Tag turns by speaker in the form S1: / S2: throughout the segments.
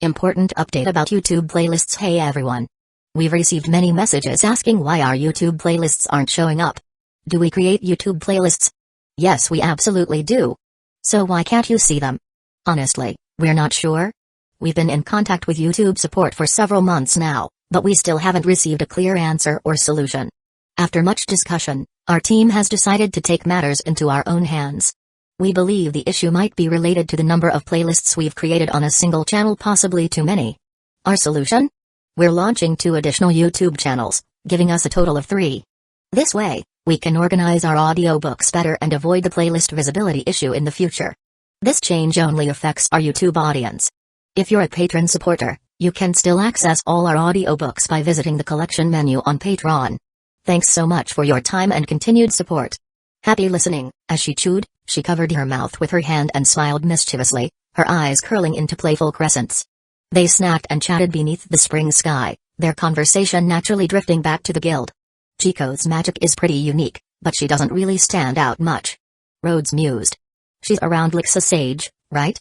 S1: Important update about YouTube playlists. Hey everyone. We've received many messages asking why our YouTube playlists aren't showing up. Do we create YouTube playlists? Yes, we absolutely do. So why can't you see them? Honestly, we're not sure. We've been in contact with YouTube support for several months now, but we still haven't received a clear answer or solution. After much discussion, our team has decided to take matters into our own hands. We believe the issue might be related to the number of playlists we've created on a single channel, possibly too many. Our solution? We're launching 2 additional YouTube channels, giving us a total of 3. This way, we can organize our audiobooks better and avoid the playlist visibility issue in the future. This change only affects our YouTube audience. If you're a patron supporter, you can still access all our audiobooks by visiting the collection menu on Patreon. Thanks so much for your time and continued support. Happy listening. As she chewed, she covered her mouth with her hand and smiled mischievously, her eyes curling into playful crescents. They snacked and chatted beneath the spring sky, their conversation naturally drifting back to the guild. Chico's magic is pretty unique, but she doesn't really stand out much. Rhodes mused. She's around Lixus' age, right?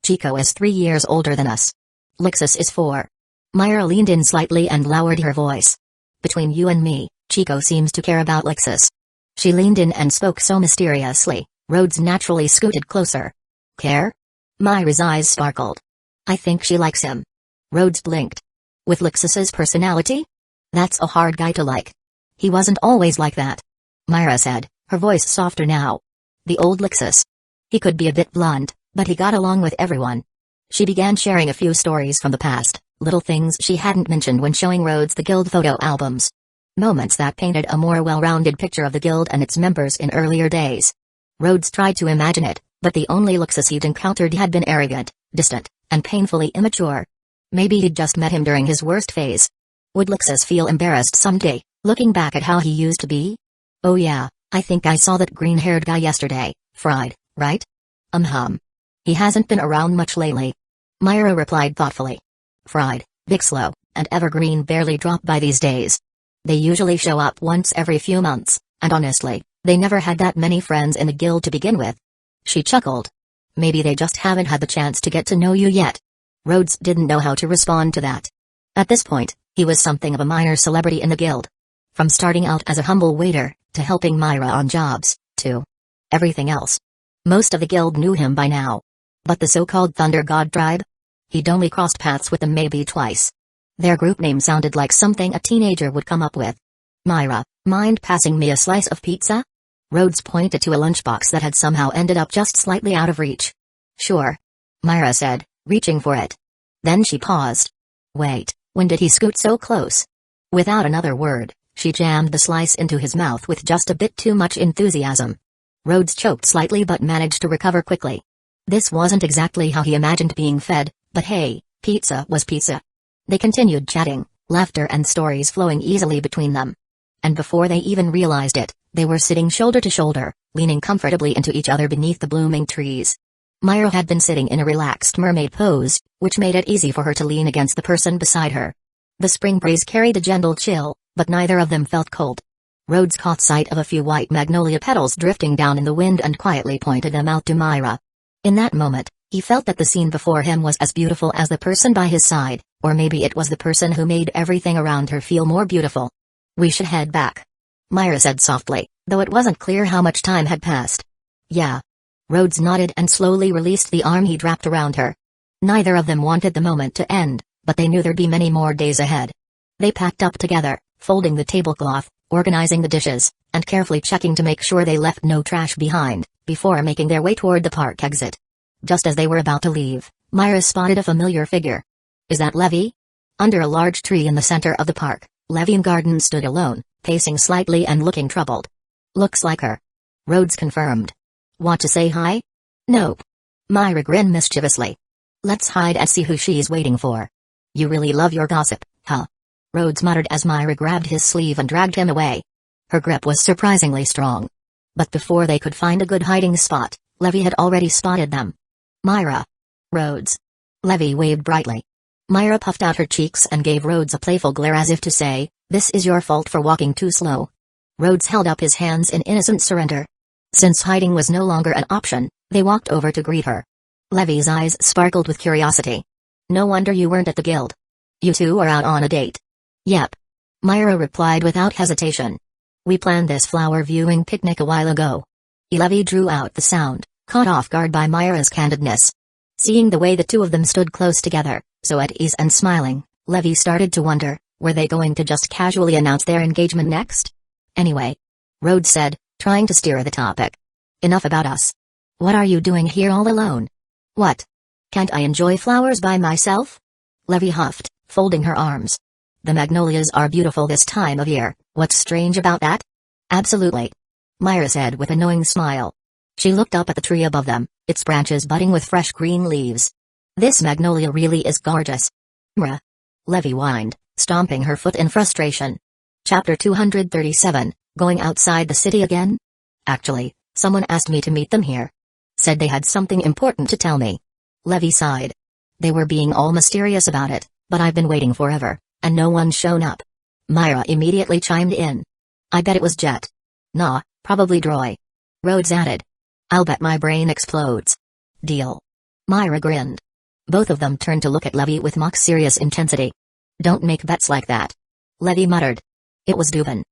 S1: Chico is 3 years older than us. Lixus is 4. Myra leaned in slightly and lowered her voice. Between you and me, Chico seems to care about Lixus. She leaned in and spoke so mysteriously, Rhodes naturally scooted closer. Care? Myra's eyes sparkled. I think she likes him. Rhodes blinked. With Lixus's personality? That's a hard guy to like. He wasn't always like that. Myra said, her voice softer now. The old Lixus. He could be a bit blunt, but he got along with everyone. She began sharing a few stories from the past, little things she hadn't mentioned when showing Rhodes the guild photo albums. Moments that painted a more well-rounded picture of the guild and its members in earlier days. Rhodes tried to imagine it, but the only Lixus he'd encountered had been arrogant, distant, and painfully immature. Maybe he'd just met him during his worst phase. Would Lixus feel embarrassed someday, looking back at how he used to be? Oh yeah, I think I saw that green-haired guy yesterday, Fried, right? He hasn't been around much lately. Myra replied thoughtfully. Fried, Big Slow, and Evergreen barely drop by these days. They usually show up once every few months, and honestly, they never had that many friends in the guild to begin with. She chuckled. Maybe they just haven't had the chance to get to know you yet. Rhodes didn't know how to respond to that. At this point, he was something of a minor celebrity in the guild. From starting out as a humble waiter, to helping Myra on jobs, to everything else. Most of the guild knew him by now. But the so-called Thunder God tribe? He'd only crossed paths with them maybe twice. Their group name sounded like something a teenager would come up with. Myra, mind passing me a slice of pizza? Rhodes pointed to a lunchbox that had somehow ended up just slightly out of reach. Sure. Myra said, reaching for it. Then she paused. Wait, when did he scoot so close? Without another word, she jammed the slice into his mouth with just a bit too much enthusiasm. Rhodes choked slightly but managed to recover quickly. This wasn't exactly how he imagined being fed, but hey, pizza was pizza. They continued chatting, laughter and stories flowing easily between them. And before they even realized it, they were sitting shoulder to shoulder, leaning comfortably into each other beneath the blooming trees. Myra had been sitting in a relaxed mermaid pose, which made it easy for her to lean against the person beside her. The spring breeze carried a gentle chill, but neither of them felt cold. Rhodes caught sight of a few white magnolia petals drifting down in the wind and quietly pointed them out to Myra. In that moment, he felt that the scene before him was as beautiful as the person by his side, or maybe it was the person who made everything around her feel more beautiful. We should head back. Myra said softly, though it wasn't clear how much time had passed. Yeah. Rhodes nodded and slowly released the arm he'd wrapped around her. Neither of them wanted the moment to end, but they knew there'd be many more days ahead. They packed up together, folding the tablecloth, organizing the dishes, and carefully checking to make sure they left no trash behind, before making their way toward the park exit. Just as they were about to leave, Myra spotted a familiar figure. Is that Levy? Under a large tree in the center of the park, Levy Garden stood alone, pacing slightly and looking troubled. Looks like her. Rhodes confirmed. Want to say hi? Nope. Myra grinned mischievously. Let's hide and see who she's waiting for. You really love your gossip, huh? Rhodes muttered as Myra grabbed his sleeve and dragged him away. Her grip was surprisingly strong. But before they could find a good hiding spot, Levy had already spotted them. Myra. Rhodes. Levy waved brightly. Myra puffed out her cheeks and gave Rhodes a playful glare as if to say, this is your fault for walking too slow. Rhodes held up his hands in innocent surrender. Since hiding was no longer an option, they walked over to greet her. Levy's eyes sparkled with curiosity. No wonder you weren't at the guild. You two are out on a date. Yep. Myra replied without hesitation. We planned this flower viewing picnic a while ago. Levy drew out the sound, caught off guard by Myra's candidness. Seeing the way the two of them stood close together, so at ease and smiling, Levy started to wonder, were they going to just casually announce their engagement next? Anyway, Rhodes said, trying to steer the topic. Enough about us. What are you doing here all alone? What? Can't I enjoy flowers by myself? Levy huffed, folding her arms. The magnolias are beautiful this time of year, what's strange about that? Absolutely. Myra said with a knowing smile. She looked up at the tree above them, its branches budding with fresh green leaves. This magnolia really is gorgeous. Mrah. Levy whined, stomping her foot in frustration. Chapter 237, Going outside the city again? Actually, someone asked me to meet them here. Said they had something important to tell me. Levy sighed. They were being all mysterious about it, but I've been waiting forever, and no one's shown up. Myra immediately chimed in. I bet it was Jet. Nah, probably Droy. Rhodes added. I'll bet my brain explodes. Deal. Myra grinned. Both of them turned to look at Levy with mock serious intensity. Don't make bets like that. Levy muttered. It was Dubin.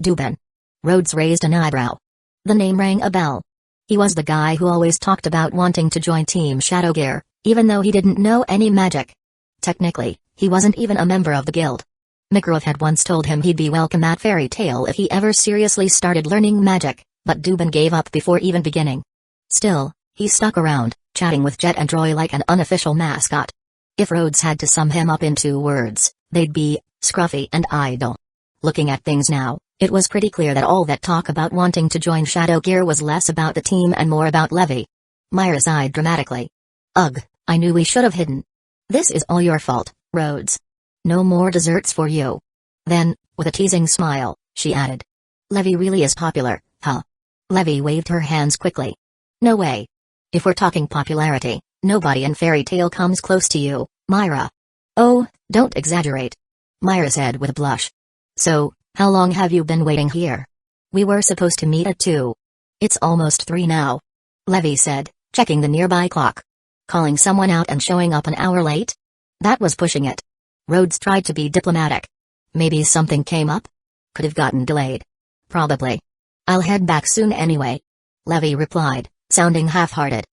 S1: Dubin. Rhodes raised an eyebrow. The name rang a bell. He was the guy who always talked about wanting to join Team Shadowgear, even though he didn't know any magic. Technically, he wasn't even a member of the guild. McGrath had once told him he'd be welcome at Fairy Tale if he ever seriously started learning magic, but Dubin gave up before even beginning. Still, he stuck around, chatting with Jet and Droy like an unofficial mascot. If Rhodes had to sum him up in 2 words, they'd be scruffy and idle. Looking at things now, it was pretty clear that all that talk about wanting to join Shadowgear was less about the team and more about Levy. Myra sighed dramatically. Ugh, I knew we should have hidden. This is all your fault, Rhodes. No more desserts for you. Then, with a teasing smile, she added. Levy really is popular, huh? Levy waved her hands quickly. No way. If we're talking popularity, nobody in Fairy Tale comes close to you, Myra. Oh, don't exaggerate. Myra said with a blush. So, how long have you been waiting here? We were supposed to meet at 2. It's almost 3 now. Levy said, checking the nearby clock. Calling someone out and showing up an hour late? That was pushing it. Rhodes tried to be diplomatic. Maybe something came up? Could have gotten delayed. Probably. I'll head back soon anyway. Levy replied, sounding half-hearted.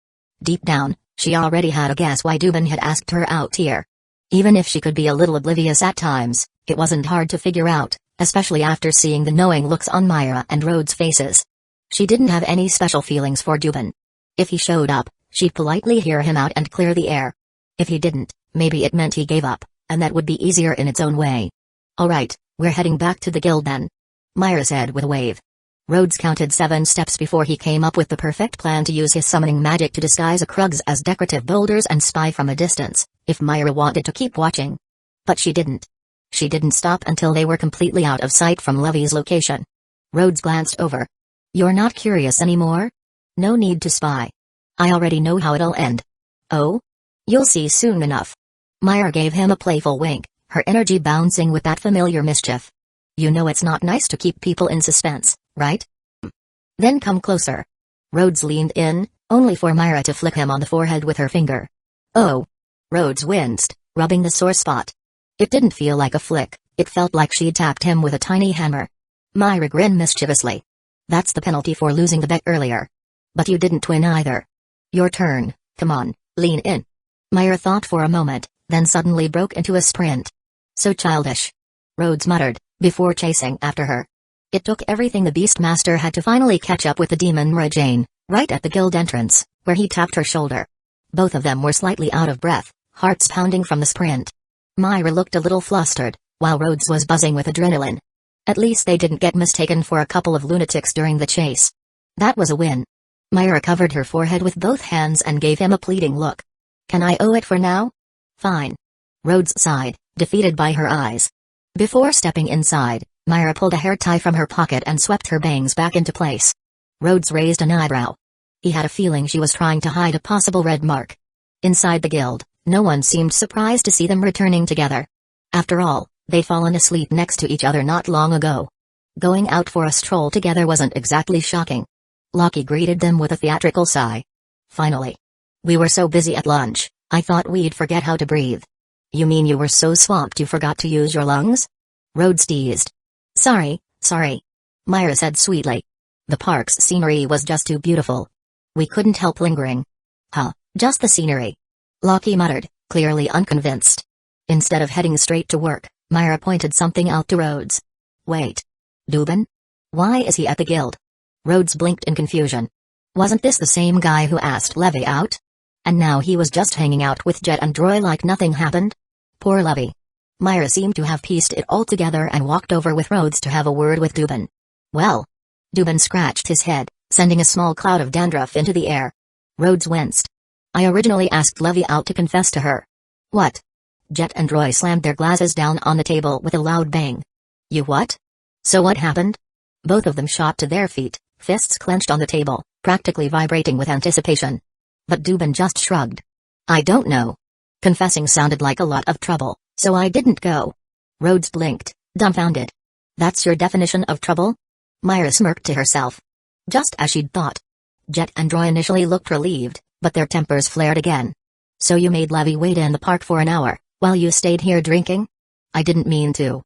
S1: Deep down, she already had a guess why Dubin had asked her out here. Even if she could be a little oblivious at times, it wasn't hard to figure out, especially after seeing the knowing looks on Myra and Rhodes' faces. She didn't have any special feelings for Dubin. If he showed up, she'd politely hear him out and clear the air. If he didn't, maybe it meant he gave up, and that would be easier in its own way. Alright, we're heading back to the guild then. Myra said with a wave. Rhodes counted 7 steps before he came up with the perfect plan to use his summoning magic to disguise Krugs as decorative boulders and spy from a distance, if Myra wanted to keep watching. But she didn't. She didn't stop until they were completely out of sight from Levy's location. Rhodes glanced over. You're not curious anymore? No need to spy. I already know how it'll end. Oh? You'll see soon enough. Myra gave him a playful wink, her energy bouncing with that familiar mischief. You know it's not nice to keep people in suspense, right? Then come closer. Rhodes leaned in, only for Myra to flick him on the forehead with her finger. Oh. Rhodes winced, rubbing the sore spot. It didn't feel like a flick, it felt like she'd tapped him with a tiny hammer. Myra grinned mischievously. That's the penalty for losing the bet earlier. But you didn't win either. Your turn, come on, lean in. Myra thought for a moment, then suddenly broke into a sprint. So childish. Rhodes muttered, before chasing after her. It took everything the Beastmaster had to finally catch up with the demon Mara Jane, right at the guild entrance, where he tapped her shoulder. Both of them were slightly out of breath, hearts pounding from the sprint. Myra looked a little flustered, while Rhodes was buzzing with adrenaline. At least they didn't get mistaken for a couple of lunatics during the chase. That was a win. Myra covered her forehead with both hands and gave him a pleading look. Can I owe it for now? Fine. Rhodes sighed, defeated by her eyes. Before stepping inside, Myra pulled a hair tie from her pocket and swept her bangs back into place. Rhodes raised an eyebrow. He had a feeling she was trying to hide a possible red mark. Inside the guild, no one seemed surprised to see them returning together. After all, they'd fallen asleep next to each other not long ago. Going out for a stroll together wasn't exactly shocking. Lockie greeted them with a theatrical sigh. Finally. We were so busy at lunch, I thought we'd forget how to breathe. You mean you were so swamped you forgot to use your lungs? Rhodes teased. Sorry. Myra said sweetly. The park's scenery was just too beautiful. We couldn't help lingering. Huh, just the scenery. Lockie muttered, clearly unconvinced. Instead of heading straight to work, Myra pointed something out to Rhodes. Wait. Dubin? Why is he at the guild? Rhodes blinked in confusion. Wasn't this the same guy who asked Levy out? And now he was just hanging out with Jet and Roy like nothing happened? Poor Levy. Myra seemed to have pieced it all together and walked over with Rhodes to have a word with Dubin. Well? Dubin scratched his head, sending a small cloud of dandruff into the air. Rhodes winced. I originally asked Levy out to confess to her. What? Jet and Roy slammed their glasses down on the table with a loud bang. You what? So what happened? Both of them shot to their feet, fists clenched on the table, practically vibrating with anticipation. But Dubin just shrugged. I don't know. Confessing sounded like a lot of trouble, so I didn't go. Rhodes blinked, dumbfounded. That's your definition of trouble? Myra smirked to herself. Just as she'd thought. Jet and Roy initially looked relieved, but their tempers flared again. So you made Levy wait in the park for an hour, while you stayed here drinking? I didn't mean to.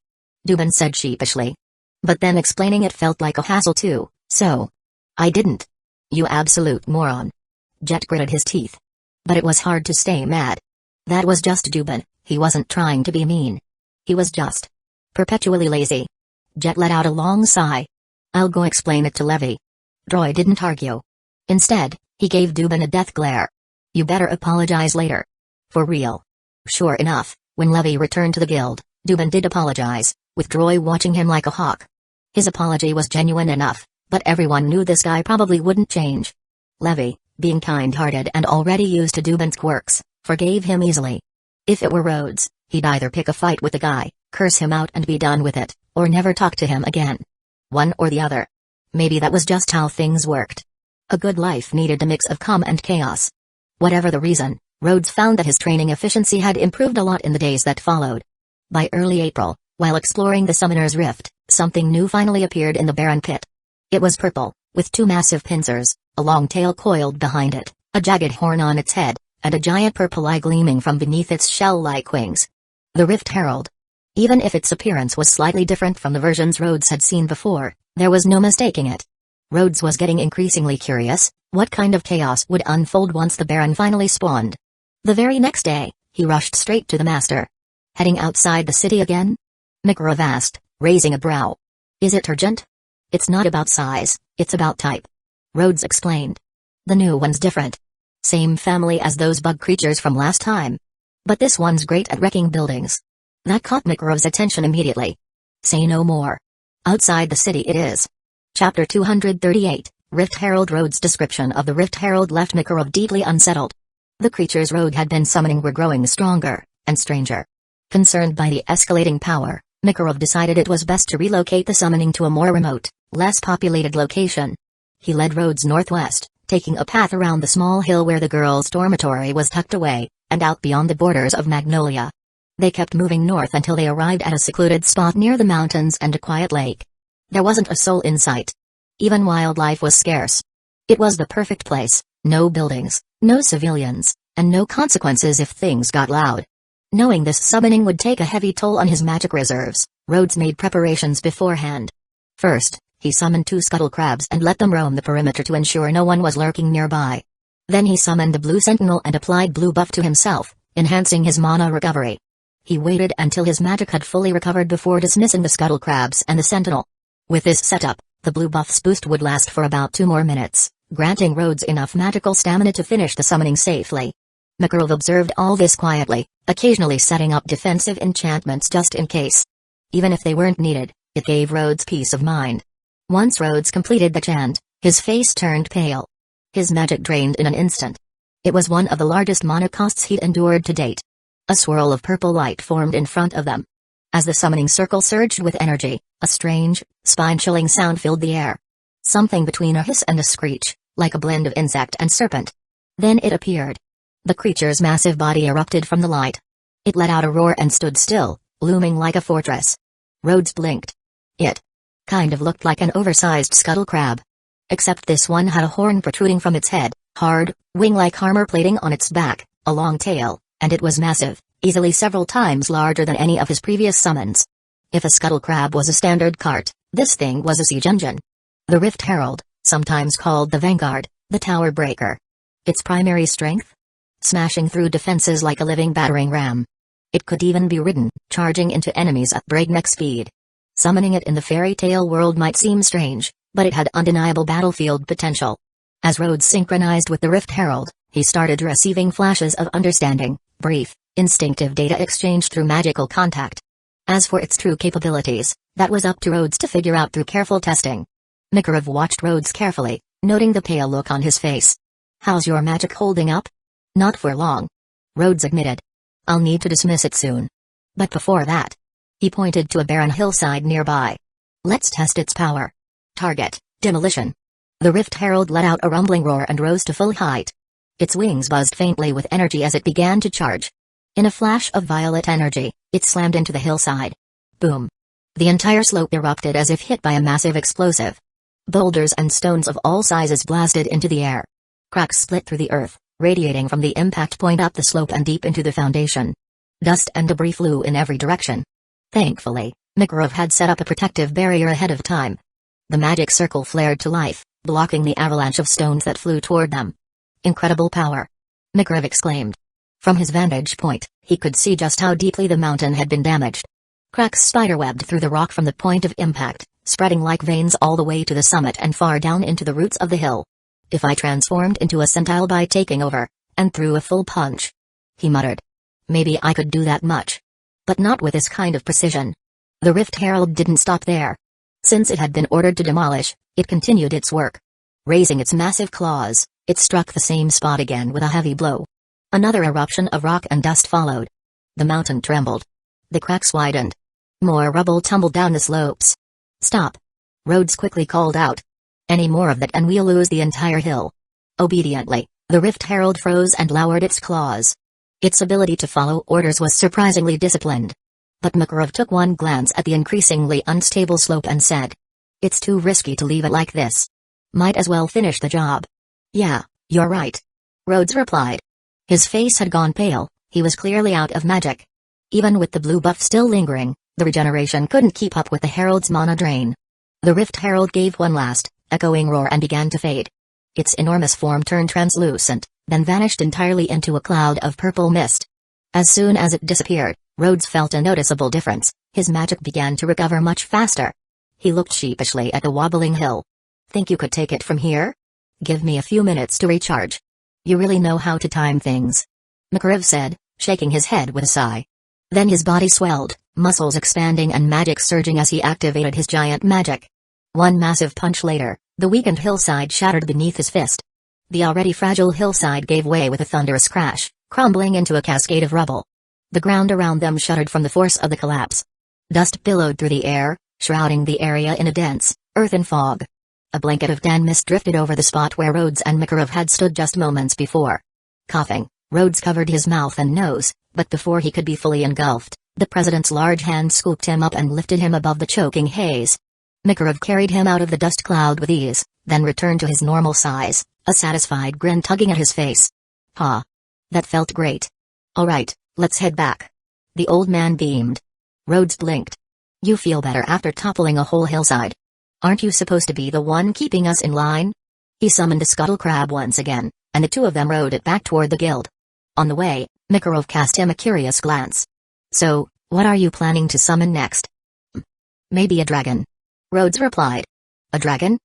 S1: Dubin said sheepishly. But then explaining it felt like a hassle too, so. I didn't. You absolute moron. Jet gritted his teeth. But it was hard to stay mad. That was just Dubin, he wasn't trying to be mean. He was just perpetually lazy. Jet let out a long sigh. I'll go explain it to Levy. Roy didn't argue. Instead, he gave Dubin a death glare. You better apologize later. For real. Sure enough, when Levy returned to the guild, Dubin did apologize, with Roy watching him like a hawk. His apology was genuine enough, but everyone knew this guy probably wouldn't change. Levy, being kind-hearted and already used to Dubin's quirks, forgave him easily. If it were Rhodes, he'd either pick a fight with the guy, curse him out and be done with it, or never talk to him again. One or the other. Maybe that was just how things worked. A good life needed a mix of calm and chaos. Whatever the reason, Rhodes found that his training efficiency had improved a lot in the days that followed. By early April, while exploring the Summoner's Rift, something new finally appeared in the barren pit. It was purple, with two massive pincers, a long tail coiled behind it, a jagged horn on its head, and a giant purple eye gleaming from beneath its shell-like wings. The Rift Herald. Even if its appearance was slightly different from the versions Rhodes had seen before, there was no mistaking it. Rhodes was getting increasingly curious, what kind of chaos would unfold once the Baron finally spawned. The very next day, he rushed straight to the Master. Heading outside the city again? Makarov asked, raising a brow. Is it urgent? It's not about size, it's about type. Rhodes explained. The new one's different. Same family as those bug creatures from last time. But this one's great at wrecking buildings. That caught Makarov's attention immediately. Say no more. Outside the city it is. Chapter 238, Rift Herald. Rhodes' description of the Rift Herald left Makarov deeply unsettled. The creatures Rhodes had been summoning were growing stronger, and stranger. Concerned by the escalating power, Makarov decided it was best to relocate the summoning to a more remote, less populated location. He led Rhodes northwest, taking a path around the small hill where the girls' dormitory was tucked away, and out beyond the borders of Magnolia. They kept moving north until they arrived at a secluded spot near the mountains and a quiet lake. There wasn't a soul in sight. Even wildlife was scarce. It was the perfect place, no buildings, no civilians, and no consequences if things got loud. Knowing this summoning would take a heavy toll on his magic reserves, Rhodes made preparations beforehand. First, he summoned 2 scuttle crabs and let them roam the perimeter to ensure no one was lurking nearby. Then he summoned the blue sentinel and applied blue buff to himself, enhancing his mana recovery. He waited until his magic had fully recovered before dismissing the scuttle crabs and the sentinel. With this setup, the blue buff's boost would last for about 2 more minutes, granting Rhodes enough magical stamina to finish the summoning safely. Makarov observed all this quietly, occasionally setting up defensive enchantments just in case. Even if they weren't needed, it gave Rhodes peace of mind. Once Rhodes completed the chant, his face turned pale. His magic drained in an instant. It was one of the largest mana costs he'd endured to date. A swirl of purple light formed in front of them. As the summoning circle surged with energy, a strange, spine-chilling sound filled the air. Something between a hiss and a screech, like a blend of insect and serpent. Then it appeared. The creature's massive body erupted from the light. It let out a roar and stood still, looming like a fortress. Rhodes blinked. It kind of looked like an oversized scuttle crab. Except this one had a horn protruding from its head, hard, wing-like armor plating on its back, a long tail, and it was massive, easily several times larger than any of his previous summons. If a scuttle crab was a standard cart, this thing was a siege engine. The Rift Herald, sometimes called the Vanguard, the Tower Breaker. Its primary strength? Smashing through defenses like a living battering ram. It could even be ridden, charging into enemies at breakneck speed. Summoning it in the fairy tale world might seem strange, but it had undeniable battlefield potential. As Rhodes synchronized with the Rift Herald, he started receiving flashes of understanding, brief, instinctive data exchange through magical contact. As for its true capabilities, that was up to Rhodes to figure out through careful testing. Makarov watched Rhodes carefully, noting the pale look on his face. "How's your magic holding up?" "Not for long," Rhodes admitted. "I'll need to dismiss it soon. But before that..." He pointed to a barren hillside nearby. "Let's test its power. Target, demolition." The Rift Herald let out a rumbling roar and rose to full height. Its wings buzzed faintly with energy as it began to charge. In a flash of violet energy, it slammed into the hillside. Boom. The entire slope erupted as if hit by a massive explosive. Boulders and stones of all sizes blasted into the air. Cracks split through the earth, radiating from the impact point up the slope and deep into the foundation. Dust and debris flew in every direction. Thankfully, Makarov had set up a protective barrier ahead of time. The magic circle flared to life, blocking the avalanche of stones that flew toward them. "Incredible power," Makarov exclaimed. From his vantage point, he could see just how deeply the mountain had been damaged. Cracks spiderwebbed through the rock from the point of impact, spreading like veins all the way to the summit and far down into the roots of the hill. "If I transformed into a centile by taking over, and threw a full punch," he muttered. "Maybe I could do that much. But not with this kind of precision." The Rift Herald didn't stop there. Since it had been ordered to demolish, it continued its work. Raising its massive claws, it struck the same spot again with a heavy blow. Another eruption of rock and dust followed. The mountain trembled. The cracks widened. More rubble tumbled down the slopes. "Stop!" Rhodes quickly called out. "Any more of that and we'll lose the entire hill." Obediently, the Rift Herald froze and lowered its claws. Its ability to follow orders was surprisingly disciplined. But Makarov took one glance at the increasingly unstable slope and said, "It's too risky to leave it like this. Might as well finish the job." "Yeah, you're right," Rhodes replied. His face had gone pale, he was clearly out of magic. Even with the blue buff still lingering, the regeneration couldn't keep up with the Herald's mana drain. The Rift Herald gave one last, echoing roar and began to fade. Its enormous form turned translucent, then vanished entirely into a cloud of purple mist. As soon as it disappeared, Rhodes felt a noticeable difference. His magic began to recover much faster. He looked sheepishly at the wobbling hill. "Think you could take it from here? Give me a few minutes to recharge." "You really know how to time things," Makarov said, shaking his head with a sigh. Then his body swelled, muscles expanding and magic surging as he activated his giant magic. One massive punch later, the weakened hillside shattered beneath his fist. The already fragile hillside gave way with a thunderous crash, crumbling into a cascade of rubble. The ground around them shuddered from the force of the collapse. Dust billowed through the air, shrouding the area in a dense, earthen fog. A blanket of tan mist drifted over the spot where Rhodes and Makarov had stood just moments before. Coughing, Rhodes covered his mouth and nose, but before he could be fully engulfed, the president's large hand scooped him up and lifted him above the choking haze. Makarov carried him out of the dust cloud with ease, then returned to his normal size, a satisfied grin tugging at his face. "Ha! That felt great. All right, let's head back." The old man beamed. Rhodes blinked. "You feel better after toppling a whole hillside? Aren't you supposed to be the one keeping us in line?" He summoned a scuttle crab once again, and the two of them rode it back toward the guild. On the way, Makarov cast him a curious glance. "So, what are you planning to summon next?" "Maybe a dragon," Rhodes replied. "A dragon?"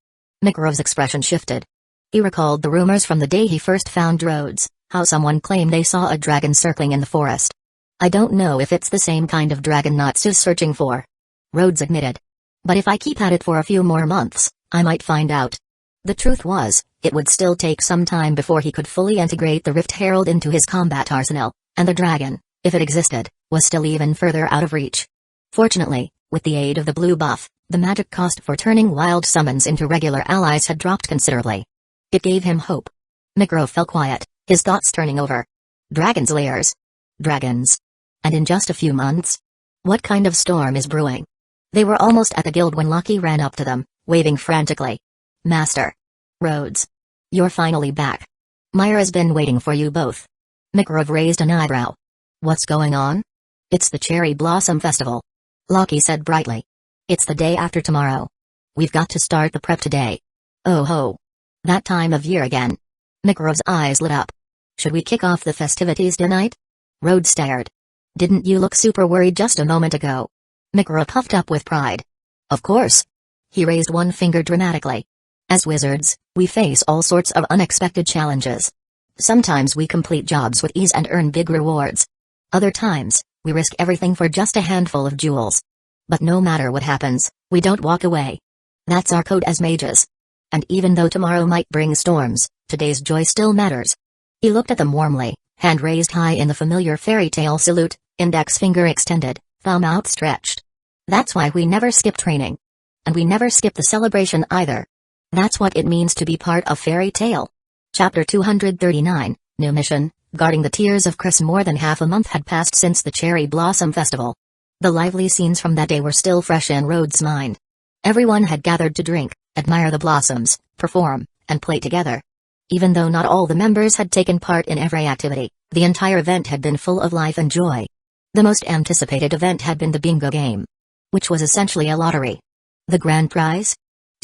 S1: Makarov's expression shifted. He recalled the rumors from the day he first found Rhodes, how someone claimed they saw a dragon circling in the forest. "I don't know if it's the same kind of dragon Natsu's searching for," Rhodes admitted. "But if I keep at it for a few more months, I might find out." The truth was, it would still take some time before he could fully integrate the Rift Herald into his combat arsenal, and the dragon, if it existed, was still even further out of reach. Fortunately, with the aid of the blue buff, the magic cost for turning wild summons into regular allies had dropped considerably. It gave him hope. Makarov fell quiet, his thoughts turning over. Dragons' lairs. Dragons. And in just a few months? What kind of storm is brewing? They were almost at the guild when Lucky ran up to them, waving frantically. "Master. Rhodes. You're finally back. Myra's been waiting for you both." Makarov raised an eyebrow. What's going on? It's the Cherry Blossom Festival. Lockie said brightly. It's the day after tomorrow. We've got to start the prep today. Oh ho. That time of year again. Mikarov's eyes lit up. Should we kick off the festivities tonight? Rhodes stared. Didn't you look super worried just a moment ago? Makarov puffed up with pride. Of course. He raised one finger dramatically. As wizards, we face all sorts of unexpected challenges. Sometimes we complete jobs with ease and earn big rewards. Other times, we risk everything for just a handful of jewels. But no matter what happens, we don't walk away. That's our code as mages. And even though tomorrow might bring storms, today's joy still matters. He looked at them warmly, hand raised high in the familiar fairy tale salute, index finger extended, thumb outstretched. That's why we never skip training. And we never skip the celebration either. That's what it means to be part of Fairy Tale. Chapter 239, New Mission. Guarding the Tears of Chris. More than half a month had passed since the Cherry Blossom Festival. The lively scenes from that day were still fresh in Rhodes' mind. Everyone had gathered to drink, admire the blossoms, perform, and play together. Even though not all the members had taken part in every activity, the entire event had been full of life and joy. The most anticipated event had been the bingo game, which was essentially a lottery. The grand prize?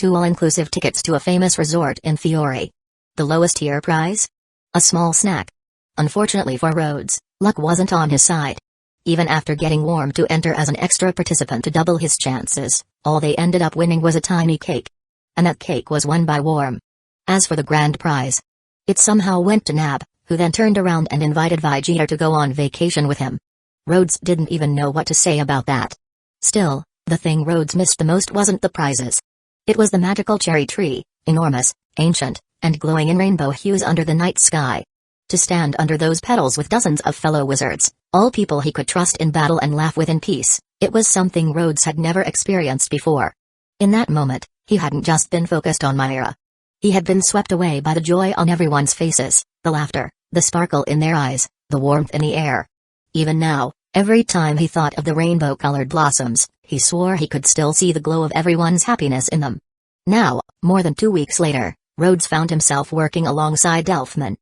S1: 2 all-inclusive tickets to a famous resort in Fiore. The lowest tier prize? A small snack. Unfortunately for Rhodes, luck wasn't on his side. Even after getting warm to enter as an extra participant to double his chances, all they ended up winning was a tiny cake. And that cake was won by Worm. As for the grand prize, it somehow went to Nab, who then turned around and invited Vegeta to go on vacation with him. Rhodes didn't even know what to say about that. Still, the thing Rhodes missed the most wasn't the prizes. It was the magical cherry tree, enormous, ancient, and glowing in rainbow hues under the night sky. To stand under those petals with dozens of fellow wizards, all people he could trust in battle and laugh with in peace, it was something Rhodes had never experienced before. In that moment, he hadn't just been focused on Myra. He had been swept away by the joy on everyone's faces, the laughter, the sparkle in their eyes, the warmth in the air. Even now, every time he thought of the rainbow-colored blossoms, he swore he could still see the glow of everyone's happiness in them. Now, more than 2 weeks later, Rhodes found himself working alongside Elfman.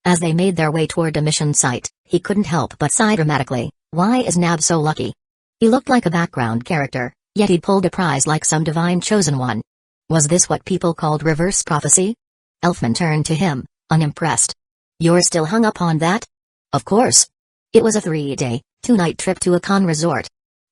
S1: As they made their way toward a mission site, he couldn't help but sigh dramatically. Why is Nab so lucky? He looked like a background character, yet he'd pulled a prize like some divine chosen one. Was this what people called reverse prophecy? Elfman turned to him, unimpressed. You're still hung up on that? Of course. It was a 3-day, 2-night trip to a con resort.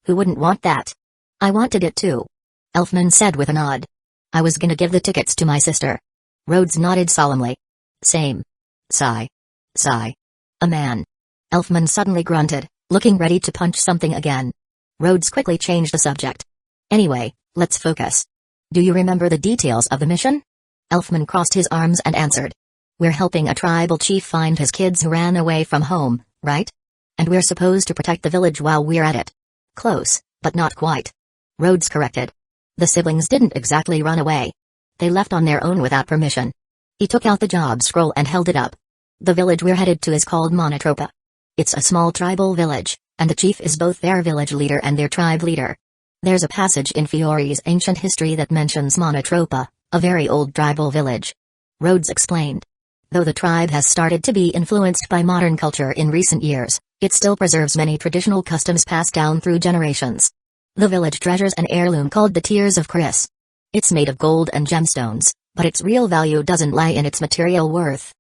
S1: Who wouldn't want that? I wanted it too. Elfman said with a nod. I was gonna give the tickets to my sister. Rhodes nodded solemnly. Same. Sigh. Sigh. A man. Elfman suddenly grunted, looking ready to punch something again. Rhodes quickly changed the subject. Anyway, let's focus. Do you remember the details of the mission? Elfman crossed his arms and answered. We're helping a tribal chief find his kids who ran away from home, right? And we're supposed to protect the village while we're at it. Close, but not quite. Rhodes corrected. The siblings didn't exactly run away. They left on their own without permission. He took out the job scroll and held it up. The village we're headed to is called Monotropa. It's a small tribal village, and the chief is both their village leader and their tribe leader. There's a passage in Fiore's ancient history that mentions Monotropa, a very old tribal village. Rhodes explained. Though the tribe has started to be influenced by modern culture in recent years, it still preserves many traditional customs passed down through generations. The village treasures an heirloom called the Tears of Chris. It's made of gold and gemstones, but its real value doesn't lie in its material worth.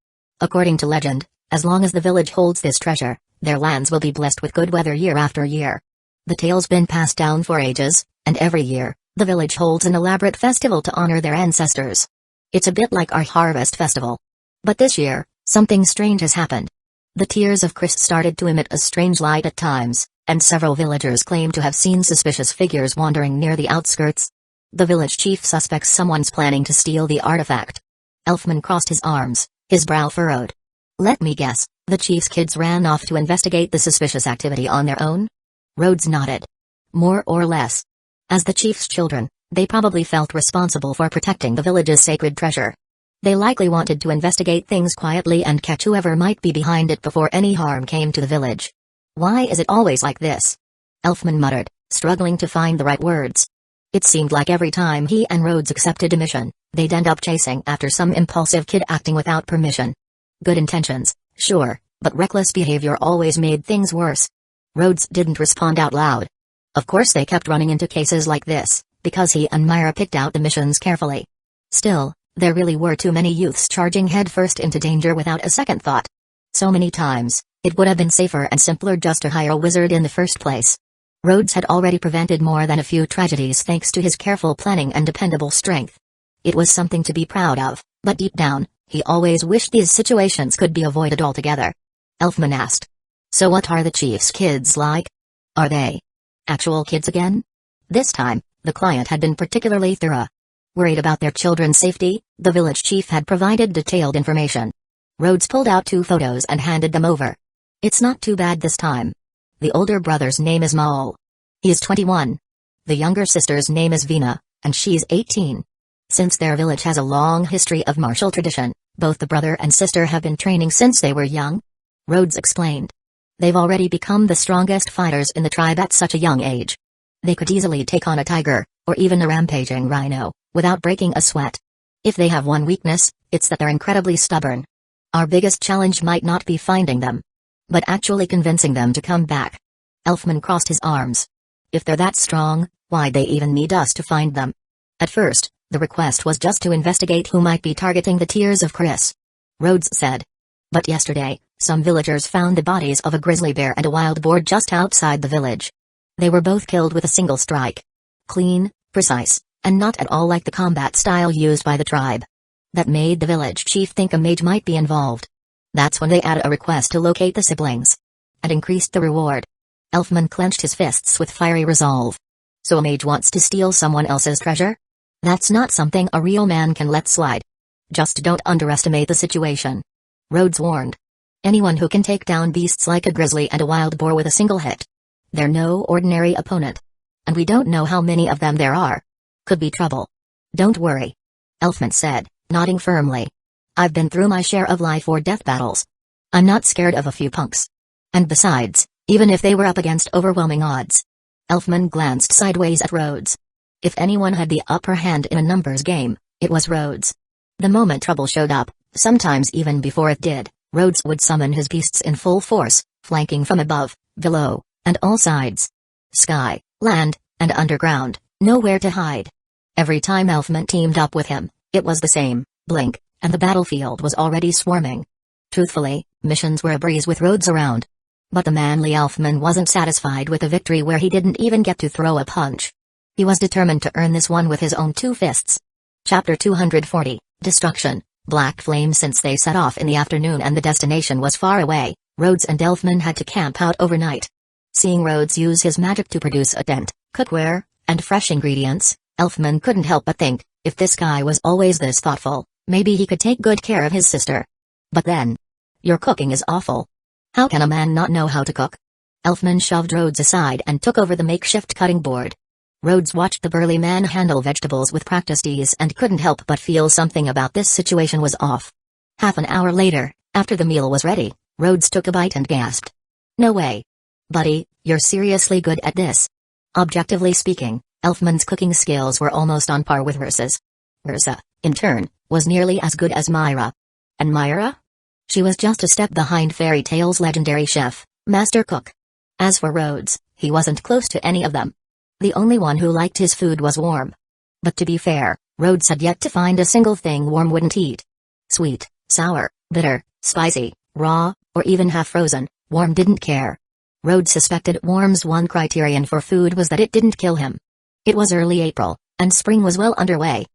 S1: According to legend, as long as the village holds this treasure, their lands will be blessed with good weather year after year. The tale's been passed down for ages, and every year, the village holds an elaborate festival to honor their ancestors. It's a bit like our harvest festival. But this year, something strange has happened. The Tears of Chris started to emit a strange light at times, and several villagers claim to have seen suspicious figures wandering near the outskirts. The village chief suspects someone's planning to steal the artifact. Elfman crossed his arms, his brow furrowed. Let me guess, the chief's kids ran off to investigate the suspicious activity on their own? Rhodes nodded. More or less. As the chief's children, they probably felt responsible for protecting the village's sacred treasure. They likely wanted to investigate things quietly and catch whoever might be behind it before any harm came to the village. Why is it always like this? Elfman muttered, struggling to find the right words. It seemed like every time he and Rhodes accepted a mission, they'd end up chasing after some impulsive kid acting without permission. Good intentions, sure, but reckless behavior always made things worse. Rhodes didn't respond out loud. Of course they kept running into cases like this, because he and Myra picked out the missions carefully. Still, there really were too many youths charging headfirst into danger without a second thought. So many times, it would have been safer and simpler just to hire a wizard in the first place. Rhodes had already prevented more than a few tragedies thanks to his careful planning and dependable strength. It was something to be proud of, but deep down, he always wished these situations could be avoided altogether. Elfman asked. So what are the chief's kids like? Are they actual kids again? This time, the client had been particularly thorough. Worried about their children's safety, the village chief had provided detailed information. Rhodes pulled out 2 photos and handed them over. It's not too bad this time. The older brother's name is Maul. He is 21. The younger sister's name is Vina, and she's 18. Since their village has a long history of martial tradition, both the brother and sister have been training since they were young. Rhodes explained. They've already become the strongest fighters in the tribe at such a young age. They could easily take on a tiger, or even a rampaging rhino, without breaking a sweat. If they have one weakness, it's that they're incredibly stubborn. Our biggest challenge might not be finding them, but actually convincing them to come back. Elfman crossed his arms. If they're that strong, why'd they even need us to find them? At first, the request was just to investigate who might be targeting the tears of Chris. Rhodes said. But yesterday, some villagers found the bodies of a grizzly bear and a wild boar just outside the village. They were both killed with a single strike. Clean, precise, and not at all like the combat style used by the tribe. That made the village chief think a mage might be involved. That's when they added a request to locate the siblings. And increased the reward. Elfman clenched his fists with fiery resolve. So a mage wants to steal someone else's treasure? That's not something a real man can let slide. Just don't underestimate the situation. Rhodes warned. Anyone who can take down beasts like a grizzly and a wild boar with a single hit. They're no ordinary opponent. And we don't know how many of them there are. Could be trouble. Don't worry. Elfman said, nodding firmly. I've been through my share of life or death battles. I'm not scared of a few punks. And besides, even if they were up against overwhelming odds. Elfman glanced sideways at Rhodes. If anyone had the upper hand in a numbers game, it was Rhodes. The moment trouble showed up, sometimes even before it did, Rhodes would summon his beasts in full force, flanking from above, below, and all sides. Sky, land, and underground, nowhere to hide. Every time Elfman teamed up with him, it was the same, blink, and the battlefield was already swarming. Truthfully, missions were a breeze with Rhodes around. But the manly Elfman wasn't satisfied with a victory where he didn't even get to throw a punch. He was determined to earn this one with his own 2 fists. Chapter 240, Destruction, Black Flame. Since they set off in the afternoon and the destination was far away, Rhodes and Elfman had to camp out overnight. Seeing Rhodes use his magic to produce a tent, cookware, and fresh ingredients, Elfman couldn't help but think, if this guy was always this thoughtful, maybe he could take good care of his sister. But then, your cooking is awful. How can a man not know how to cook? Elfman shoved Rhodes aside and took over the makeshift cutting board. Rhodes watched the burly man handle vegetables with practiced ease and couldn't help but feel something about this situation was off. Half an hour later, after the meal was ready, Rhodes took a bite and gasped. No way. Buddy, you're seriously good at this. Objectively speaking, Elfman's cooking skills were almost on par with Ursa's. Ursa, in turn, was nearly as good as Myra. And Myra? She was just a step behind Fairy Tale's legendary chef, Master Cook. As for Rhodes, he wasn't close to any of them. The only one who liked his food was warm. But to be fair, Rhodes had yet to find a single thing Worm wouldn't eat. Sweet, sour, bitter, spicy, raw, or even half-frozen, Worm didn't care. Rhodes suspected Worm's one criterion for food was that it didn't kill him. It was early April, and spring was well underway.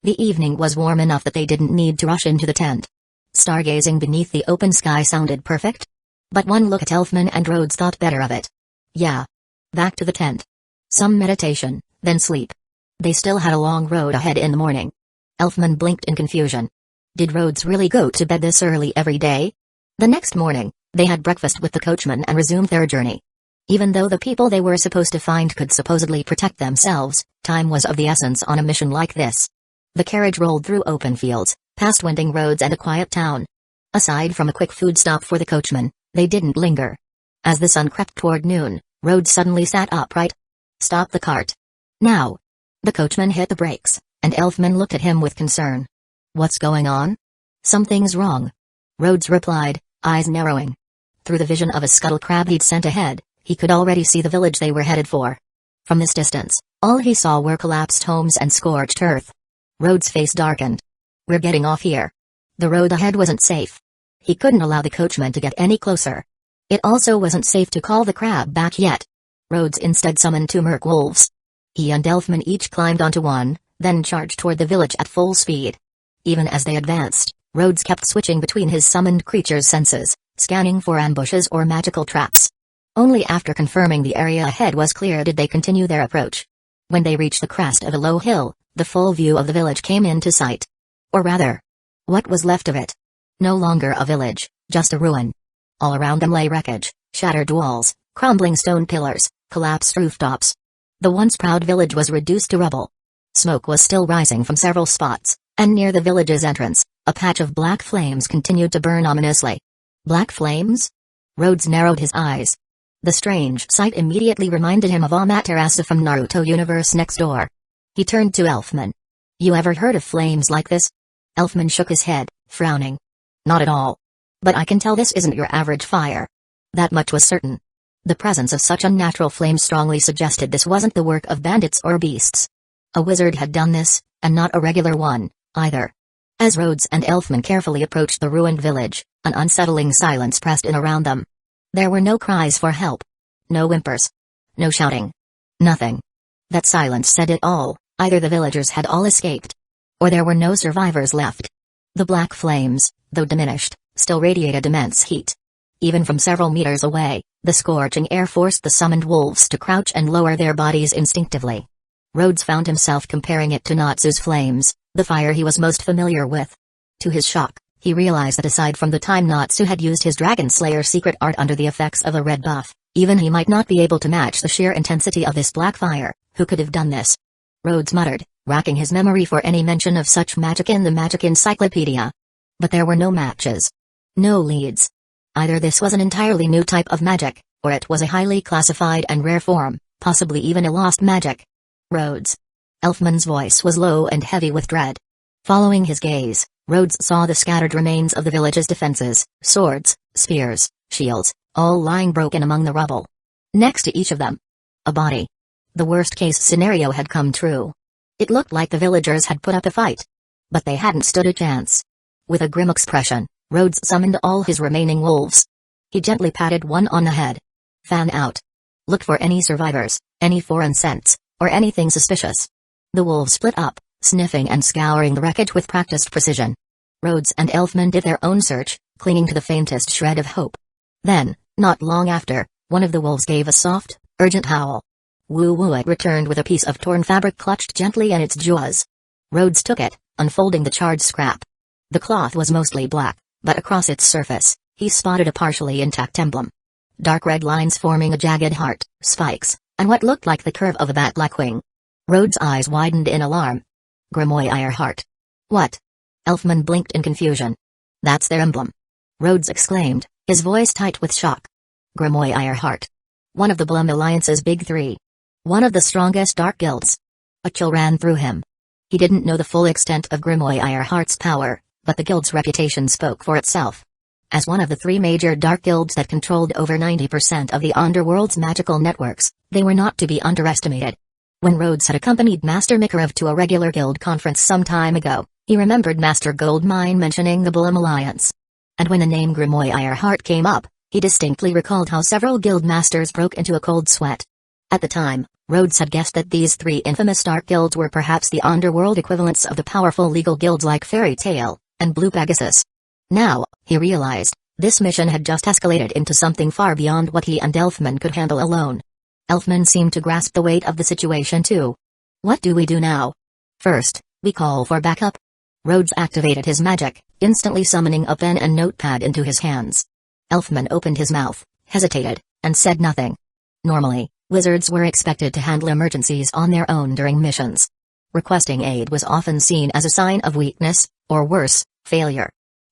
S1: The evening was warm enough that they didn't need to rush into the tent. Stargazing beneath the open sky sounded perfect. But one look at Elfman and Rhodes thought better of it. Yeah. Back to the tent. Some meditation, then sleep. They still had a long road ahead in the morning. Elfman blinked in confusion. Did Rhodes really go to bed this early every day? The next morning, they had breakfast with the coachman and resumed their journey. Even though the people they were supposed to find could supposedly protect themselves, time was of the essence on a mission like this. The carriage rolled through open fields, past winding roads and a quiet town. Aside from a quick food stop for the coachman, they didn't linger. As the sun crept toward noon, Rhodes suddenly sat upright. Stop the cart. Now. The coachman hit the brakes, and Elfman looked at him with concern. What's going on? Something's wrong. Rhodes replied, eyes narrowing. Through the vision of a scuttle crab he'd sent ahead, He could already see the village they were headed for. From this distance, all he saw were collapsed homes and scorched earth. Rhodes' face darkened. "We're getting off here." The road ahead wasn't safe. He couldn't allow the coachman to get any closer. It also wasn't safe to call the crab back yet. Rhodes instead summoned 2 merc wolves. He and Elfman each climbed onto one, then charged toward the village at full speed. Even as they advanced, Rhodes kept switching between his summoned creature's senses, scanning for ambushes or magical traps. Only after confirming the area ahead was clear did they continue their approach. When they reached the crest of a low hill, the full view of the village came into sight. Or rather, what was left of it? No longer a village, just a ruin. All around them lay wreckage, shattered walls, crumbling stone pillars, collapsed rooftops. The once proud village was reduced to rubble. Smoke was still rising from several spots, and near the village's entrance, a patch of black flames continued to burn ominously. Black flames? Rhodes narrowed his eyes. The strange sight immediately reminded him of Amaterasu from Naruto universe next door. He turned to Elfman. "You ever heard of flames like this?" Elfman shook his head, frowning. "Not at all. But I can tell this isn't your average fire." That much was certain. The presence of such unnatural flames strongly suggested this wasn't the work of bandits or beasts. A wizard had done this, and not a regular one, either. As Rhodes and Elfman carefully approached the ruined village, an unsettling silence pressed in around them. There were no cries for help. No whimpers. No shouting. Nothing. That silence said it all: either the villagers had all escaped, or there were no survivors left. The black flames, though diminished, still radiated immense heat. Even from several meters away, the scorching air forced the summoned wolves to crouch and lower their bodies instinctively. Rhodes found himself comparing it to Natsu's flames, the fire he was most familiar with. To his shock, he realized that aside from the time Natsu had used his Dragon Slayer secret art under the effects of a red buff, even he might not be able to match the sheer intensity of this black fire. Who could have done this? Rhodes muttered, racking his memory for any mention of such magic in the magic encyclopedia. But there were no matches. No leads. Either this was an entirely new type of magic, or it was a highly classified and rare form, possibly even a lost magic. "Rhodes." Elfman's voice was low and heavy with dread. Following his gaze, Rhodes saw the scattered remains of the village's defenses, swords, spears, shields, all lying broken among the rubble. Next to each of them, a body. The worst-case scenario had come true. It looked like the villagers had put up a fight. But they hadn't stood a chance. With a grim expression, Rhodes summoned all his remaining wolves. He gently patted one on the head. "Fan out. Look for any survivors, any foreign scents, or anything suspicious." The wolves split up, sniffing and scouring the wreckage with practiced precision. Rhodes and Elfman did their own search, clinging to the faintest shred of hope. Then, not long after, one of the wolves gave a soft, urgent howl. Woo-woo! It returned with a piece of torn fabric clutched gently in its jaws. Rhodes took it, unfolding the charred scrap. The cloth was mostly black, but across its surface, he spotted a partially intact emblem. Dark red lines forming a jagged heart, spikes, and what looked like the curve of a bat-like wing. Rhodes' eyes widened in alarm. Grimoire heart. What? Elfman blinked in confusion. "That's their emblem," Rhodes exclaimed, his voice tight with shock. Grimoire heart. One of the Blum Alliance's big three. One of the strongest dark guilds. A chill ran through him. He didn't know the full extent of Grimoire heart's power, but the guild's reputation spoke for itself. As one of the 3 major dark guilds that controlled over 90% of the underworld's magical networks, they were not to be underestimated. When Rhodes had accompanied Master Makarov to a regular guild conference some time ago, he remembered Master Goldmine mentioning the Blum Alliance. And when the name Grimoire heart came up, he distinctly recalled how several guild masters broke into a cold sweat. At the time, Rhodes had guessed that these 3 infamous dark guilds were perhaps the underworld equivalents of the powerful legal guilds like Fairy Tail and Blue Pegasus. Now, he realized, this mission had just escalated into something far beyond what he and Elfman could handle alone. Elfman seemed to grasp the weight of the situation too. "What do we do now?" "First, we call for backup." Rhodes activated his magic, instantly summoning a pen and notepad into his hands. Elfman opened his mouth, hesitated, and said nothing. Normally, wizards were expected to handle emergencies on their own during missions. Requesting aid was often seen as a sign of weakness, or worse, failure.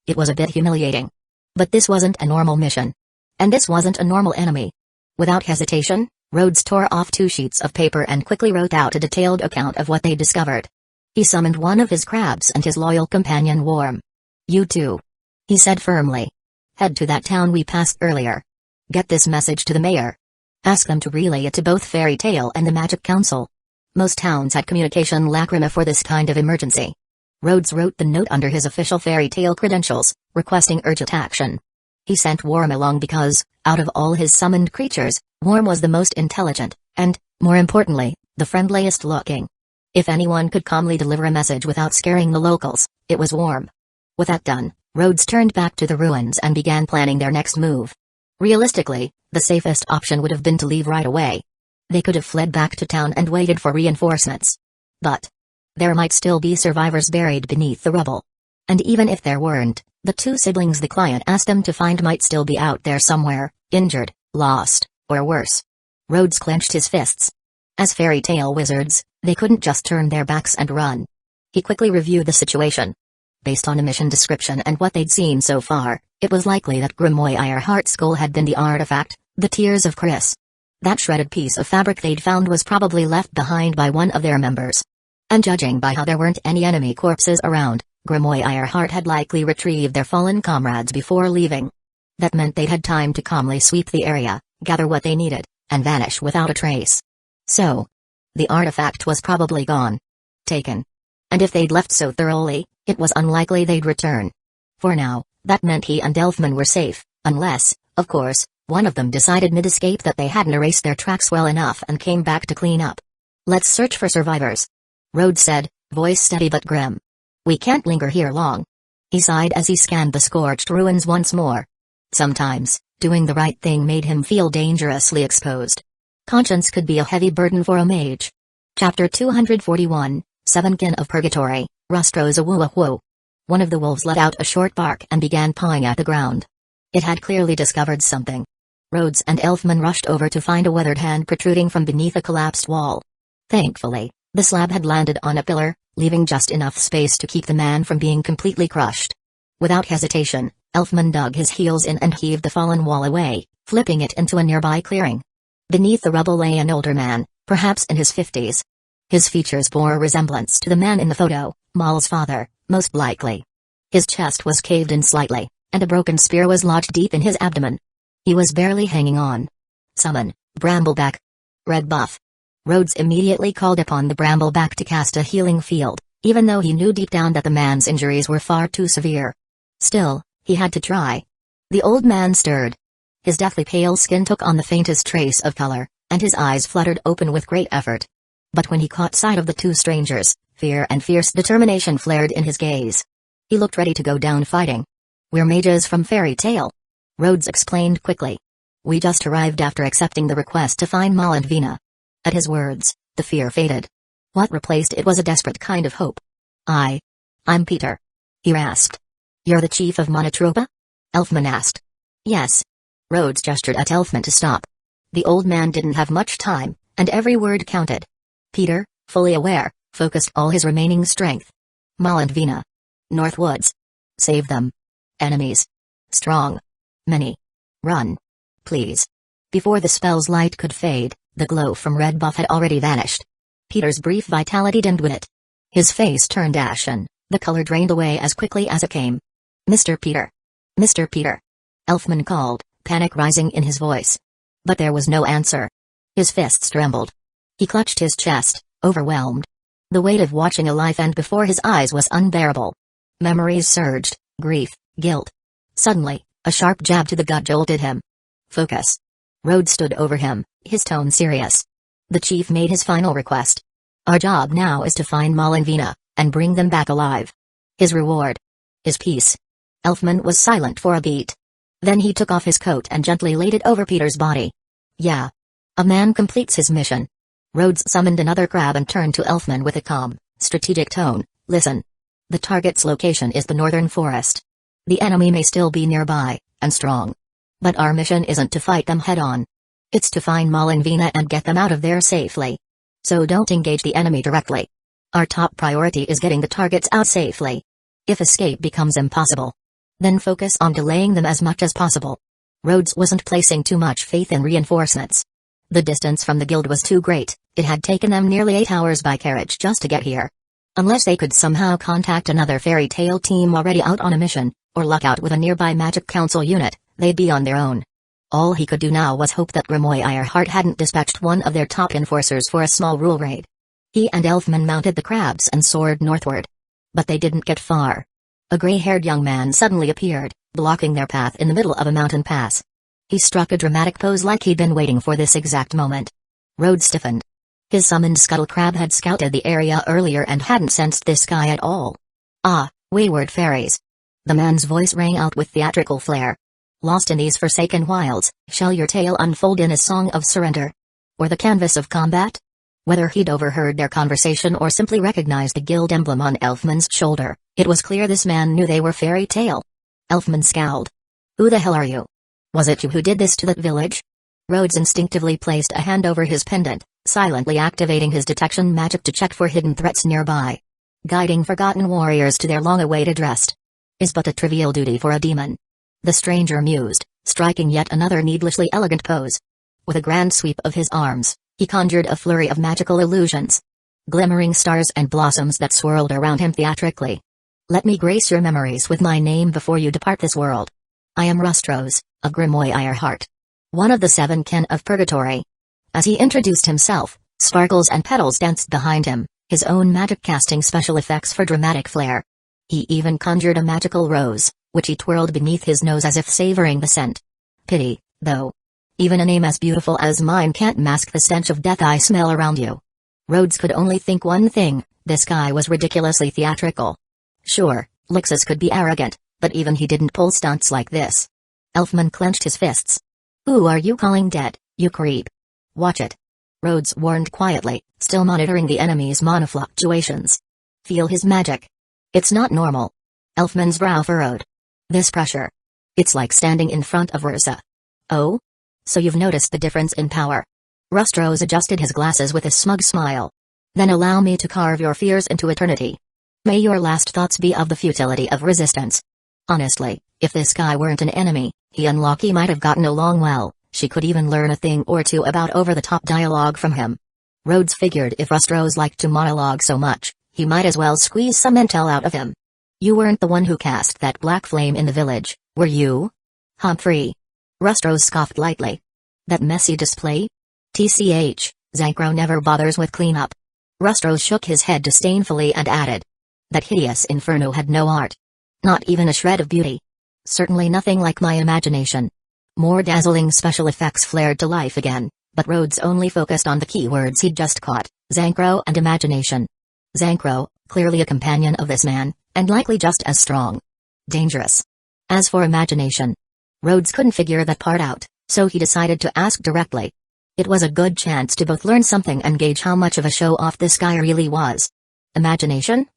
S1: It was a bit humiliating. But this wasn't a normal mission. And this wasn't a normal enemy. Without hesitation, Rhodes tore off 2 sheets of paper and quickly wrote out a detailed account of what they discovered. He summoned one of his crabs and his loyal companion Worm. "You two," he said firmly. "Head to that town we passed earlier. Get this message to the mayor. Ask them to relay it to both Fairy Tale and the Magic Council. Most towns had communication lacrima for this kind of emergency. Rhodes wrote the note under his official Fairy Tale credentials, requesting urgent action. He sent Worm along because, out of all his summoned creatures, Worm was the most intelligent, and, more importantly, the friendliest looking. If anyone could calmly deliver a message without scaring the locals, it was Worm. With that done, Rhodes turned back to the ruins and began planning their next move. Realistically, the safest option would have been to leave right away. They could have fled back to town and waited for reinforcements. But there might still be survivors buried beneath the rubble. And even if there weren't, the two siblings the client asked them to find might still be out there somewhere, injured, lost, or worse. Rhodes clenched his fists. As Fairy Tale wizards, they couldn't just turn their backs and run. He quickly reviewed the situation. Based on a mission description and what they'd seen so far, it was likely that Grimoire Heart Skull had been the artifact, the Tears of Chris. That shredded piece of fabric they'd found was probably left behind by one of their members. And judging by how there weren't any enemy corpses around, Grimoire Heart had likely retrieved their fallen comrades before leaving. That meant they'd had time to calmly sweep the area, gather what they needed, and vanish without a trace. So, the artifact was probably gone. Taken. And if they'd left so thoroughly, it was unlikely they'd return. For now, that meant he and Elfman were safe, unless, of course, one of them decided mid-escape that they hadn't erased their tracks well enough and came back to clean up. Let's search for survivors, Rhodes said, voice steady but grim. We can't linger here long. He sighed as he scanned the scorched ruins once more. Sometimes, doing the right thing made him feel dangerously exposed. Conscience could be a heavy burden for a mage. Chapter 241, Sevenkin of Purgatory, Rustro's Awoo. One of the wolves let out a short bark and began pawing at the ground. It had clearly discovered something. Rhodes and Elfman rushed over to find a weathered hand protruding from beneath a collapsed wall. Thankfully, the slab had landed on a pillar, leaving just enough space to keep the man from being completely crushed. Without hesitation, Elfman dug his heels in and heaved the fallen wall away, flipping it into a nearby clearing. Beneath the rubble lay an older man, perhaps in his 50s. His features bore a resemblance to the man in the photo, Mal's father, most likely. His chest was caved in slightly, and a broken spear was lodged deep in his abdomen. He was barely hanging on. Summon, Brambleback. Red buff. Rhodes immediately called upon the Brambleback to cast a healing field, even though he knew deep down that the man's injuries were far too severe. Still, he had to try. The old man stirred. His deathly pale skin took on the faintest trace of color, and his eyes fluttered open with great effort. But when he caught sight of the two strangers, fear and fierce determination flared in his gaze. He looked ready to go down fighting. We're mages from Fairy Tale, Rhodes explained quickly. We just arrived after accepting the request to find Mal and Vina. At his words, the fear faded. What replaced it was a desperate kind of hope. I'm Peter. He rasped. You're the chief of Monotropa? Elfman asked. Yes. Rhodes gestured at Elfman to stop. The old man didn't have much time, and every word counted. Peter, fully aware, focused all his remaining strength. Mal and Vina. North Woods. Save them. Enemies. Strong. Many. Run. Please. Before the spell's light could fade, the glow from red buff had already vanished. Peter's brief vitality dimmed with it. His face turned ashen, the color drained away as quickly as it came. Mr. Peter. Mr. Peter. Elfman called, panic rising in his voice. But there was no answer. His fists trembled. He clutched his chest, overwhelmed. The weight of watching a life end before his eyes was unbearable. Memories surged, grief, guilt. Suddenly, a sharp jab to the gut jolted him. Focus. Rhodes stood over him, his tone serious. The chief made his final request. Our job now is to find Mal and Vina, and bring them back alive. His reward is peace. Elfman was silent for a beat. Then he took off his coat and gently laid it over Peter's body. Yeah. A man completes his mission. Rhodes summoned another crab and turned to Elfman with a calm, strategic tone. Listen. The target's location is the northern forest. The enemy may still be nearby, and strong. But our mission isn't to fight them head-on. It's to find Mal and Vina and get them out of there safely. So don't engage the enemy directly. Our top priority is getting the targets out safely. If escape becomes impossible, then focus on delaying them as much as possible. Rhodes wasn't placing too much faith in reinforcements. The distance from the guild was too great, it had taken them nearly 8 hours by carriage just to get here. Unless they could somehow contact another Fairy Tale team already out on a mission, or luck out with a nearby Magic Council unit, they'd be on their own. All he could do now was hope that Grimoire Ironheart hadn't dispatched one of their top enforcers for a small rule raid. He and Elfman mounted the crabs and soared northward. But they didn't get far. A gray-haired young man suddenly appeared, blocking their path in the middle of a mountain pass. He struck a dramatic pose like he'd been waiting for this exact moment. Rhodes stiffened. His summoned scuttle crab had scouted the area earlier and hadn't sensed this guy at all. "Ah, wayward fairies." The man's voice rang out with theatrical flair. "Lost in these forsaken wilds, shall your tale unfold in a song of surrender? Or the canvas of combat?" Whether he'd overheard their conversation or simply recognized the guild emblem on Elfman's shoulder, it was clear this man knew they were fairy tale. Elfman scowled. "Who the hell are you? Was it you who did this to that village?" Rhodes instinctively placed a hand over his pendant, silently activating his detection magic to check for hidden threats nearby. Guiding forgotten warriors to their long-awaited rest is but a trivial duty for a demon. The stranger mused, striking yet another needlessly elegant pose. With a grand sweep of his arms, he conjured a flurry of magical illusions. Glimmering stars and blossoms that swirled around him theatrically. "Let me grace your memories with my name before you depart this world. I am Rustrose, of Grimoire Ironheart. One of the seven kin of Purgatory." As he introduced himself, sparkles and petals danced behind him, his own magic casting special effects for dramatic flair. He even conjured a magical rose, which he twirled beneath his nose as if savoring the scent. Pity, though. Even a name as beautiful as mine can't mask the stench of death I smell around you. Rhodes could only think one thing: this guy was ridiculously theatrical. Sure, Lixus could be arrogant, but even he didn't pull stunts like this. Elfman clenched his fists. "Who are you calling dead, you creep? Watch it," Rhodes warned quietly, still monitoring the enemy's mana fluctuations. "Feel his magic. It's not normal." Elfman's brow furrowed. "This pressure. It's like standing in front of Ursa." "Oh? So you've noticed the difference in power?" Rustrose adjusted his glasses with a smug smile. "Then allow me to carve your fears into eternity. May your last thoughts be of the futility of resistance." Honestly, if this guy weren't an enemy, he and Loki might have gotten along well. She could even learn a thing or two about over-the-top dialogue from him. Rhodes figured if Rustrose liked to monologue so much, he might as well squeeze some intel out of him. "You weren't the one who cast that black flame in the village, were you?" "Humphrey." Rustrose scoffed lightly. "That messy display? TCH, Zankro never bothers with cleanup." Rustrose shook his head disdainfully and added. "That hideous inferno had no art. Not even a shred of beauty. Certainly nothing like my imagination." More dazzling special effects flared to life again, but Rhodes only focused on the keywords he'd just caught: Zankro and imagination. Zankro, clearly a companion of this man, and likely just as strong. Dangerous. As for imagination, Rhodes couldn't figure that part out, so he decided to ask directly. It was a good chance to both learn something and gauge how much of a show-off this guy really was. "Imagination?"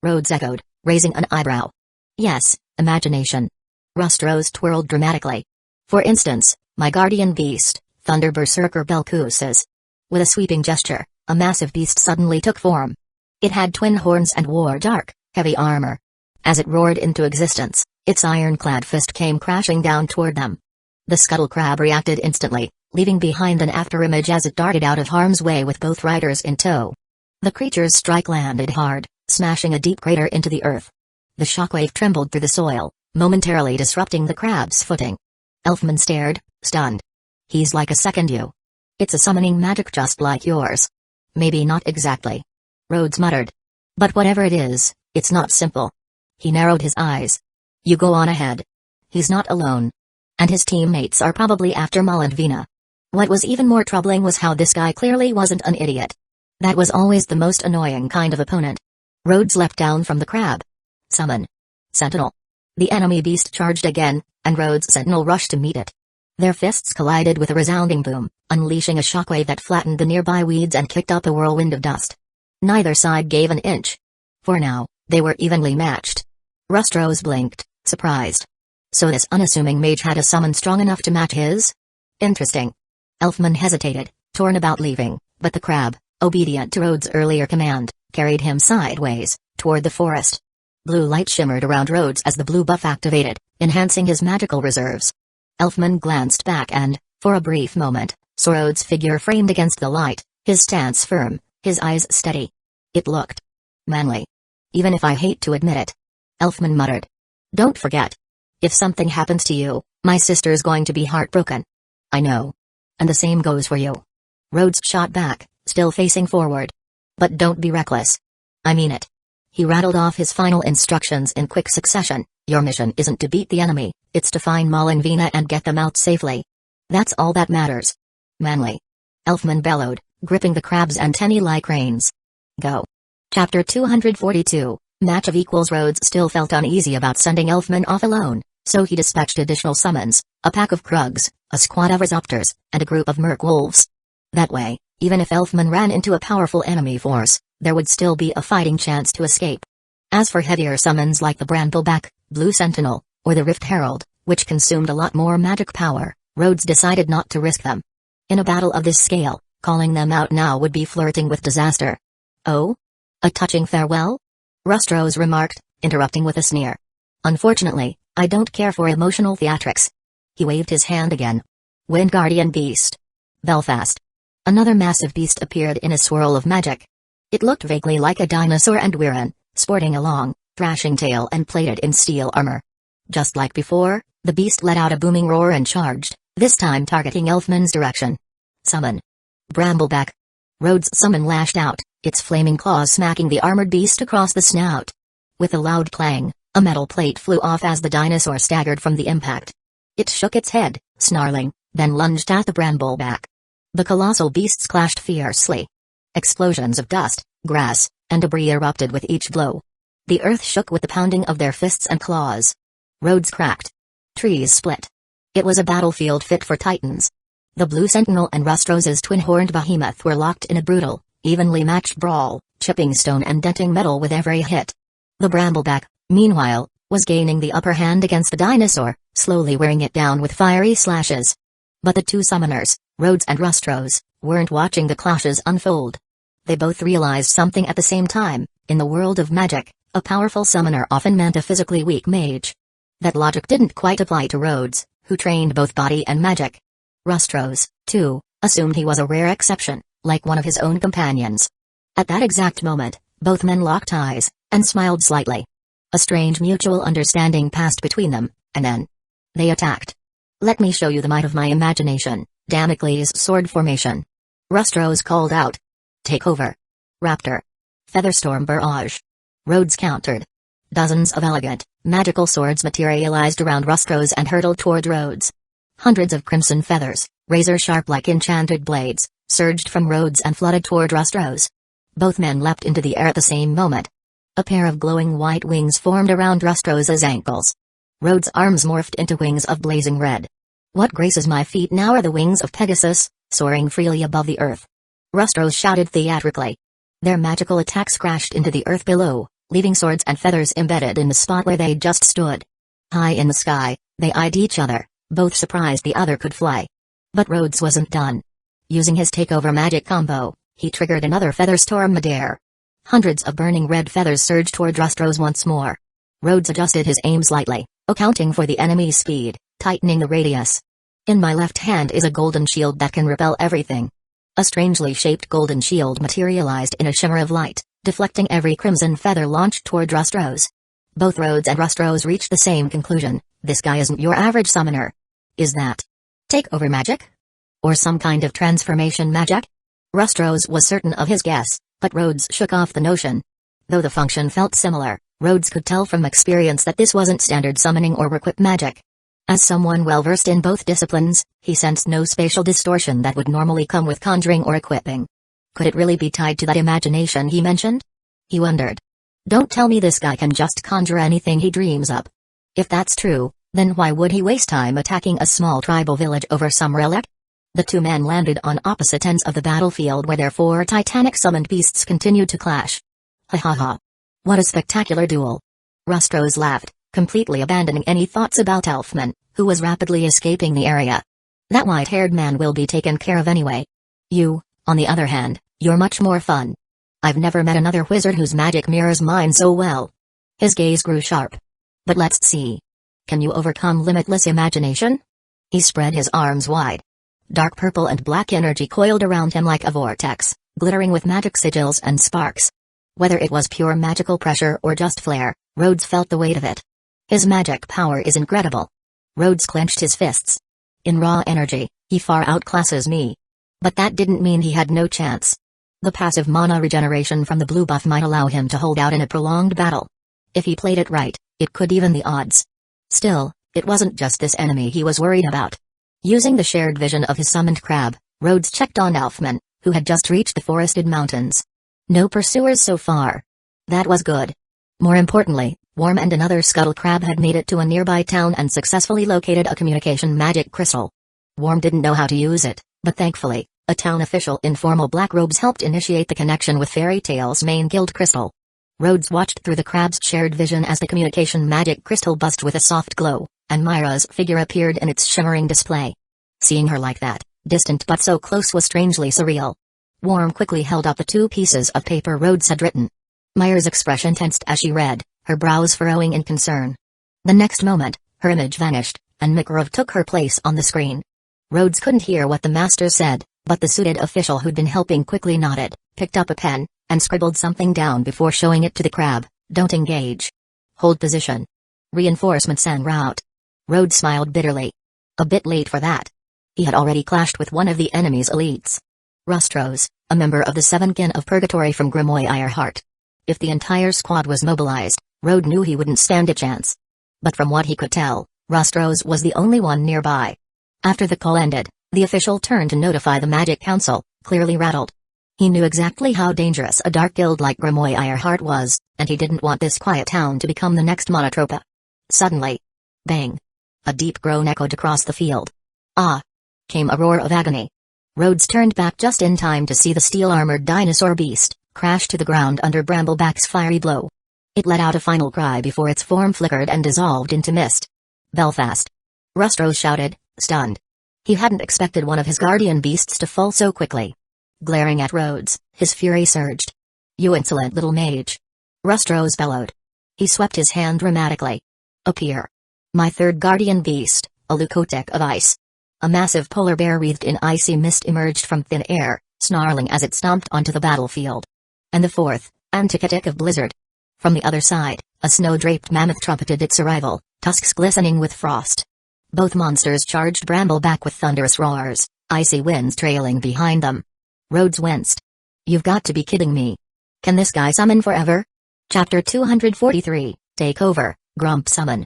S1: Rhodes echoed, raising an eyebrow. "Yes, imagination." Rustrose twirled dramatically. "For instance, my guardian beast, Thunder Berserker Belkuses." With a sweeping gesture, a massive beast suddenly took form. It had twin horns and wore dark, heavy armor. As it roared into existence, its ironclad fist came crashing down toward them. The scuttle crab reacted instantly, leaving behind an afterimage as it darted out of harm's way with both riders in tow. The creature's strike landed hard, smashing a deep crater into the earth. The shockwave trembled through the soil, momentarily disrupting the crab's footing. Elfman stared, stunned. "He's like a second you. It's a summoning magic just like yours." "Maybe not exactly," Rhodes muttered. "But whatever it is, it's not simple." He narrowed his eyes. "You go on ahead. He's not alone. And his teammates are probably after Malandvina." What was even more troubling was how this guy clearly wasn't an idiot. That was always the most annoying kind of opponent. Rhodes leapt down from the crab. "Summon. Sentinel." The enemy beast charged again, and Rhodes' sentinel rushed to meet it. Their fists collided with a resounding boom, unleashing a shockwave that flattened the nearby weeds and kicked up a whirlwind of dust. Neither side gave an inch. For now, they were evenly matched. Rustrose blinked, surprised. So this unassuming mage had a summon strong enough to match his? Interesting. Elfman hesitated, torn about leaving, but the crab, obedient to Rhodes' earlier command, carried him sideways, toward the forest. Blue light shimmered around Rhodes as the blue buff activated, enhancing his magical reserves. Elfman glanced back and, for a brief moment, saw Rhodes' figure framed against the light, his stance firm, his eyes steady. It looked manly. "Even if I hate to admit it," Elfman muttered. "Don't forget. If something happens to you, my sister's going to be heartbroken." I know. And the same goes for you. Rhodes shot back, still facing forward. But don't be reckless. I mean it. He rattled off his final instructions in quick succession. Your mission isn't to beat the enemy, it's to find Mal and Vina and get them out safely. That's all that matters. Manly. Elfman bellowed, gripping the crab's antennae like reins. Go. Chapter 242, Match of Equals. Rhodes still felt uneasy about sending Elfman off alone, so he dispatched additional summons, a pack of Krugs, a squad of Raptors, and a group of Merc Wolves. That way, even if Elfman ran into a powerful enemy force, there would still be a fighting chance to escape. As for heavier summons like the Brambleback, Blue Sentinel, or the Rift Herald, which consumed a lot more magic power, Rhodes decided not to risk them. In a battle of this scale, calling them out now would be flirting with disaster. Oh? A touching farewell? Rustrows remarked, interrupting with a sneer. Unfortunately, I don't care for emotional theatrics. He waved his hand again. Wind Guardian Beast. Belfast. Another massive beast appeared in a swirl of magic. It looked vaguely like a dinosaur and Wirren, sporting a long, thrashing tail and plated in steel armor. Just like before, the beast let out a booming roar and charged, this time targeting Elfman's direction. Summon. Brambleback. Rhodes' summon lashed out, its flaming claws smacking the armored beast across the snout. With a loud clang, a metal plate flew off as the dinosaur staggered from the impact. It shook its head, snarling, then lunged at the Brambleback. The colossal beasts clashed fiercely. Explosions of dust, grass, and debris erupted with each blow. The earth shook with the pounding of their fists and claws. Roads cracked. Trees split. It was a battlefield fit for titans. The Blue Sentinel and Rustros's twin-horned behemoth were locked in a brutal, evenly matched brawl, chipping stone and denting metal with every hit. The Brambleback, meanwhile, was gaining the upper hand against the dinosaur, slowly wearing it down with fiery slashes. But the two summoners, Rhodes and Rustrows, weren't watching the clashes unfold. They both realized something at the same time. In the world of magic, a powerful summoner often meant a physically weak mage. That logic didn't quite apply to Rhodes, who trained both body and magic. Rustrows, too, assumed he was a rare exception, like one of his own companions. At that exact moment, both men locked eyes, and smiled slightly. A strange mutual understanding passed between them, and then they attacked. Let me show you the might of my imagination, Damocles' sword formation. Rustrows called out. Take over. Raptor. Featherstorm barrage. Rhodes countered. Dozens of elegant, magical swords materialized around Rustrows and hurtled toward Rhodes. Hundreds of crimson feathers, razor-sharp like enchanted blades, surged from Rhodes and flooded toward Rustrows. Both men leapt into the air at the same moment. A pair of glowing white wings formed around Rustrow's ankles. Rhodes' arms morphed into wings of blazing red. What graces my feet now are the wings of Pegasus, soaring freely above the earth. Rustrows shouted theatrically. Their magical attacks crashed into the earth below, leaving swords and feathers embedded in the spot where they just stood. High in the sky, they eyed each other, both surprised the other could fly. But Rhodes wasn't done. Using his takeover magic combo, he triggered another feather storm midair. Hundreds of burning red feathers surged toward Rustrows once more. Rhodes adjusted his aim slightly, accounting for the enemy's speed, tightening the radius. In my left hand is a golden shield that can repel everything. A strangely shaped golden shield materialized in a shimmer of light, deflecting every crimson feather launched toward Rustrows. Both Rhodes and Rustrows reached the same conclusion: this guy isn't your average summoner. Is that takeover magic? Or some kind of transformation magic? Rustrows was certain of his guess, but Rhodes shook off the notion. Though the function felt similar, Rhodes could tell from experience that this wasn't standard summoning or equip magic. As someone well-versed in both disciplines, he sensed no spatial distortion that would normally come with conjuring or equipping. Could it really be tied to that imagination he mentioned? He wondered. Don't tell me this guy can just conjure anything he dreams up. If that's true, then why would he waste time attacking a small tribal village over some relic? The two men landed on opposite ends of the battlefield where their four titanic summoned beasts continued to clash. Ha ha ha. What a spectacular duel. Rustrows laughed, completely abandoning any thoughts about Elfman, who was rapidly escaping the area. That white-haired man will be taken care of anyway. You, on the other hand, you're much more fun. I've never met another wizard whose magic mirrors mine so well. His gaze grew sharp. But let's see. Can you overcome limitless imagination? He spread his arms wide. Dark purple and black energy coiled around him like a vortex, glittering with magic sigils and sparks. Whether it was pure magical pressure or just flare, Rhodes felt the weight of it. His magic power is incredible. Rhodes clenched his fists. In raw energy, He far outclasses me. But that didn't mean he had no chance. The passive mana regeneration from the blue buff might allow him to hold out in a prolonged battle. If he played it right, it could even the odds. Still, it wasn't just this enemy he was worried about. Using the shared vision of his summoned crab, Rhodes checked on Elfman, who had just reached the forested mountains. No pursuers so far. That was good. More importantly, Worm and another scuttle crab had made it to a nearby town and successfully located a communication magic crystal. Worm didn't know how to use it, but thankfully, a town official in formal black robes helped initiate the connection with Fairy Tale's main guild crystal. Rhodes watched through the crab's shared vision as the communication magic crystal buzzed with a soft glow, and Myra's figure appeared in its shimmering display. Seeing her like that, distant but so close, was strangely surreal. Worm quickly held up the 2 pieces of paper Rhodes had written. Myra's expression tensed as she read, her brows furrowing in concern. The next moment, her image vanished, and Makarov took her place on the screen. Rhodes couldn't hear what the master said, but the suited official who'd been helping quickly nodded, picked up a pen, and scribbled something down before showing it to the crab. Don't engage. Hold position. Reinforcements en route. Rhodes smiled bitterly. A bit late for that. He had already clashed with one of the enemy's elites. Rustros, a member of the 7 Kin of Purgatory from Grimoire Ironheart. If the entire squad was mobilized, Rhodes knew he wouldn't stand a chance. But from what he could tell, Rustros was the only one nearby. After the call ended, the official turned to notify the Magic Council, clearly rattled. He knew exactly how dangerous a dark guild like Grimoire Ironheart was, and he didn't want this quiet town to become the next Monotropa. Suddenly, bang! A deep groan echoed across the field. Ah! Came a roar of agony. Rhodes turned back just in time to see the steel-armored dinosaur beast crash to the ground under Brambleback's fiery blow. It let out a final cry before its form flickered and dissolved into mist. Belfast! Rustros shouted, stunned. He hadn't expected one of his guardian beasts to fall so quickly. Glaring at Rhodes, his fury surged. You insolent little mage! Rustros bellowed. He swept his hand dramatically. Appear. My 3rd guardian beast, a Leukotek of ice. A massive polar bear wreathed in icy mist emerged from thin air, snarling as it stomped onto the battlefield. And the 4th, Antiketek of blizzard. From the other side, a snow-draped mammoth trumpeted its arrival, tusks glistening with frost. Both monsters charged Brambleback with thunderous roars, icy winds trailing behind them. Rhodes winced. You've got to be kidding me. Can this guy summon forever? Chapter 243, Take Over, Grump Summon.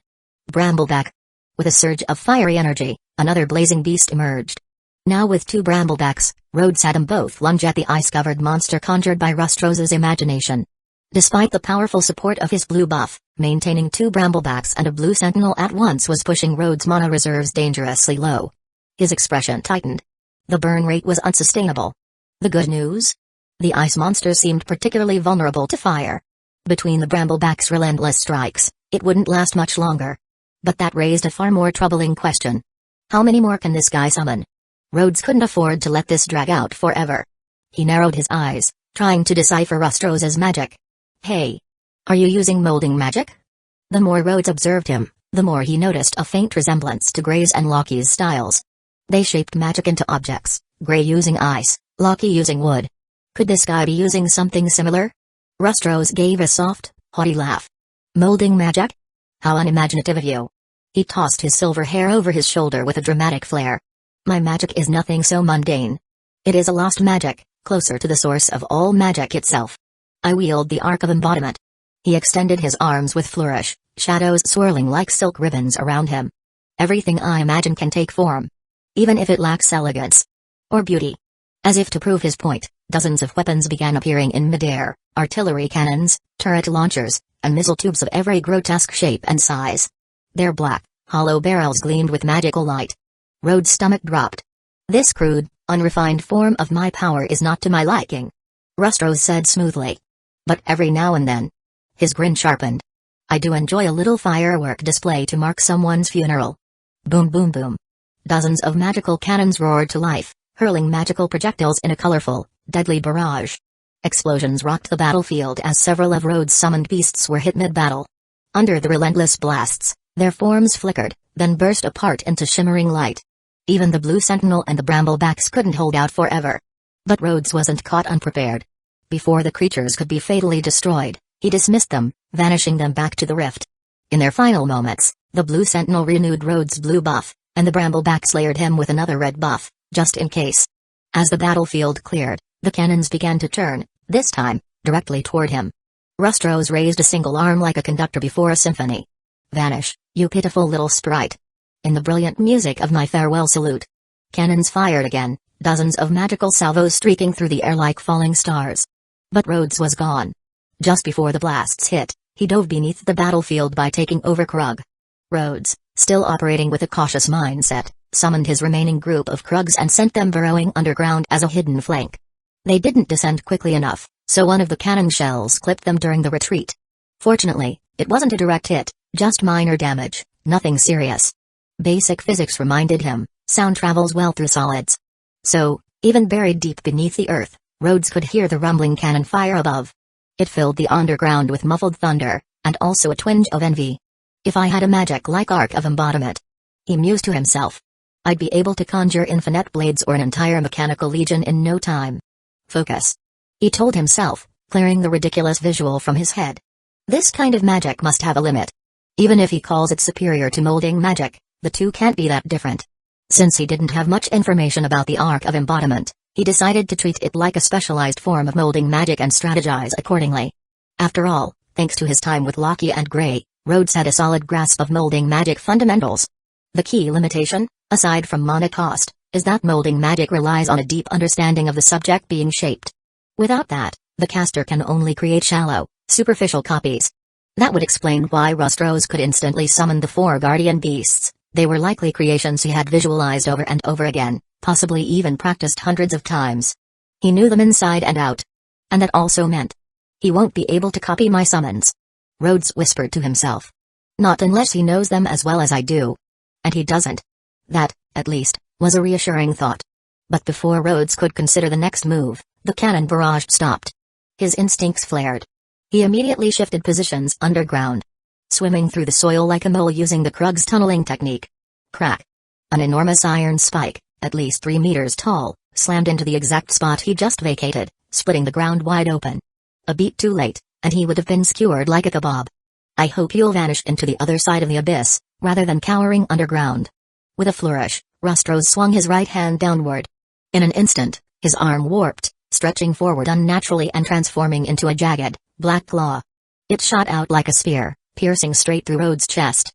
S1: Brambleback. With a surge of fiery energy, another blazing beast emerged. Now with 2 Bramblebacks, Rhodes had them both lunge at the ice-covered monster conjured by Rustros's imagination. Despite the powerful support of his blue buff, maintaining 2 Bramblebacks and a blue sentinel at once was pushing Rhodes' mana reserves dangerously low. His expression tightened. The burn rate was unsustainable. The good news? The ice monster seemed particularly vulnerable to fire. Between the Brambleback's relentless strikes, it wouldn't last much longer. But that raised a far more troubling question. How many more can this guy summon? Rhodes couldn't afford to let this drag out forever. He narrowed his eyes, trying to decipher Rustros's magic. Hey! Are you using molding magic? The more Rhodes observed him, the more he noticed a faint resemblance to Gray's and Loki's styles. They shaped magic into objects, Gray using ice, Loki using wood. Could this guy be using something similar? Rustros gave a soft, haughty laugh. Molding magic? How unimaginative of you. He tossed his silver hair over his shoulder with a dramatic flair. My magic is nothing so mundane. It is a lost magic, closer to the source of all magic itself. I wield the Arc of Embodiment. He extended his arms with flourish, shadows swirling like silk ribbons around him. Everything I imagine can take form. Even if it lacks elegance. Or beauty. As if to prove his point, dozens of weapons began appearing in midair, artillery cannons, turret launchers, and missile tubes of every grotesque shape and size. Their black, hollow barrels gleamed with magical light. Rhodes' stomach dropped. This crude, unrefined form of my power is not to my liking. Rustros said smoothly. But every now and then. His grin sharpened. I do enjoy a little firework display to mark someone's funeral. Boom boom boom. Dozens of magical cannons roared to life, hurling magical projectiles in a colorful, deadly barrage. Explosions rocked the battlefield as several of Rhodes' summoned beasts were hit mid-battle. Under the relentless blasts, their forms flickered, then burst apart into shimmering light. Even the Blue Sentinel and the Bramblebacks couldn't hold out forever. But Rhodes wasn't caught unprepared. Before the creatures could be fatally destroyed, he dismissed them, vanishing them back to the rift. In their final moments, the Blue Sentinel renewed Rhodes' blue buff, and the bramblebacks layered him with another red buff, just in case. As the battlefield cleared, the cannons began to turn, this time, directly toward him. Rustros raised a single arm like a conductor before a symphony. Vanish, you pitiful little sprite. In the brilliant music of my farewell salute. Cannons fired again, dozens of magical salvos streaking through the air like falling stars. But Rhodes was gone. Just before the blasts hit, he dove beneath the battlefield by taking over Krug. Rhodes, still operating with a cautious mindset, summoned his remaining group of Krugs and sent them burrowing underground as a hidden flank. They didn't descend quickly enough, so one of the cannon shells clipped them during the retreat. Fortunately, it wasn't a direct hit, just minor damage, nothing serious. Basic physics reminded him, sound travels well through solids. So, even buried deep beneath the earth, Rhodes could hear the rumbling cannon fire above. It filled the underground with muffled thunder, and also a twinge of envy. If I had a magic like Arc of Embodiment, he mused to himself, I'd be able to conjure infinite blades or an entire mechanical legion in no time. Focus. He told himself, clearing the ridiculous visual from his head. This kind of magic must have a limit. Even if he calls it superior to molding magic, the two can't be that different. Since he didn't have much information about the Arc of Embodiment, he decided to treat it like a specialized form of molding magic and strategize accordingly. After all, thanks to his time with Loki and Grey, Rhodes had a solid grasp of molding magic fundamentals. The key limitation, aside from mana cost, is that molding magic relies on a deep understanding of the subject being shaped. Without that, the caster can only create shallow, superficial copies. That would explain why Rustros could instantly summon the 4 guardian beasts. They were likely creations he had visualized over and over again, possibly even practiced hundreds of times. He knew them inside and out. And that also meant, he won't be able to copy my summons. Rhodes whispered to himself. Not unless he knows them as well as I do. And he doesn't. That, at least, was a reassuring thought. But before Rhodes could consider the next move, the cannon barrage stopped. His instincts flared. He immediately shifted positions underground. Swimming through the soil like a mole using the Krug's tunneling technique. Crack. An enormous iron spike, at least 3 meters tall, slammed into the exact spot he just vacated, splitting the ground wide open. A beat too late, and he would have been skewered like a kebab. I hope you'll vanish into the other side of the abyss, rather than cowering underground. With a flourish, Rustros swung his right hand downward. In an instant, his arm warped, stretching forward unnaturally and transforming into a jagged, black claw. It shot out like a spear, piercing straight through Rhodes' chest.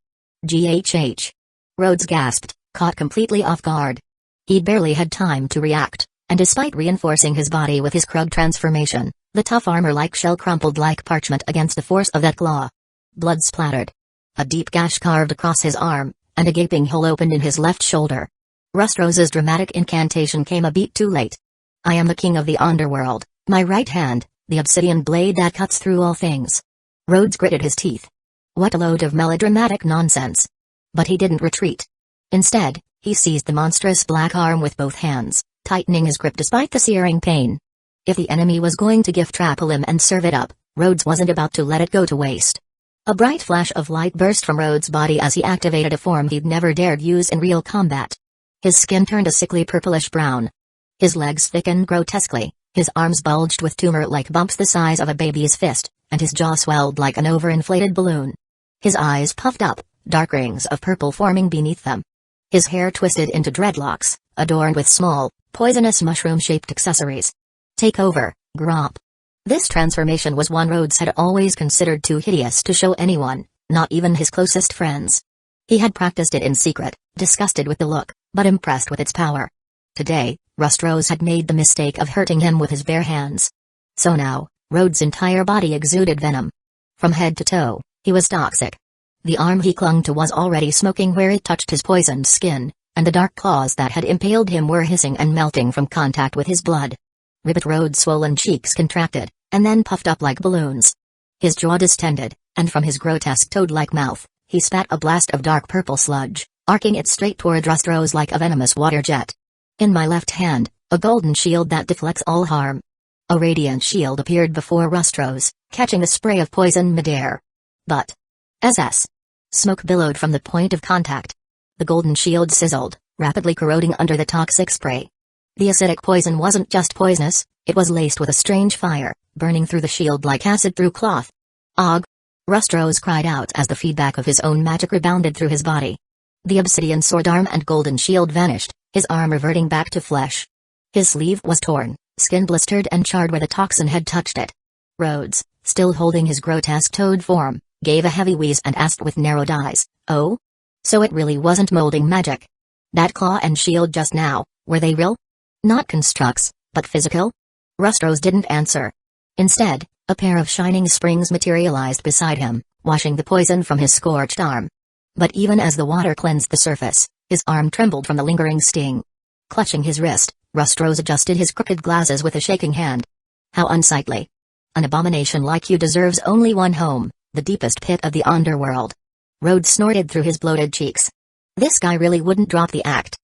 S1: GHH. Rhodes gasped, caught completely off guard. He'd barely had time to react, and despite reinforcing his body with his Krug transformation, the tough armor-like shell crumpled like parchment against the force of that claw. Blood splattered. A deep gash carved across his arm, and a gaping hole opened in his left shoulder. Rustros's dramatic incantation came a beat too late. I am the king of the underworld, my right hand, the obsidian blade that cuts through all things. Rhodes gritted his teeth. What a load of melodramatic nonsense. But he didn't retreat. Instead, he seized the monstrous black arm with both hands, tightening his grip despite the searing pain. If the enemy was going to gift trap a limb and serve it up, Rhodes wasn't about to let it go to waste. A bright flash of light burst from Rhodes' body as he activated a form he'd never dared use in real combat. His skin turned a sickly purplish brown. His legs thickened grotesquely, his arms bulged with tumor-like bumps the size of a baby's fist, and his jaw swelled like an overinflated balloon. His eyes puffed up, dark rings of purple forming beneath them. His hair twisted into dreadlocks, adorned with small, poisonous mushroom-shaped accessories. Take over, Gromp. This transformation was one Rhodes had always considered too hideous to show anyone, not even his closest friends. He had practiced it in secret, disgusted with the look, but impressed with its power. Today, Rustros had made the mistake of hurting him with his bare hands. So now, Rhodes' entire body exuded venom. From head to toe, he was toxic. The arm he clung to was already smoking where it touched his poisoned skin, and the dark claws that had impaled him were hissing and melting from contact with his blood. Ribbit Rhodes' swollen cheeks contracted, and then puffed up like balloons. His jaw distended, and from his grotesque toad-like mouth, he spat a blast of dark purple sludge, arcing it straight toward Rustros like a venomous water jet. In my left hand, a golden shield that deflects all harm. A radiant shield appeared before Rustros, catching the spray of poison midair. But SS. Smoke billowed from the point of contact. The golden shield sizzled, rapidly corroding under the toxic spray. The acidic poison wasn't just poisonous, it was laced with a strange fire, burning through the shield like acid through cloth. Og! Rustros cried out as the feedback of his own magic rebounded through his body. The obsidian sword arm and golden shield vanished, his arm reverting back to flesh. His sleeve was torn, skin blistered and charred where the toxin had touched it. Rhodes, still holding his grotesque toad form, gave a heavy wheeze and asked with narrowed eyes, "Oh? So it really wasn't molding magic? That claw and shield just now, were they real? Not constructs, but physical?" Rose didn't answer. Instead, a pair of shining springs materialized beside him, washing the poison from his scorched arm. But even as the water cleansed the surface, his arm trembled from the lingering sting. Clutching his wrist, Rose adjusted his crooked glasses with a shaking hand. "How unsightly. An abomination like you deserves only one home, the deepest pit of the underworld." Rhodes snorted through his bloated cheeks. This guy really wouldn't drop the act.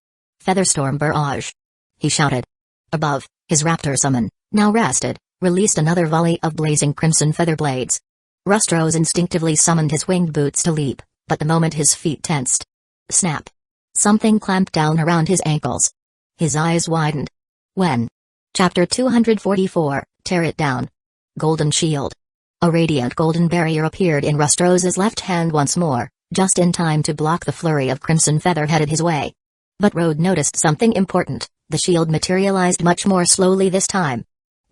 S1: "Featherstorm barrage!" he shouted. Above, his raptor summon, now rested, released another volley of blazing crimson feather blades. Rose instinctively summoned his winged boots to leap, but the moment his feet tensed. Snap! Something clamped down around his ankles. His eyes widened. When? Chapter 244, Tear It Down. Golden Shield. A radiant golden barrier appeared in Rose's left hand once more, just in time to block the flurry of crimson feather headed his way. But Rhodes noticed something important: the shield materialized much more slowly this time.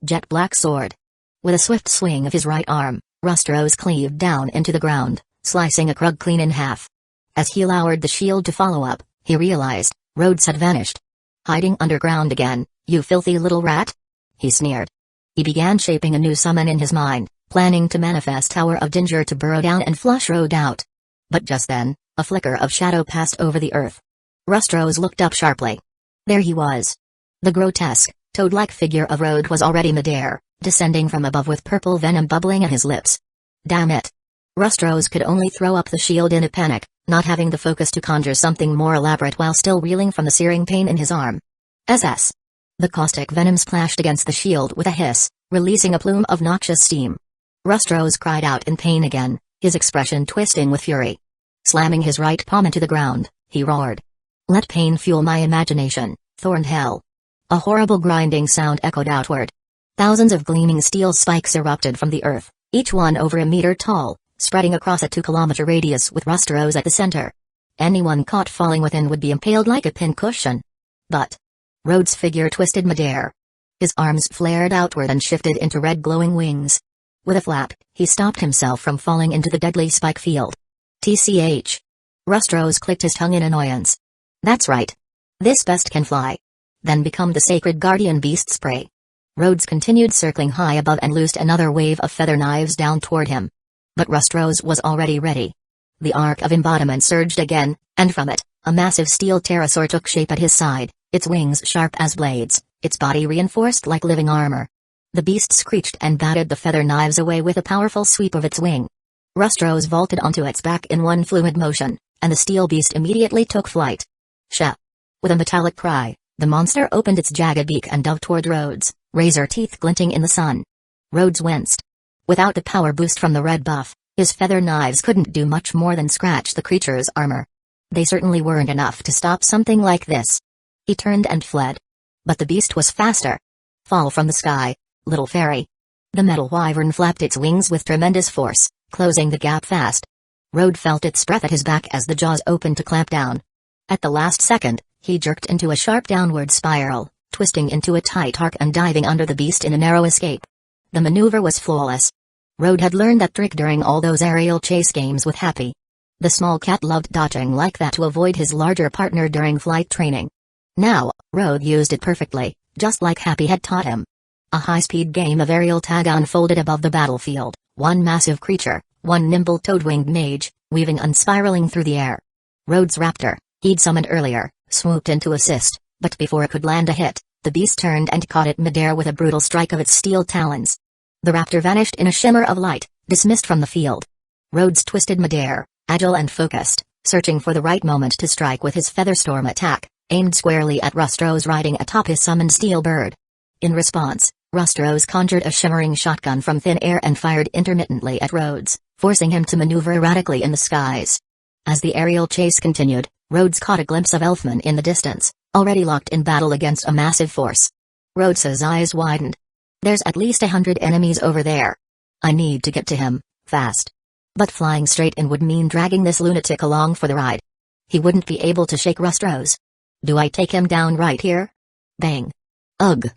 S1: Jet black sword. With a swift swing of his right arm, Rose cleaved down into the ground, slicing a crug clean in half. As he lowered the shield to follow up, he realized Rhodes had vanished. "Hiding underground again, you filthy little rat?" he sneered. He began shaping a new summon in his mind, planning to manifest Tower of Danger to burrow down and flush Rhodes out. But just then, a flicker of shadow passed over the earth. Rose looked up sharply. There he was. The grotesque, toad-like figure of Rhodes was already midair, descending from above with purple venom bubbling at his lips. Damn it! Rose could only throw up the shield in a panic, not having the focus to conjure something more elaborate while still reeling from the searing pain in his arm. SS. The caustic venom splashed against the shield with a hiss, releasing a plume of noxious steam. Rose cried out in pain again, his expression twisting with fury. Slamming his right palm into the ground, he roared. "Let pain fuel my imagination, thorn hell." A horrible grinding sound echoed outward. Thousands of gleaming steel spikes erupted from the earth, each one over a meter tall, spreading across a 2-kilometer radius with Rose at the center. Anyone caught falling within would be impaled like a pincushion. But Rhodes' figure twisted midair. His arms flared outward and shifted into red glowing wings. With a flap, he stopped himself from falling into the deadly spike field. TCH. Rose clicked his tongue in annoyance. That's right. This best can fly. Then become the sacred guardian beast's prey. Rhodes continued circling high above and loosed another wave of feather knives down toward him. But Rose was already ready. The arc of embodiment surged again, and from it, a massive steel pterosaur took shape at his side, its wings sharp as blades, its body reinforced like living armor. The beast screeched and batted the feather knives away with a powerful sweep of its wing. Rose vaulted onto its back in one fluid motion, and the steel beast immediately took flight. Sha! With a metallic cry, the monster opened its jagged beak and dove toward Rhodes, razor teeth glinting in the sun. Rhodes winced. Without the power boost from the red buff, his feather knives couldn't do much more than scratch the creature's armor. They certainly weren't enough to stop something like this. He turned and fled. But the beast was faster. Fall from the sky, little fairy. The metal wyvern flapped its wings with tremendous force, closing the gap fast. Rhodes felt its breath at his back as the jaws opened to clamp down. At the last second, he jerked into a sharp downward spiral, twisting into a tight arc and diving under the beast in a narrow escape. The maneuver was flawless. Rhodes had learned that trick during all those aerial chase games with Happy. The small cat loved dodging like that to avoid his larger partner during flight training. Now, Rhodes used it perfectly, just like Happy had taught him. A high-speed game of aerial tag unfolded above the battlefield, one massive creature, one nimble toad-winged mage, weaving and spiraling through the air. Rhodes' raptor, he'd summoned earlier, swooped in to assist, but before it could land a hit, the beast turned and caught it midair with a brutal strike of its steel talons. The raptor vanished in a shimmer of light, dismissed from the field. Rhodes twisted midair, agile and focused, searching for the right moment to strike with his featherstorm attack, aimed squarely at Rose riding atop his summoned steel bird. In response, Rose conjured a shimmering shotgun from thin air and fired intermittently at Rhodes, forcing him to maneuver erratically in the skies. As the aerial chase continued, Rhodes caught a glimpse of Elfman in the distance, already locked in battle against a massive force. Rhodes's eyes widened. There's at least 100 enemies over there. I need to get to him, fast. But flying straight in would mean dragging this lunatic along for the ride. He wouldn't be able to shake Rostro's. Do I take him down right here? Bang. Ugh.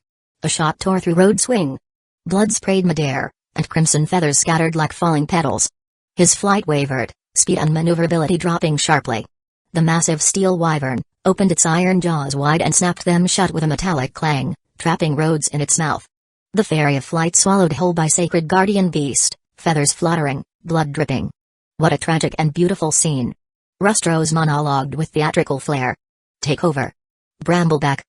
S1: A shot tore through Rhodes' wing. Blood sprayed midair, and crimson feathers scattered like falling petals. His flight wavered, speed and maneuverability dropping sharply. The massive steel wyvern opened its iron jaws wide and snapped them shut with a metallic clang, trapping Rhodes in its mouth. The fairy of flight swallowed whole by sacred guardian beast, feathers fluttering, blood dripping. What a tragic and beautiful scene. Rostro's monologued with theatrical flair. Take over. Brambleback.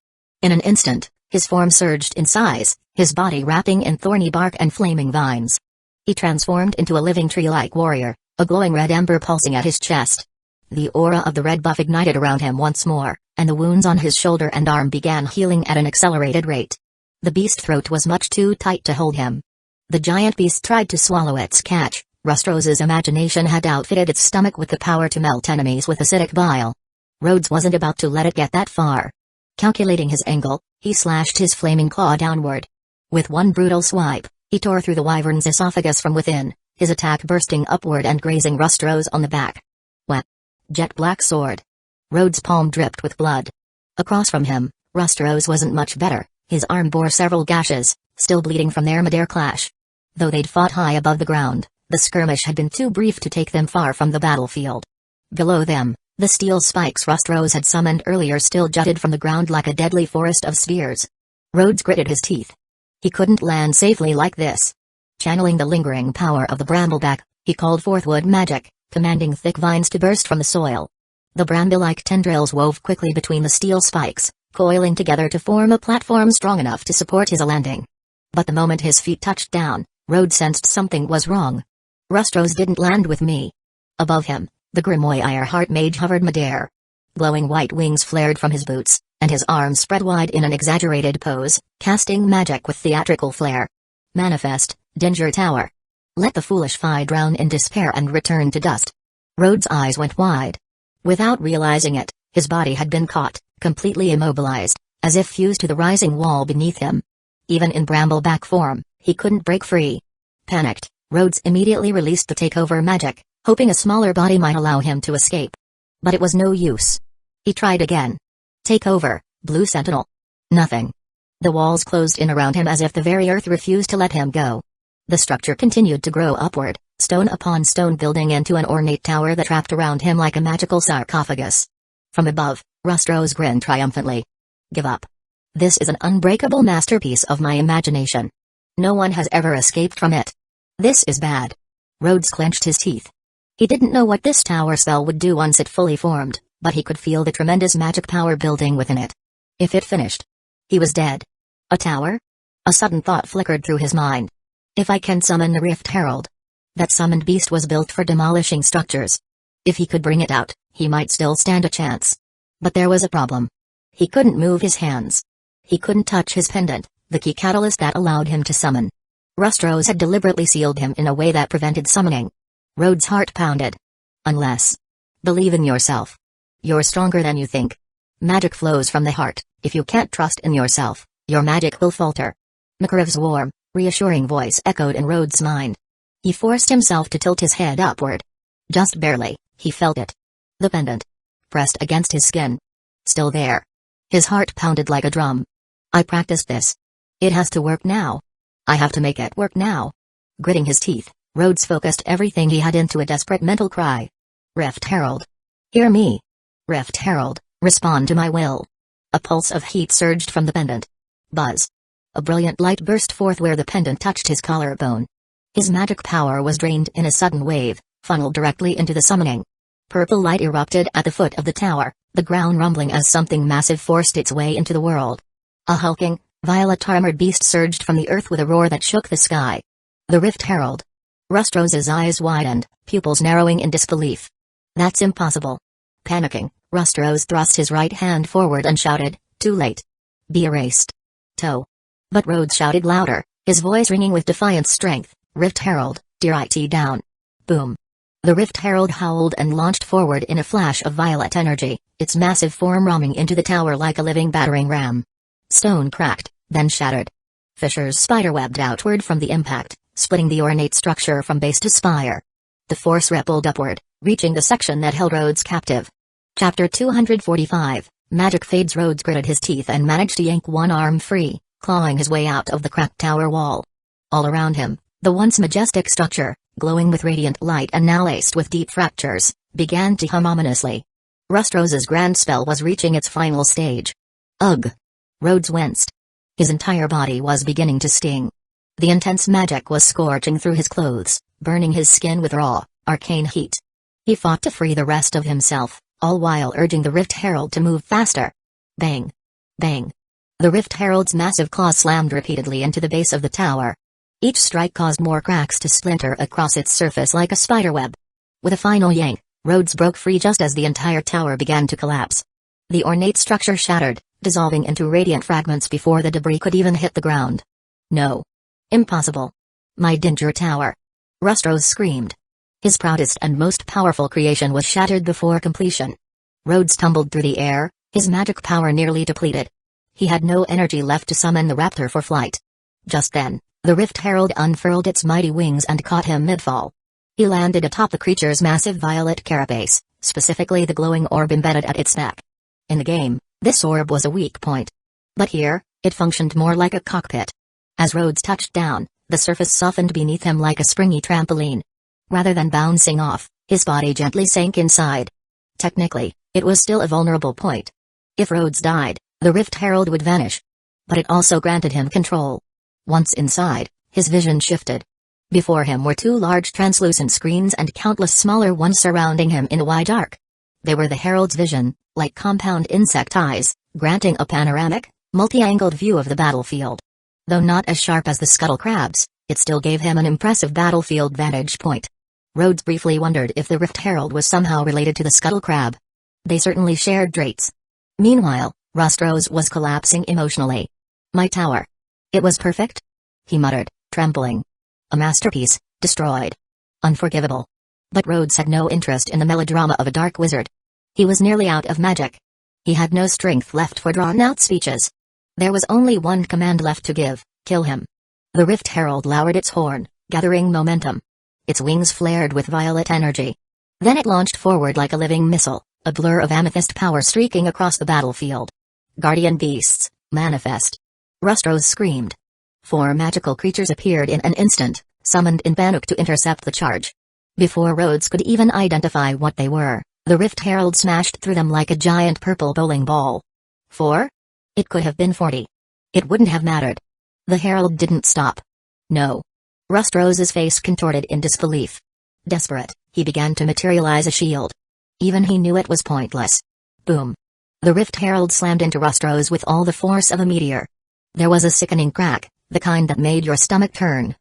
S1: In an instant, his form surged in size, his body wrapping in thorny bark and flaming vines. He transformed into a living tree-like warrior, a glowing red ember pulsing at his chest. The aura of the red buff ignited around him once more, and the wounds on his shoulder and arm began healing at an accelerated rate. The beast throat was much too tight to hold him. The giant beast tried to swallow its catch. Rostro's imagination had outfitted its stomach with the power to melt enemies with acidic bile. Rhodes wasn't about to let it get that far. Calculating his angle, he slashed his flaming claw downward. With one brutal swipe, he tore through the wyvern's esophagus from within, his attack bursting upward and grazing Rostro's on the back. Whap! Jet black sword. Rhodes' palm dripped with blood. Across from him, Rostro's wasn't much better, his arm bore several gashes, still bleeding from their midair clash. Though they'd fought high above the ground, the skirmish had been too brief to take them far from the battlefield. Below them, the steel spikes Rostro's had summoned earlier still jutted from the ground like a deadly forest of spears. Rhodes gritted his teeth. He couldn't land safely like this. Channeling the lingering power of the brambleback, he called forth wood magic, commanding thick vines to burst from the soil. The bramble-like tendrils wove quickly between the steel spikes, coiling together to form a platform strong enough to support his landing. But the moment his feet touched down, Rhodes sensed something was wrong. Rostro's didn't land with me. Above him, the Grimoire Heart Mage hovered midair. Glowing white wings flared from his boots, and his arms spread wide in an exaggerated pose, casting magic with theatrical flair. Manifest, Danger Tower. Let the foolish Phi drown in despair and return to dust. Rhodes' eyes went wide. Without realizing it, his body had been caught, completely immobilized, as if fused to the rising wall beneath him. Even in brambleback form, he couldn't break free. Panicked, Rhodes immediately released the takeover magic, hoping a smaller body might allow him to escape. But it was no use. He tried again. Take over, Blue Sentinel. Nothing. The walls closed in around him as if the very earth refused to let him go. The structure continued to grow upward, stone upon stone building into an ornate tower that wrapped around him like a magical sarcophagus. From above, Rostro's grinned triumphantly. Give up. This is an unbreakable masterpiece of my imagination. No one has ever escaped from it. This is bad. Rhodes clenched his teeth. He didn't know what this tower spell would do once it fully formed, but he could feel the tremendous magic power building within it. If it finished, he was dead. A tower? A sudden thought flickered through his mind. If I can summon the Rift Herald. That summoned beast was built for demolishing structures. If he could bring it out, he might still stand a chance. But there was a problem. He couldn't move his hands. He couldn't touch his pendant, the key catalyst that allowed him to summon. Rostro's had deliberately sealed him in a way that prevented summoning. Rhodes' heart pounded. Unless. Believe in yourself. You're stronger than you think. Magic flows from the heart. If you can't trust in yourself, your magic will falter. Makarev's warm, reassuring voice echoed in Rhodes' mind. He forced himself to tilt his head upward. Just barely, he felt it. The pendant. Pressed against his skin. Still there. His heart pounded like a drum. I practiced this. It has to work now. I have to make it work now. Gritting his teeth, Rhodes focused everything he had into a desperate mental cry. Rift Herald. Hear me. Rift Herald, respond to my will. A pulse of heat surged from the pendant. Buzz. A brilliant light burst forth where the pendant touched his collarbone. His magic power was drained in a sudden wave, funneled directly into the summoning. Purple light erupted at the foot of the tower, the ground rumbling as something massive forced its way into the world. A hulking, violet-armored beast surged from the earth with a roar that shook the sky. The Rift Herald. Rostro's eyes widened, pupils narrowing in disbelief. That's impossible. Panicking, Rostro's thrust his right hand forward and shouted, too late. Be erased. Toe. But Rhodes shouted louder, his voice ringing with defiant strength, Rift Herald, tear it down. Boom. The Rift Herald howled and launched forward in a flash of violet energy, its massive form ramming into the tower like a living battering ram. Stone cracked, then shattered. Fissures spiderwebbed outward from the impact, splitting the ornate structure from base to spire. The force rippled upward, reaching the section that held Rhodes captive. Chapter 245, Magic fades. Rhodes gritted his teeth and managed to yank one arm free, clawing his way out of the cracked tower wall. All around him, the once majestic structure, glowing with radiant light and now laced with deep fractures, began to hum ominously. Rustrose's grand spell was reaching its final stage. Ugh! Rhodes winced. His entire body was beginning to sting. The intense magic was scorching through his clothes, burning his skin with raw, arcane heat. He fought to free the rest of himself, all while urging the Rift Herald to move faster. Bang! Bang! The Rift Herald's massive claws slammed repeatedly into the base of the tower. Each strike caused more cracks to splinter across its surface like a spiderweb. With a final yank, Rhodes broke free just as the entire tower began to collapse. The ornate structure shattered, dissolving into radiant fragments before the debris could even hit the ground. No. Impossible. My Dinger Tower. Rustrose screamed. His proudest and most powerful creation was shattered before completion. Rhodes tumbled through the air, his magic power nearly depleted. He had no energy left to summon the raptor for flight. Just then, the Rift Herald unfurled its mighty wings and caught him mid-fall. He landed atop the creature's massive violet carapace, specifically the glowing orb embedded at its neck. In the game, this orb was a weak point. But here, it functioned more like a cockpit. As Rhodes touched down, the surface softened beneath him like a springy trampoline. Rather than bouncing off, his body gently sank inside. Technically, it was still a vulnerable point. If Rhodes died, the Rift Herald would vanish. But it also granted him control. Once inside, his vision shifted. Before him were two large translucent screens and countless smaller ones surrounding him in a wide arc. They were the Herald's vision, like compound insect eyes, granting a panoramic, multi-angled view of the battlefield. Though not as sharp as the scuttle crabs, it still gave him an impressive battlefield vantage point. Rhodes briefly wondered if the Rift Herald was somehow related to the scuttle crab. They certainly shared traits. Meanwhile, Rustrose was collapsing emotionally. My tower. It was perfect? He muttered, trembling. A masterpiece, destroyed. Unforgivable. But Rhodes had no interest in the melodrama of a dark wizard. He was nearly out of magic. He had no strength left for drawn-out speeches. There was only one command left to give: kill him. The Rift Herald lowered its horn, gathering momentum. Its wings flared with violet energy. Then it launched forward like a living missile, a blur of amethyst power streaking across the battlefield. Guardian beasts, manifest. Rustrose screamed. 4 magical creatures appeared in an instant, summoned in panic to intercept the charge. Before Rhodes could even identify what they were, the Rift Herald smashed through them like a giant purple bowling ball. 4? It could have been 40. It wouldn't have mattered. The Herald didn't stop. No. Rustrose's face contorted in disbelief. Desperate, he began to materialize a shield. Even he knew it was pointless. Boom. The Rift Herald slammed into Rustrose with all the force of a meteor. There was a sickening crack, the kind that made your stomach turn.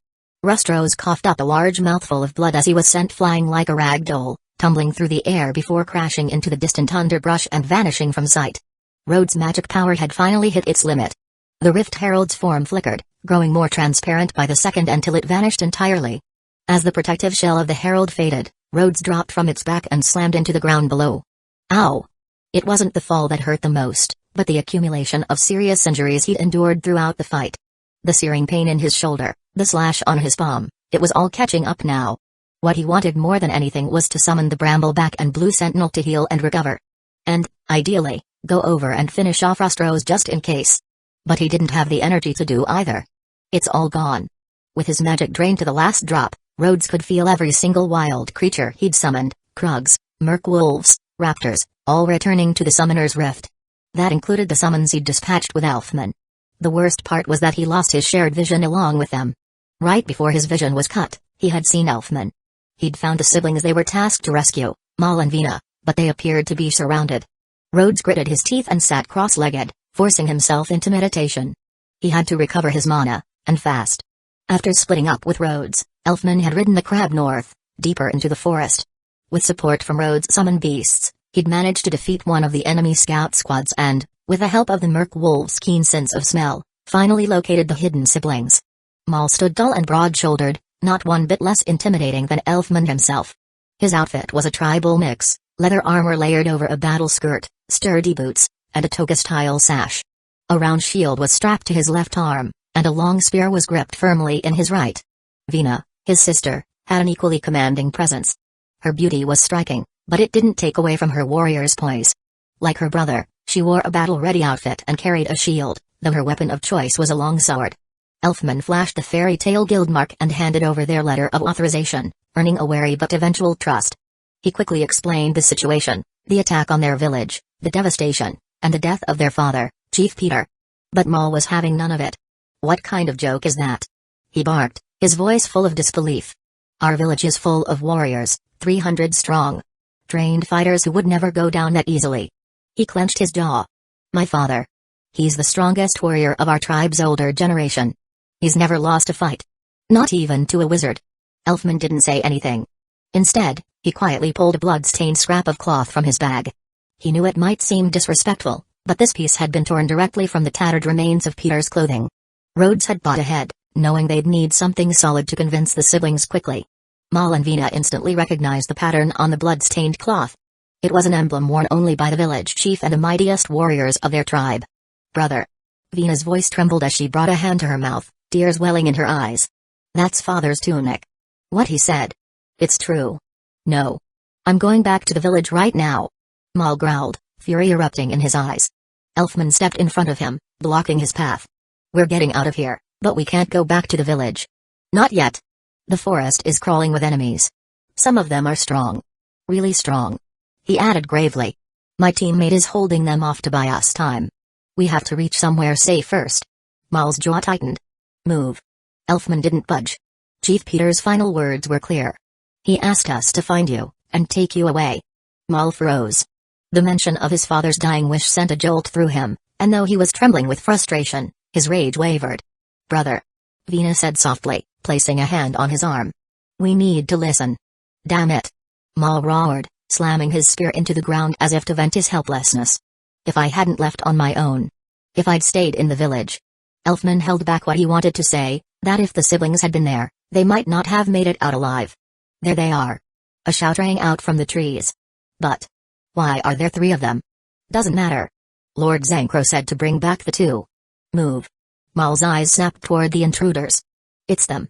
S1: Rustrose coughed up a large mouthful of blood as he was sent flying like a rag doll, tumbling through the air before crashing into the distant underbrush and vanishing from sight. Rhodes' magic power had finally hit its limit. The Rift Herald's form flickered, growing more transparent by the second until it vanished entirely. As the protective shell of the Herald faded, Rhodes dropped from its back and slammed into the ground below. Ow! It wasn't the fall that hurt the most, but the accumulation of serious injuries he'd endured throughout the fight. The searing pain in his shoulder, the slash on his palm, it was all catching up now. What he wanted more than anything was to summon the Brambleback and Blue Sentinel to heal and recover. And, ideally, go over and finish off Rustrose just in case. But he didn't have the energy to do either. It's all gone. With his magic drained to the last drop, Rhodes could feel every single wild creature he'd summoned, Krugs, Merc Wolves, Raptors, all returning to the Summoner's Rift. That included the summons he'd dispatched with Elfman. The worst part was that he lost his shared vision along with them. Right before his vision was cut, he had seen Elfman. He'd found the siblings they were tasked to rescue, Mal and Vina, but they appeared to be surrounded. Rhodes gritted his teeth and sat cross-legged, forcing himself into meditation. He had to recover his mana, and fast. After splitting up with Rhodes, Elfman had ridden the crab north, deeper into the forest. With support from Rhodes' summoned beasts, he'd managed to defeat one of the enemy scout squads and, with the help of the Merc Wolf's keen sense of smell, finally located the hidden siblings. Mal stood dull and broad-shouldered, not one bit less intimidating than Elfman himself. His outfit was a tribal mix, leather armor layered over a battle skirt, sturdy boots, and a toga-style sash. A round shield was strapped to his left arm, and a long spear was gripped firmly in his right. Vina, his sister, had an equally commanding presence. Her beauty was striking, But it didn't take away from her warrior's poise. Like her brother, she wore a battle-ready outfit and carried a shield, though her weapon of choice was a long sword. Elfman flashed the fairy tale guild mark and handed over their letter of authorization, earning a wary but eventual trust. He quickly explained the situation, the attack on their village, the devastation, and the death of their father, Chief Peter. But Maul was having none of it. "What kind of joke is that?" he barked, his voice full of disbelief. "Our village is full of warriors, 300 strong. Trained fighters who would never go down that easily." He clenched his jaw. "My father. He's the strongest warrior of our tribe's older generation. He's never lost a fight. Not even to a wizard." Elfman didn't say anything. Instead, he quietly pulled a blood-stained scrap of cloth from his bag. He knew it might seem disrespectful, but this piece had been torn directly from the tattered remains of Peter's clothing. Rhodes had thought ahead, knowing they'd need something solid to convince the siblings quickly. Maul and Vina instantly recognized the pattern on the blood-stained cloth. It was an emblem worn only by the village chief and the mightiest warriors of their tribe. "Brother." Vina's voice trembled as she brought a hand to her mouth, tears welling in her eyes. "That's father's tunic." "What he said. It's true." "No. I'm going back to the village right now." Maul growled, fury erupting in his eyes. Elfman stepped in front of him, blocking his path. "We're getting out of here, but we can't go back to the village. Not yet. The forest is crawling with enemies. Some of them are strong. Really strong." He added gravely. "My teammate is holding them off to buy us time. We have to reach somewhere safe first." Maul's jaw tightened. "Move." Elfman didn't budge. Chief Peter's final words were clear. "He asked us to find you, and take you away." Maul froze. The mention of his father's dying wish sent a jolt through him, and though he was trembling with frustration, his rage wavered. "Brother," Vina said softly, placing a hand on his arm. "We need to listen." "Damn it!" Maul roared, slamming his spear into the ground as if to vent his helplessness. "If I hadn't left on my own. If I'd stayed in the village." Elfman held back what he wanted to say, that if the siblings had been there, they might not have made it out alive. "There they are." A shout rang out from the trees. "But why are there 3 of them?" "Doesn't matter." Lord Zancro said to bring back the 2. "Move." Maul's eyes snapped toward the intruders. "It's them.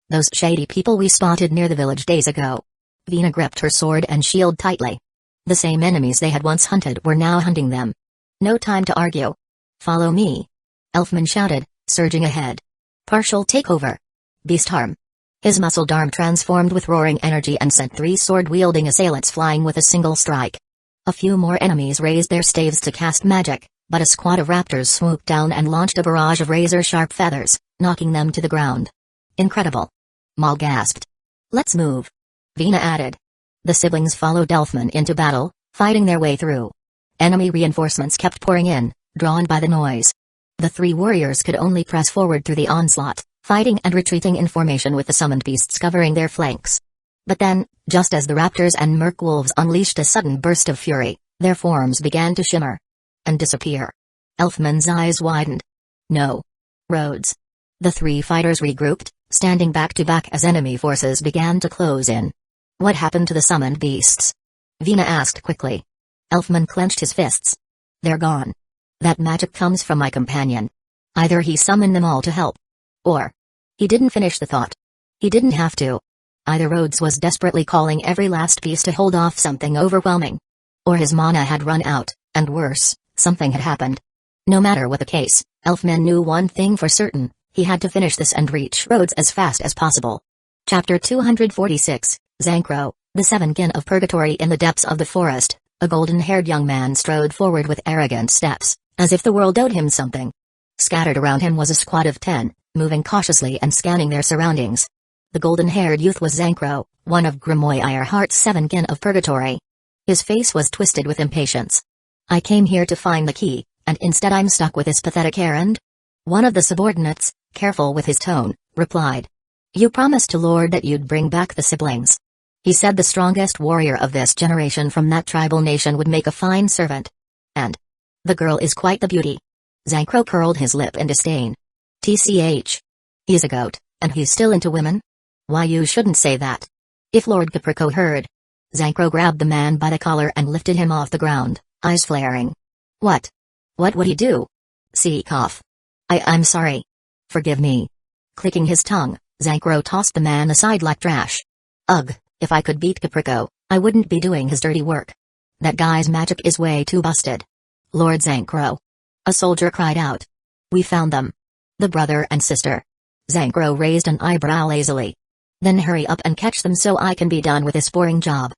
S1: Those shady people we spotted near the village days ago." Vina gripped her sword and shield tightly. The same enemies they had once hunted were now hunting them. "No time to argue. Follow me." Elfman shouted, surging ahead. "Partial takeover. Beast arm." His muscled arm transformed with roaring energy and sent 3 sword-wielding assailants flying with a single strike. A few more enemies raised their staves to cast magic, but a squad of raptors swooped down and launched a barrage of razor-sharp feathers, knocking them to the ground. "Incredible." Maul gasped. "Let's move," Vina added. The siblings followed Elfman into battle, fighting their way through. Enemy reinforcements kept pouring in, drawn by the noise. The 3 warriors could only press forward through the onslaught, fighting and retreating in formation with the summoned beasts covering their flanks. But then, just as the raptors and merkwolves unleashed a sudden burst of fury, their forms began to shimmer and disappear. Elfman's eyes widened. "No. Rhodes." The 3 fighters regrouped, standing back to back as enemy forces began to close in. "What happened to the summoned beasts?" Vina asked quickly. Elfman clenched his fists. "They're gone. That magic comes from my companion. Either he summoned them all to help, or..." He didn't finish the thought. He didn't have to. Either Rhodes was desperately calling every last piece to hold off something overwhelming, or his mana had run out, and worse, something had happened. No matter what the case, Elfman knew one thing for certain: he had to finish this and reach Rhodes as fast as possible. Chapter 246, Zancro, the 7 Kin of Purgatory. In the depths of the forest, a golden-haired young man strode forward with arrogant steps, as if the world owed him something. Scattered around him was a squad of 10, moving cautiously and scanning their surroundings. The golden-haired youth was Zancro, one of Grimoire Ironheart's 7 Kin of Purgatory. His face was twisted with impatience. "I came here to find the key, and instead I'm stuck with this pathetic errand?" One of the subordinates, careful with his tone, replied. "You promised to Lord that you'd bring back the siblings. He said the strongest warrior of this generation from that tribal nation would make a fine servant. And the girl is quite the beauty." Zancro curled his lip in disdain. "TCH. He's a goat, and he's still into women? Why, you shouldn't say that. If Lord Caprico heard..." Zancro grabbed the man by the collar and lifted him off the ground, eyes flaring. What would he do?" "See cough. I'm sorry. Forgive me." Clicking his tongue, Zancro tossed the man aside like trash. "Ugh, if I could beat Caprico, I wouldn't be doing his dirty work. That guy's magic is way too busted. Lord Zankro. A soldier cried out. We found them. The brother and sister. Zankro raised an eyebrow lazily. Then hurry up and catch them so I can be done with this boring job.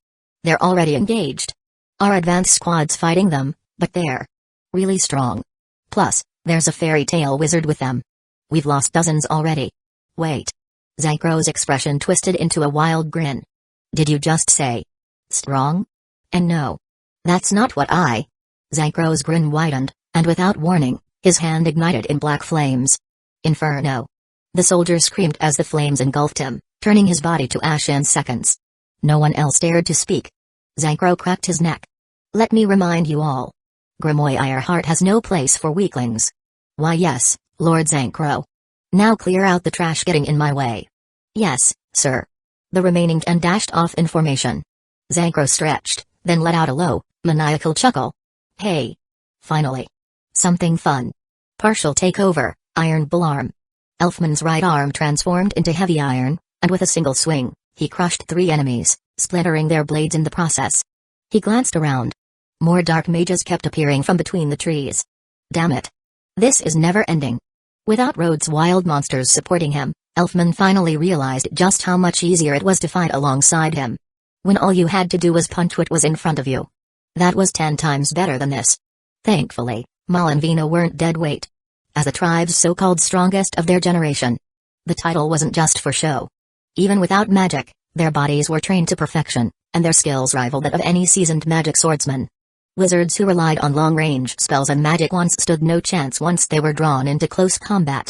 S1: They're already engaged. Our advance squad's fighting them, but they're really strong. Plus, there's a fairy tale wizard with them. We've lost dozens already. Wait. Zankro's expression twisted into a wild grin. Did you just say strong? And no. That's not what I. Zankro's grin widened, and without warning, his hand ignited in black flames. Inferno. The soldier screamed as the flames engulfed him, turning his body to ash in seconds. No one else dared to speak. Zankro cracked his neck. Let me remind you all. Grimoire Ironheart has no place for weaklings. Why yes, Lord Zankro. Now clear out the trash getting in my way. Yes, sir. The remaining 10 dashed off in formation. Zankro stretched, then let out a low, maniacal chuckle. Hey. Finally. Something fun. Partial takeover, Iron Bull Arm. Elfman's right arm transformed into heavy iron, and with a single swing, he crushed 3 enemies, splintering their blades in the process. He glanced around. More dark mages kept appearing from between the trees. Damn it. This is never ending. Without Rhodes' wild monsters supporting him, Elfman finally realized just how much easier it was to fight alongside him. When all you had to do was punch what was in front of you. That was 10 times better than this. Thankfully, Mal and Vina weren't dead weight. As the tribe's so-called strongest of their generation. The title wasn't just for show. Even without magic, their bodies were trained to perfection, and their skills rivaled that of any seasoned magic swordsman. Wizards who relied on long-range spells and magic wands stood no chance once they were drawn into close combat.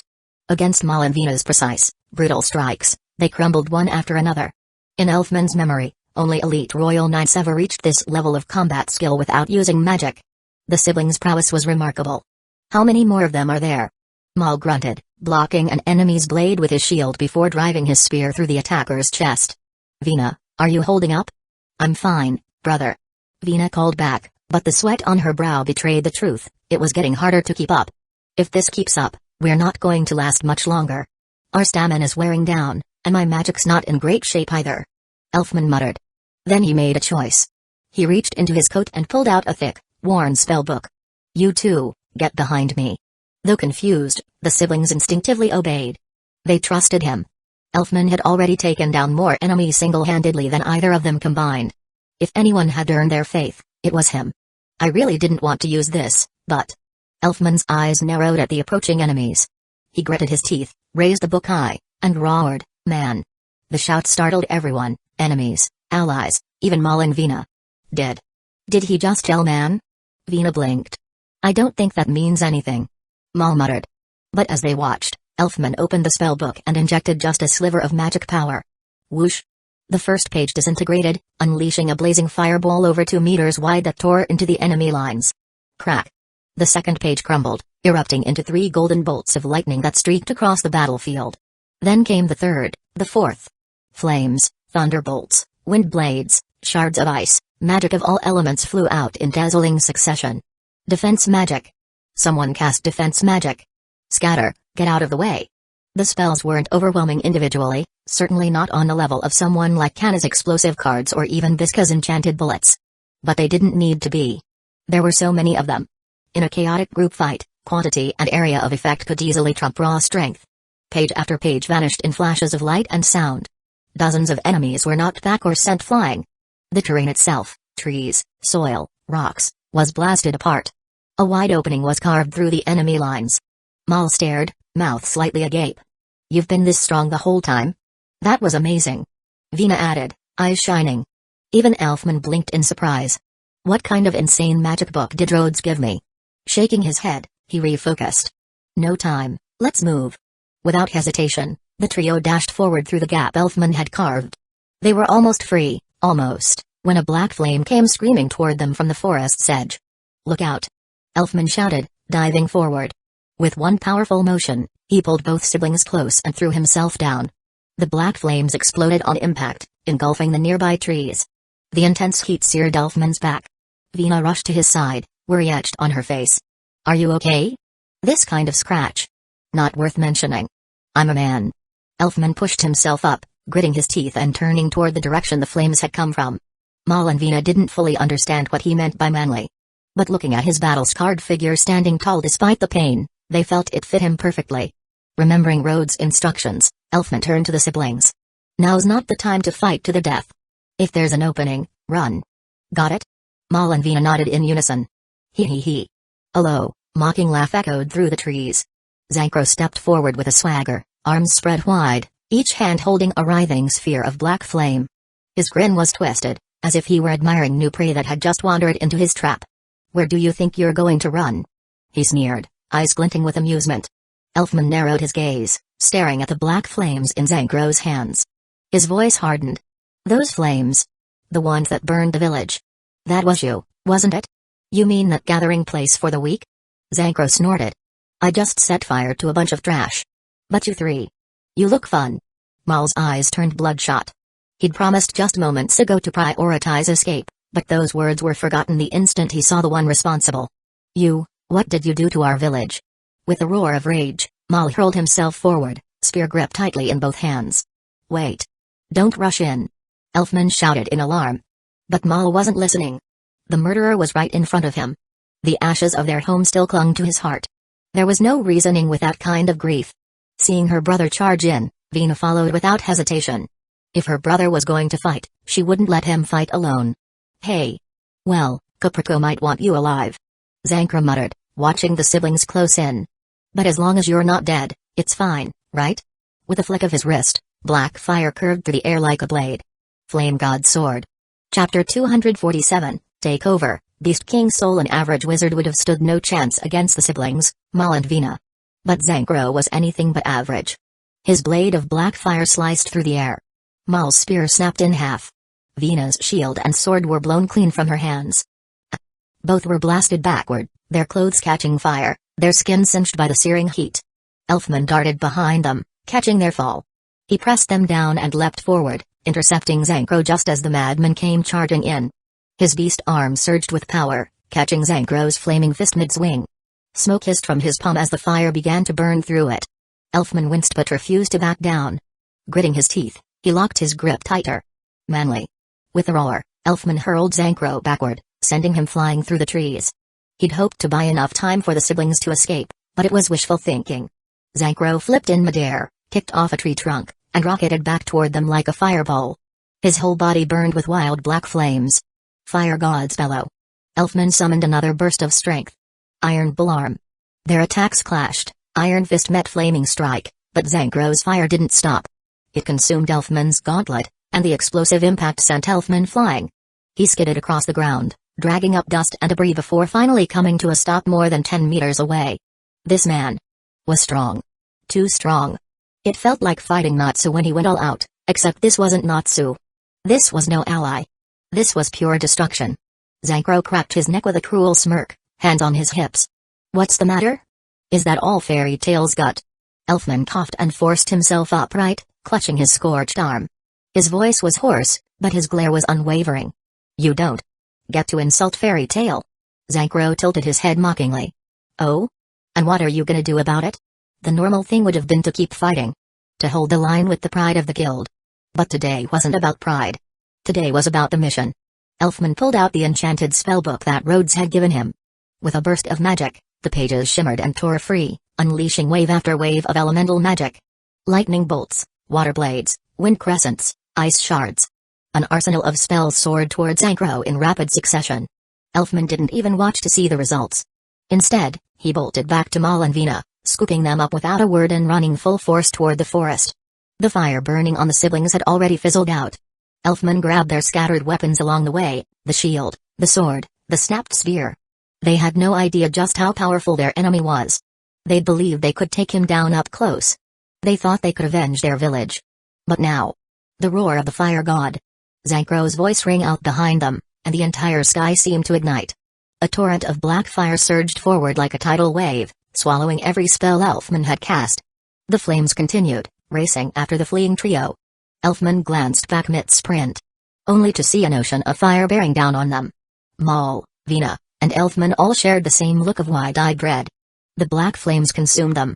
S1: Against Mal and Vina's precise, brutal strikes, they crumbled one after another. In Elfman's memory, only elite royal knights ever reached this level of combat skill without using magic. The siblings' prowess was remarkable. How many more of them are there? Mal grunted, blocking an enemy's blade with his shield before driving his spear through the attacker's chest. Vina, are you holding up? I'm fine, brother. Vina called back, but the sweat on her brow betrayed the truth. It was getting harder to keep up. If this keeps up, we're not going to last much longer. Our stamina's wearing down, and my magic's not in great shape either. Elfman muttered. Then he made a choice. He reached into his coat and pulled out a thick, worn spellbook. You two, get behind me. Though confused, the siblings instinctively obeyed. They trusted him. Elfman had already taken down more enemies single-handedly than either of them combined. If anyone had earned their faith, it was him. I really didn't want to use this, but... Elfman's eyes narrowed at the approaching enemies. He gritted his teeth, raised the book high, and roared, "Man!" The shout startled everyone, enemies, allies, even Mal and Vina. Did he just yell man? Vina blinked. I don't think that means anything. Mal muttered. But as they watched, Elfman opened the spellbook and injected just a sliver of magic power. Whoosh! The first page disintegrated, unleashing a blazing fireball over 2 meters wide that tore into the enemy lines. Crack! The second page crumbled, erupting into 3 golden bolts of lightning that streaked across the battlefield. Then came the third, the fourth. Flames, thunderbolts, wind blades, shards of ice, magic of all elements flew out in dazzling succession. Defense magic. Someone cast defense magic. Scatter, get out of the way. The spells weren't overwhelming individually, certainly not on the level of someone like Kana's explosive cards or even Biska's enchanted bullets. But they didn't need to be. There were so many of them. In a chaotic group fight, quantity and area of effect could easily trump raw strength. Page after page vanished in flashes of light and sound. Dozens of enemies were knocked back or sent flying. The terrain itself, trees, soil, rocks, was blasted apart. A wide opening was carved through the enemy lines. Mal stared, mouth slightly agape. You've been this strong the whole time? That was amazing. Vina added, eyes shining. Even Elfman blinked in surprise. What kind of insane magic book did Rhodes give me? Shaking his head, he refocused. No time, let's move. Without hesitation, the trio dashed forward through the gap Elfman had carved. They were almost free, almost, when a black flame came screaming toward them from the forest's edge. Look out! Elfman shouted, diving forward. With one powerful motion, he pulled both siblings close and threw himself down. The black flames exploded on impact, engulfing the nearby trees. The intense heat seared Elfman's back. Vina rushed to his side, worry etched on her face. Are you okay? This kind of scratch. Not worth mentioning. I'm a man. Elfman pushed himself up, gritting his teeth and turning toward the direction the flames had come from. Mal and Vina didn't fully understand what he meant by manly. But looking at his battle-scarred figure standing tall despite the pain, they felt it fit him perfectly. Remembering Rhodes' instructions, Elfman turned to the siblings. Now's not the time to fight to the death. If there's an opening, run. Got it? Mal and Vina nodded in unison. Hee hee hee. A low, mocking laugh echoed through the trees. Zankro stepped forward with a swagger, arms spread wide, each hand holding a writhing sphere of black flame. His grin was twisted, as if he were admiring new prey that had just wandered into his trap. Where do you think you're going to run? He sneered, eyes glinting with amusement. Elfman narrowed his gaze, staring at the black flames in Zankro's hands. His voice hardened. Those flames. The ones that burned the village. That was you, wasn't it? You mean that gathering place for the week? Zankro snorted. I just set fire to a bunch of trash. But you three. You look fun. Mal's eyes turned bloodshot. He'd promised just moments ago to prioritize escape, but those words were forgotten the instant he saw the one responsible. You, what did you do to our village? With a roar of rage, Mal hurled himself forward, spear gripped tightly in both hands. Wait. Don't rush in. Elfman shouted in alarm. But Mal wasn't listening. The murderer was right in front of him. The ashes of their home still clung to his heart. There was no reasoning with that kind of grief. Seeing her brother charge in, Vina followed without hesitation. If her brother was going to fight, she wouldn't let him fight alone. Hey. Well, Caprico might want you alive. Zankro muttered, watching the siblings close in. But as long as you're not dead, it's fine, right? With a flick of his wrist, black fire curved through the air like a blade. Flame God Sword. Chapter 247, Take Over. Beast King Soul. An average wizard would have stood no chance against the siblings, Mal and Vina. But Zankro was anything but average. His blade of black fire sliced through the air. Mal's spear snapped in half. Vina's shield and sword were blown clean from her hands. Both were blasted backward, their clothes catching fire, their skin singed by the searing heat. Elfman darted behind them, catching their fall. He pressed them down and leapt forward, intercepting Zankro just as the madman came charging in. His beast arm surged with power, catching Zankro's flaming fist mid-swing. Smoke hissed from his palm as the fire began to burn through it. Elfman winced but refused to back down. Gritting his teeth, he locked his grip tighter. Manly. With a roar, Elfman hurled Zankro backward, sending him flying through the trees. He'd hoped to buy enough time for the siblings to escape, but it was wishful thinking. Zankro flipped in midair, kicked off a tree trunk, and rocketed back toward them like a fireball. His whole body burned with wild black flames. Fire gods bellow. Elfman summoned another burst of strength. Iron Bull Arm. Their attacks clashed, Iron Fist met Flaming Strike, but Zankro's fire didn't stop. It consumed Elfman's gauntlet, and the explosive impact sent Elfman flying. He skidded across the ground, dragging up dust and debris before finally coming to a stop more than 10 meters away. This man was strong. Too strong. It felt like fighting Natsu when he went all out, except this wasn't Natsu. This was no ally. This was pure destruction. Zankro cracked his neck with a cruel smirk, hands on his hips. What's the matter? Is that all Fairy Tail's gut? Elfman coughed and forced himself upright, clutching his scorched arm. His voice was hoarse, but his glare was unwavering. You don't get to insult Fairy Tail. Zankro tilted his head mockingly. Oh? And what are you gonna do about it? The normal thing would have been to keep fighting. To hold the line with the pride of the guild. But today wasn't about pride. Today was about the mission. Elfman pulled out the enchanted spellbook that Rhodes had given him. With a burst of magic, the pages shimmered and tore free, unleashing wave after wave of elemental magic. Lightning bolts, water blades, wind crescents, ice shards. An arsenal of spells soared towards Zankro in rapid succession. Elfman didn't even watch to see the results. Instead, he bolted back to Mal and Vina, scooping them up without a word and running full force toward the forest. The fire burning on the siblings had already fizzled out. Elfman grabbed their scattered weapons along the way, the shield, the sword, the snapped spear. They had no idea just how powerful their enemy was. They believed they could take him down up close. They thought they could avenge their village. But now. The roar of the fire god. Zankro's voice rang out behind them, and the entire sky seemed to ignite. A torrent of black fire surged forward like a tidal wave, swallowing every spell Elfman had cast. The flames continued, racing after the fleeing trio. Elfman glanced back mid-sprint. Only to see an ocean of fire bearing down on them. Mal, Vina, and Elfman all shared the same look of wide-eyed dread. The black flames consumed them.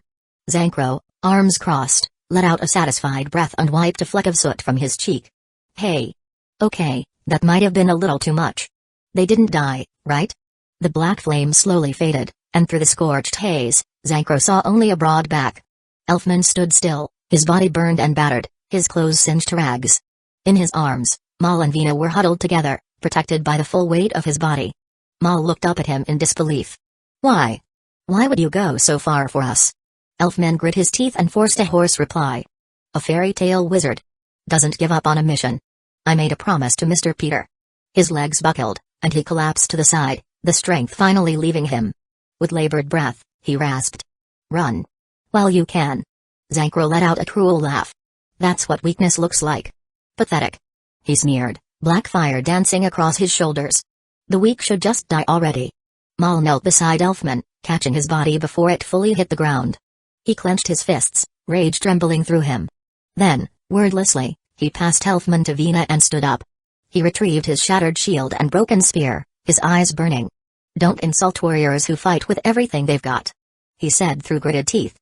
S1: Zankro, arms crossed, let out a satisfied breath and wiped a fleck of soot from his cheek. Hey! Okay, that might have been a little too much. They didn't die, right? The black flame slowly faded, and through the scorched haze, Zankro saw only a broad back. Elfman stood still, his body burned and battered, his clothes singed to rags. In his arms, Mal and Vina were huddled together, protected by the full weight of his body. Mal looked up at him in disbelief. Why? Why would you go so far for us? Elfman grit his teeth and forced a hoarse reply. A fairy tale wizard doesn't give up on a mission. I made a promise to Mr. Peter. His legs buckled, and he collapsed to the side, the strength finally leaving him. With labored breath, he rasped. Run. While you can. Zankro let out a cruel laugh. That's what weakness looks like. Pathetic. He sneered, black fire dancing across his shoulders. The weak should just die already. Mal knelt beside Elfman, catching his body before it fully hit the ground. He clenched his fists, rage trembling through him. Then, wordlessly, he passed Elfman to Vina and stood up. He retrieved his shattered shield and broken spear, his eyes burning. Don't insult warriors who fight with everything they've got, he said through gritted teeth.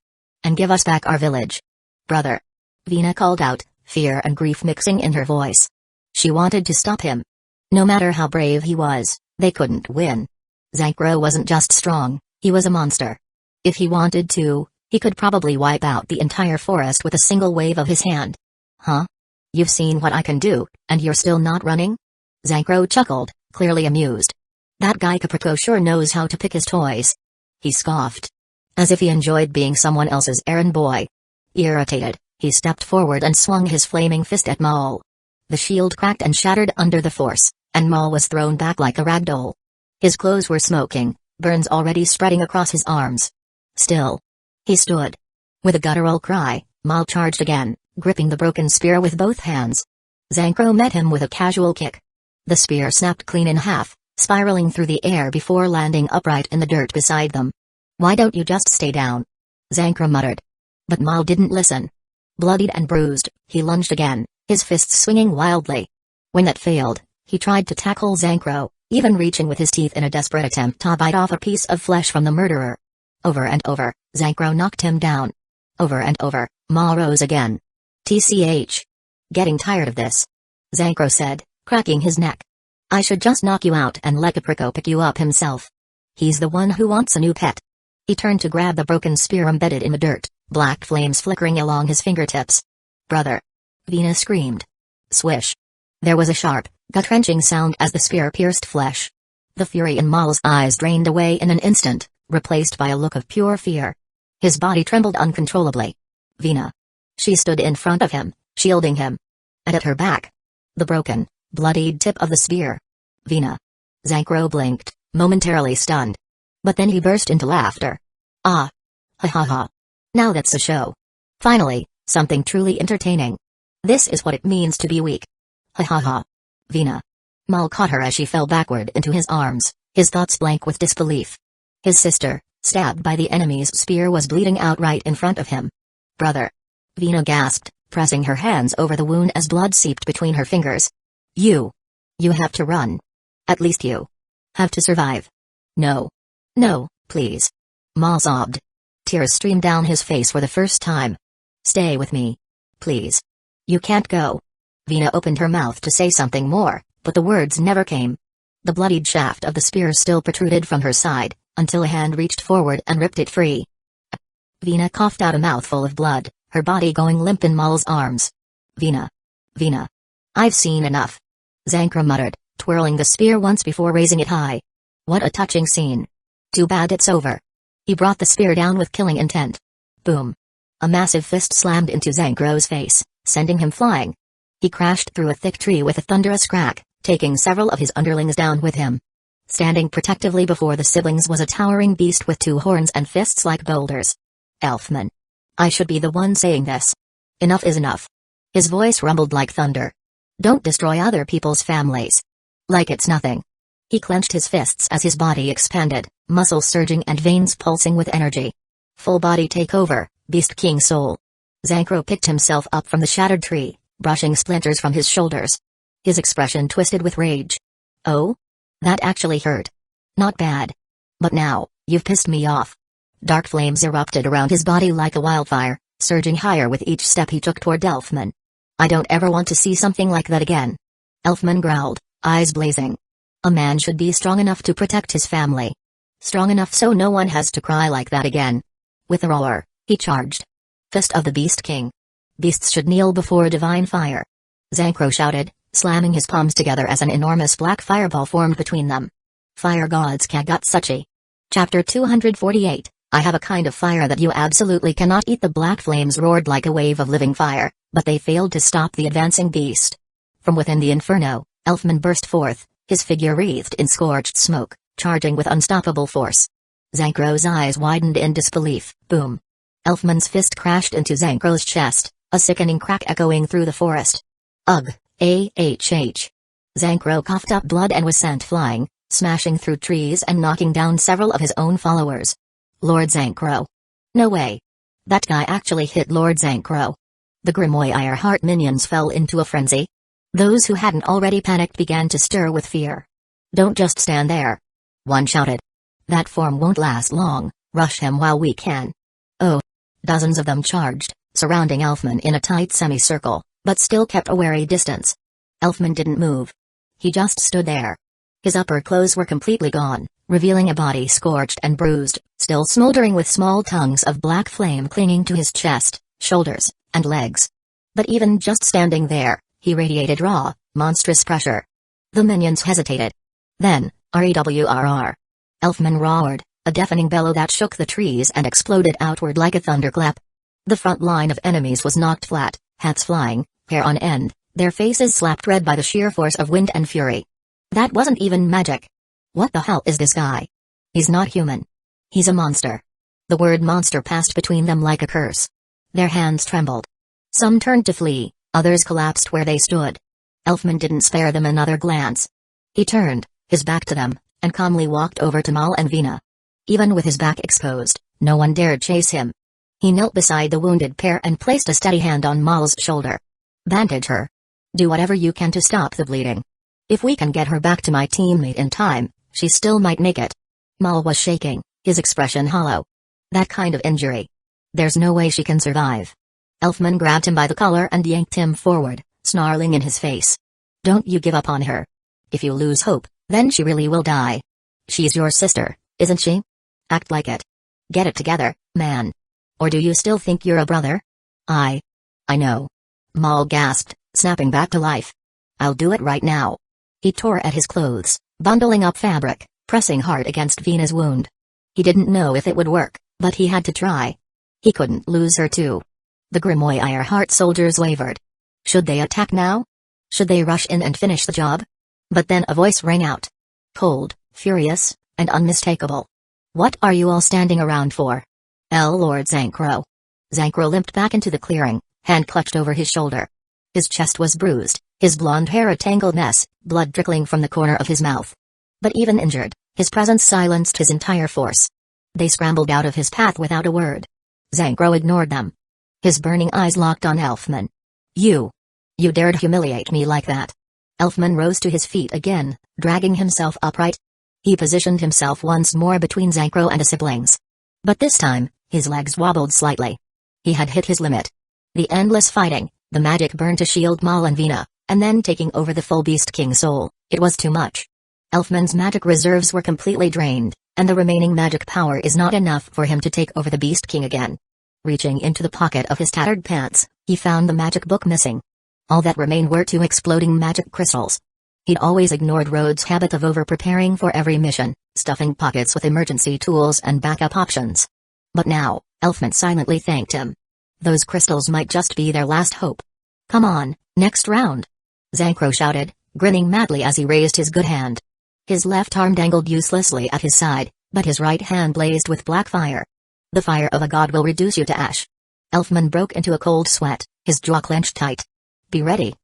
S1: And give us back our village. Brother. Vina called out, fear and grief mixing in her voice. She wanted to stop him. No matter how brave he was, they couldn't win. Zankro wasn't just strong, he was a monster. If he wanted to, he could probably wipe out the entire forest with a single wave of his hand. Huh? You've seen what I can do, and you're still not running? Zankro chuckled, clearly amused. That guy Caprico sure knows how to pick his toys. He scoffed. As if he enjoyed being someone else's errand boy. Irritated, he stepped forward and swung his flaming fist at Maul. The shield cracked and shattered under the force, and Maul was thrown back like a ragdoll. His clothes were smoking, burns already spreading across his arms. Still, he stood. With a guttural cry, Maul charged again, gripping the broken spear with both hands. Zankro met him with a casual kick. The spear snapped clean in half, spiraling through the air before landing upright in the dirt beside them. Why don't you just stay down? Zankro muttered. But Maul didn't listen. Bloodied and bruised, he lunged again, his fists swinging wildly. When that failed, he tried to tackle Zankro, even reaching with his teeth in a desperate attempt to bite off a piece of flesh from the murderer. Over and over, Zankro knocked him down. Over and over, Maul rose again. TCH. Getting tired of this. Zankro said, cracking his neck. I should just knock you out and let Caprico pick you up himself. He's the one who wants a new pet. He turned to grab the broken spear embedded in the dirt, black flames flickering along his fingertips. Brother! Vina screamed. Swish. There was a sharp, gut-wrenching sound as the spear pierced flesh. The fury in Maul's eyes drained away in an instant, replaced by a look of pure fear. His body trembled uncontrollably. Vina. She stood in front of him, shielding him. And at her back, the broken, bloodied tip of the spear. Vina. Zankro blinked, momentarily stunned. But then he burst into laughter. Ah! Ha ha ha. Now that's a show. Finally, something truly entertaining. This is what it means to be weak. Ha ha ha. Vina. Maul caught her as she fell backward into his arms, his thoughts blank with disbelief. His sister, stabbed by the enemy's spear, was bleeding out right in front of him. Brother. Vina gasped, pressing her hands over the wound as blood seeped between her fingers. You have to run. At least you have to survive. No. No, please. Maul sobbed. Tears streamed down his face for the first time. Stay with me. Please. You can't go. Vina opened her mouth to say something more, but the words never came. The bloodied shaft of the spear still protruded from her side, until a hand reached forward and ripped it free. Vina coughed out a mouthful of blood, her body going limp in Maul's arms. Vina. Vina. I've seen enough. Zankro muttered, twirling the spear once before raising it high. What a touching scene. Too bad it's over. He brought the spear down with killing intent. Boom. A massive fist slammed into Zankro's face, sending him flying. He crashed through a thick tree with a thunderous crack, taking several of his underlings down with him. Standing protectively before the siblings was a towering beast with two horns and fists like boulders. Elfman. I should be the one saying this. Enough is enough. His voice rumbled like thunder. Don't destroy other people's families. Like it's nothing. He clenched his fists as his body expanded, muscles surging and veins pulsing with energy. Full body takeover, Beast King soul. Zankro picked himself up from the shattered tree, brushing splinters from his shoulders. His expression twisted with rage. Oh? That actually hurt. Not bad. But now, you've pissed me off. Dark flames erupted around his body like a wildfire, surging higher with each step he took toward Elfman. I don't ever want to see something like that again. Elfman growled, eyes blazing. A man should be strong enough to protect his family. Strong enough so no one has to cry like that again. With a roar, he charged. Fist of the Beast King. Beasts should kneel before divine fire. Zankro shouted, slamming his palms together as an enormous black fireball formed between them. Fire gods Kagutsuchi. Chapter 248. I have a kind of fire that you absolutely cannot eat. The black flames roared like a wave of living fire, but they failed to stop the advancing beast. From within the inferno, Elfman burst forth, his figure wreathed in scorched smoke, charging with unstoppable force. Zankro's eyes widened in disbelief. Boom. Elfman's fist crashed into Zankro's chest, a sickening crack echoing through the forest. Ugh, ah. Zankro coughed up blood and was sent flying, smashing through trees and knocking down several of his own followers. Lord Zankro. No way. That guy actually hit Lord Zankro. The Grimoire Heart minions fell into a frenzy. Those who hadn't already panicked began to stir with fear. Don't just stand there. One shouted. That form won't last long, rush him while we can. Oh. Dozens of them charged, surrounding Elfman in a tight semicircle, but still kept a wary distance. Elfman didn't move. He just stood there. His upper clothes were completely gone, revealing a body scorched and bruised, still smoldering with small tongues of black flame clinging to his chest, shoulders, and legs. But even just standing there, he radiated raw, monstrous pressure. The minions hesitated. Then, REWRR. Elfman roared, a deafening bellow that shook the trees and exploded outward like a thunderclap. The front line of enemies was knocked flat, hats flying, hair on end, their faces slapped red by the sheer force of wind and fury. That wasn't even magic. What the hell is this guy? He's not human. He's a monster. The word monster passed between them like a curse. Their hands trembled. Some turned to flee, others collapsed where they stood. Elfman didn't spare them another glance. He turned, his back to them, and calmly walked over to Mal and Vina. Even with his back exposed, no one dared chase him. He knelt beside the wounded pair and placed a steady hand on Mal's shoulder. Bandage her. Do whatever you can to stop the bleeding. If we can get her back to my teammate in time, she still might make it. Mal was shaking, his expression hollow. That kind of injury. There's no way she can survive. Elfman grabbed him by the collar and yanked him forward, snarling in his face. Don't you give up on her. If you lose hope, then she really will die. She's your sister, isn't she? Act like it. Get it together, man. Or do you still think you're a brother? I know. Mal gasped, snapping back to life. I'll do it right now. He tore at his clothes, bundling up fabric, pressing hard against Vina's wound. He didn't know if it would work, but he had to try. He couldn't lose her too. The Grimoire Heart soldiers wavered. Should they attack now? Should they rush in and finish the job? But then a voice rang out. Cold, furious, and unmistakable. What are you all standing around for? Lord Zankro. Zankro limped back into the clearing, hand clutched over his shoulder. His chest was bruised, his blonde hair a tangled mess, blood trickling from the corner of his mouth. But even injured, his presence silenced his entire force. They scrambled out of his path without a word. Zankro ignored them. His burning eyes locked on Elfman. You dared humiliate me like that. Elfman rose to his feet again, dragging himself upright. He positioned himself once more between Zankro and the siblings. But this time, his legs wobbled slightly. He had hit his limit. The endless fighting, the magic burn to shield Mal and Vina, and then taking over the full Beast King soul, it was too much. Elfman's magic reserves were completely drained, and the remaining magic power is not enough for him to take over the Beast King again. Reaching into the pocket of his tattered pants, he found the magic book missing. All that remained were 2 exploding magic crystals. He'd always ignored Rhodes' habit of over-preparing for every mission, stuffing pockets with emergency tools and backup options. But now, Elfman silently thanked him. Those crystals might just be their last hope. Come on, next round. Zankro shouted, grinning madly as he raised his good hand. His left arm dangled uselessly at his side, but his right hand blazed with black fire. The fire of a god will reduce you to ash. Elfman broke into a cold sweat, his jaw clenched tight. Be ready.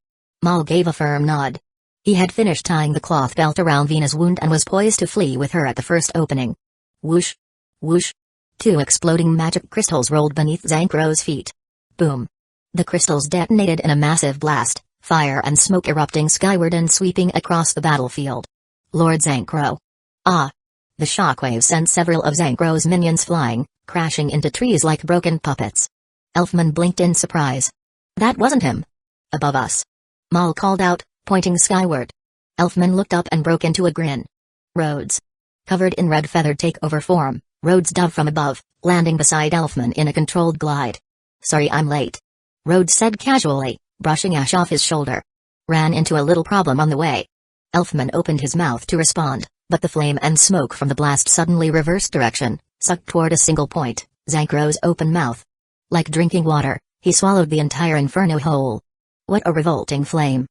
S1: Mal gave a firm nod. He had finished tying the cloth belt around Vina's wound and was poised to flee with her at the first opening. Whoosh! Whoosh! 2 exploding magic crystals rolled beneath Zankro's feet. Boom! The crystals detonated in a massive blast, fire and smoke erupting skyward and sweeping across the battlefield. Lord Zankro. Ah! The shockwave sent several of Zankro's minions flying, crashing into trees like broken puppets. Elfman blinked in surprise. That wasn't him. Above us. Mal called out, pointing skyward. Elfman looked up and broke into a grin. Rhodes. Covered in red feathered takeover form, Rhodes dove from above, landing beside Elfman in a controlled glide. "Sorry I'm late," Rhodes said casually, brushing ash off his shoulder. "Ran into a little problem on the way." Elfman opened his mouth to respond, but the flame and smoke from the blast suddenly reversed direction, sucked toward a single point, Zankro's open mouth. Like drinking water, he swallowed the entire inferno whole. "What a revolting flame,"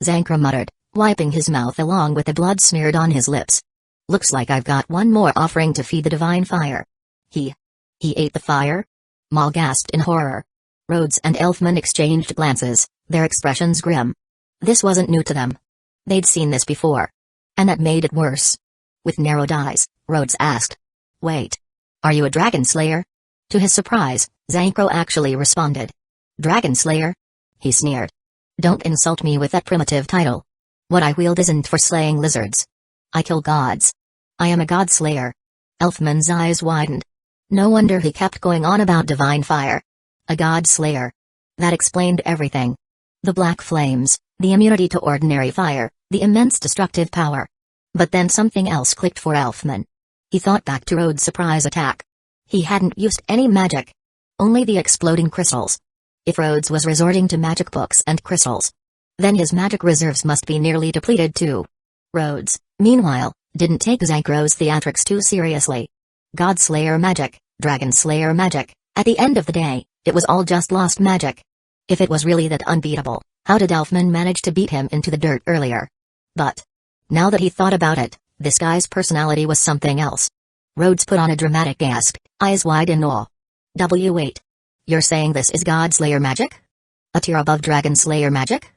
S1: Zankro muttered, wiping his mouth along with the blood smeared on his lips. "Looks like I've got one more offering to feed the divine fire." He ate the fire?" Maul gasped in horror. Rhodes and Elfman exchanged glances, their expressions grim. This wasn't new to them. They'd seen this before. And that made it worse. With narrowed eyes, Rhodes asked, "Wait. Are you a dragon slayer?" To his surprise, Zankro actually responded. "Dragon slayer?" He sneered. "Don't insult me with that primitive title. What I wield isn't for slaying lizards. I kill gods. I am a god slayer." Elfman's eyes widened. No wonder he kept going on about divine fire. A god slayer. That explained everything. The black flames, the immunity to ordinary fire, the immense destructive power. But then something else clicked for Elfman. He thought back to Rhodes' surprise attack. He hadn't used any magic. Only the exploding crystals. If Rhodes was resorting to magic books and crystals, then his magic reserves must be nearly depleted too. Rhodes, meanwhile, didn't take Zankro's theatrics too seriously. God Slayer magic, Dragon Slayer magic, at the end of the day, it was all just lost magic. If it was really that unbeatable, how did Elfman manage to beat him into the dirt earlier? But now that he thought about it, this guy's personality was something else. Rhodes put on a dramatic gasp, eyes wide in awe. "Wait. You're saying this is God Slayer magic? A tier above Dragon Slayer magic?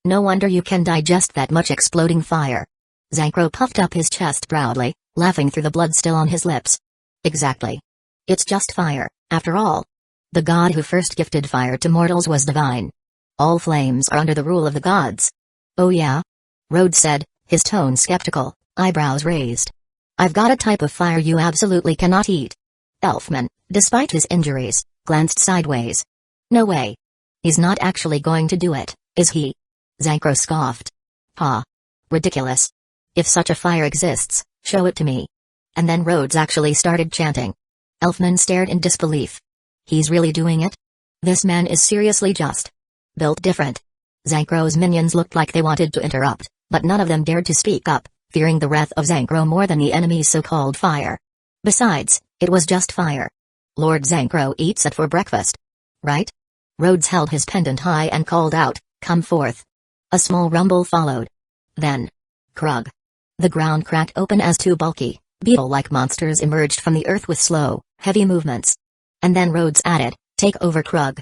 S1: No wonder you can digest that much exploding fire." Zankro puffed up his chest proudly, laughing through the blood still on his lips. "Exactly. It's just fire, after all. The god who first gifted fire to mortals was divine. All flames are under the rule of the gods." "Oh yeah?" Rhodes said, his tone skeptical, eyebrows raised. "I've got a type of fire you absolutely cannot eat." Elfman, despite his injuries, glanced sideways. "No way. He's not actually going to do it, is he?" Zankro scoffed. "Ha. Ridiculous. If such a fire exists, show it to me." And then Rhodes actually started chanting. Elfman stared in disbelief. He's really doing it? This man is seriously just built different. Zankro's minions looked like they wanted to interrupt, but none of them dared to speak up, fearing the wrath of Zankro more than the enemy's so-called fire. Besides, it was just fire. Lord Zankro eats it for breakfast. Right? Rhodes held his pendant high and called out, "Come forth." A small rumble followed. Then, Krug. The ground cracked open as two bulky, beetle-like monsters emerged from the earth with slow, heavy movements. And then Rhodes added, "Take over Krug."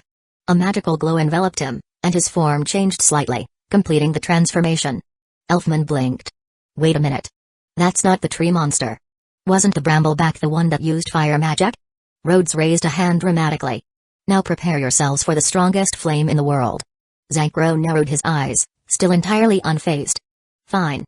S1: A magical glow enveloped him, and his form changed slightly, completing the transformation. Elfman blinked. "Wait a minute. That's not the tree monster. Wasn't the brambleback the one that used fire magic?" Rhodes raised a hand dramatically. "Now prepare yourselves for the strongest flame in the world." Zankro narrowed his eyes, still entirely unfazed. "Fine.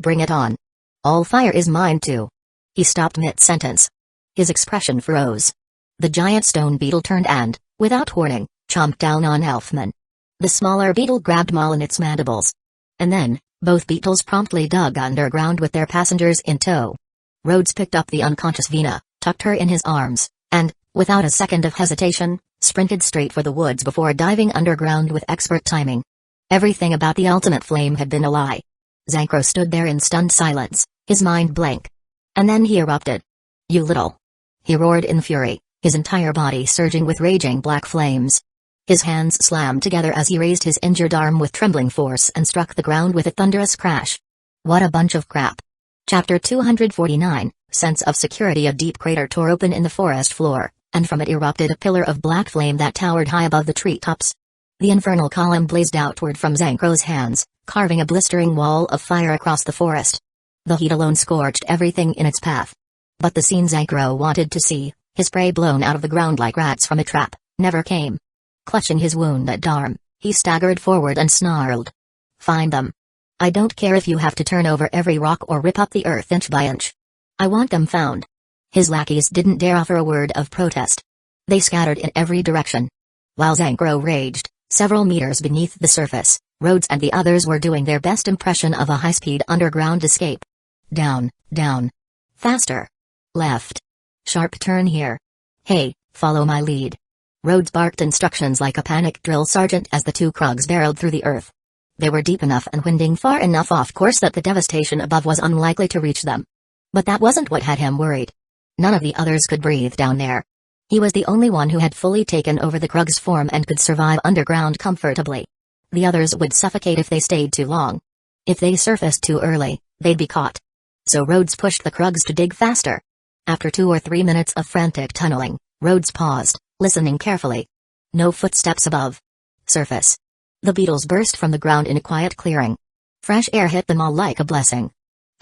S1: Bring it on. All fire is mine too." He stopped mid-sentence. His expression froze. The giant stone beetle turned and, without warning, chomped down on Elfman. The smaller beetle grabbed Maul in its mandibles. And then, both beetles promptly dug underground with their passengers in tow. Rhodes picked up the unconscious Vina, tucked her in his arms, and, without a second of hesitation, sprinted straight for the woods before diving underground with expert timing. Everything about the ultimate flame had been a lie. Zankro stood there in stunned silence, his mind blank. And then he erupted. "You little!" He roared in fury, his entire body surging with raging black flames. His hands slammed together as he raised his injured arm with trembling force and struck the ground with a thunderous crash. What a bunch of crap. Chapter 249, Sense of security. A deep crater tore open in the forest floor, and from it erupted a pillar of black flame that towered high above the treetops. The infernal column blazed outward from Zankro's hands, carving a blistering wall of fire across the forest. The heat alone scorched everything in its path. But the scene Zankro wanted to see, his prey blown out of the ground like rats from a trap, never came. Clutching his wounded arm, he staggered forward and snarled. "Find them. I don't care if you have to turn over every rock or rip up the earth inch by inch. I want them found." His lackeys didn't dare offer a word of protest. They scattered in every direction. While Zankro raged, several meters beneath the surface, Rhodes and the others were doing their best impression of a high-speed underground escape. Down, down. Faster. Left. Sharp turn here. Hey, follow my lead. Rhodes barked instructions like a panic drill sergeant as the two Krugs barreled through the earth. They were deep enough and winding far enough off course that the devastation above was unlikely to reach them. But that wasn't what had him worried. None of the others could breathe down there. He was the only one who had fully taken over the Krug's form and could survive underground comfortably. The others would suffocate if they stayed too long. If they surfaced too early, they'd be caught. So Rhodes pushed the Krugs to dig faster. After 2 or 3 minutes of frantic tunneling, Rhodes paused, listening carefully. No footsteps above. Surface. The beetles burst from the ground in a quiet clearing. Fresh air hit them all like a blessing.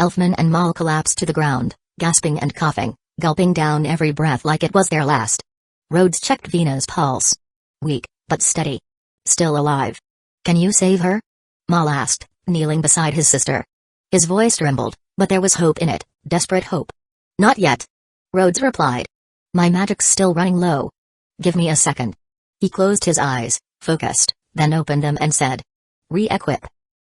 S1: Elfman and Mal collapsed to the ground, gasping and coughing, gulping down every breath like it was their last. Rhodes checked Vina's pulse. Weak, but steady. Still alive. Can you save her? Mal asked, kneeling beside his sister. His voice trembled, but there was hope in it, desperate hope. Not yet. Rhodes replied. My magic's still running low. Give me a second. He closed his eyes, focused, then opened them and said. Re-equip.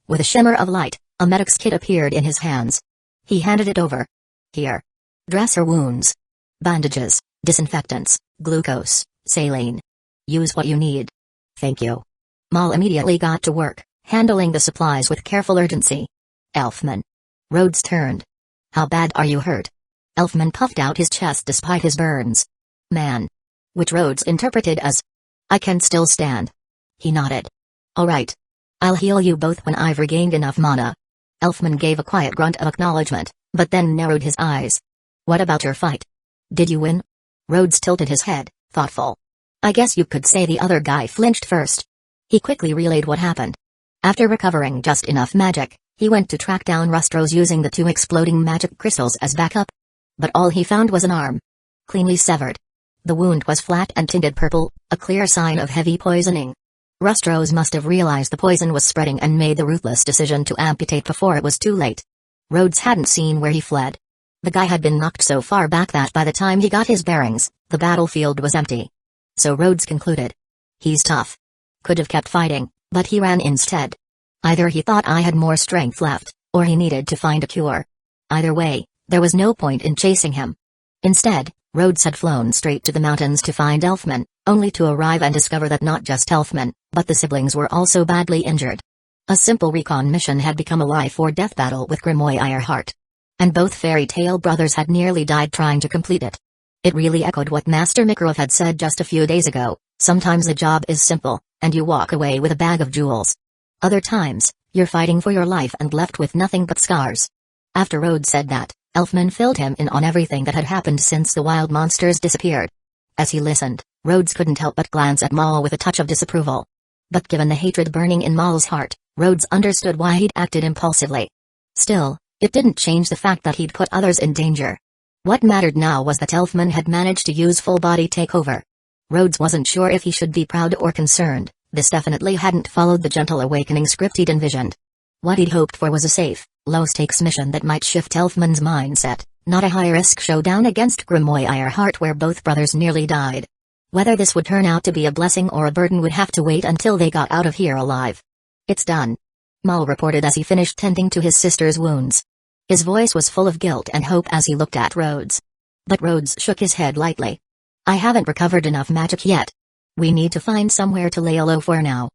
S1: With a shimmer of light, a medic's kit appeared in his hands. He handed it over. Here. Dress her wounds. Bandages, disinfectants, glucose, saline. Use what you need. Thank you. Mal immediately got to work, handling the supplies with careful urgency. Elfman. Rhodes turned. How bad are you hurt? Elfman puffed out his chest despite his burns. Man. Which Rhodes interpreted as, I can still stand. He nodded. All right. I'll heal you both when I've regained enough mana. Elfman gave a quiet grunt of acknowledgement, but then narrowed his eyes. What about your fight? Did you win? Rhodes tilted his head, thoughtful. I guess you could say the other guy flinched first. He quickly relayed what happened. After recovering just enough magic, he went to track down Rustros using the 2 exploding magic crystals as backup. But all he found was an arm. Cleanly severed. The wound was flat and tinted purple, a clear sign of heavy poisoning. Rustros must have realized the poison was spreading and made the ruthless decision to amputate before it was too late. Rhodes hadn't seen where he fled. The guy had been knocked so far back that by the time he got his bearings, the battlefield was empty. So Rhodes concluded. He's tough. Could have kept fighting, but he ran instead. Either he thought I had more strength left, or he needed to find a cure. Either way, there was no point in chasing him. Instead, Rhodes had flown straight to the mountains to find Elfman, only to arrive and discover that not just Elfman, but the siblings were also badly injured. A simple recon mission had become a life-or-death battle with Grimoire Ironheart. And both fairy tale brothers had nearly died trying to complete it. It really echoed what Master Mikarov had said just a few days ago. Sometimes the job is simple, and you walk away with a bag of jewels. Other times, you're fighting for your life and left with nothing but scars. After Rhodes said that, Elfman filled him in on everything that had happened since the wild monsters disappeared. As he listened, Rhodes couldn't help but glance at Mal with a touch of disapproval. But given the hatred burning in Mal's heart, Rhodes understood why he'd acted impulsively. Still, it didn't change the fact that he'd put others in danger. What mattered now was that Elfman had managed to use full-body takeover. Rhodes wasn't sure if he should be proud or concerned. This definitely hadn't followed the gentle awakening script he'd envisioned. What he'd hoped for was a safe, low-stakes mission that might shift Elfman's mindset, not a high-risk showdown against Grimoire Ironheart where both brothers nearly died. Whether this would turn out to be a blessing or a burden would have to wait until they got out of here alive. It's done. Mal reported as he finished tending to his sister's wounds. His voice was full of guilt and hope as he looked at Rhodes. But Rhodes shook his head lightly. I haven't recovered enough magic yet. We need to find somewhere to lay low for now.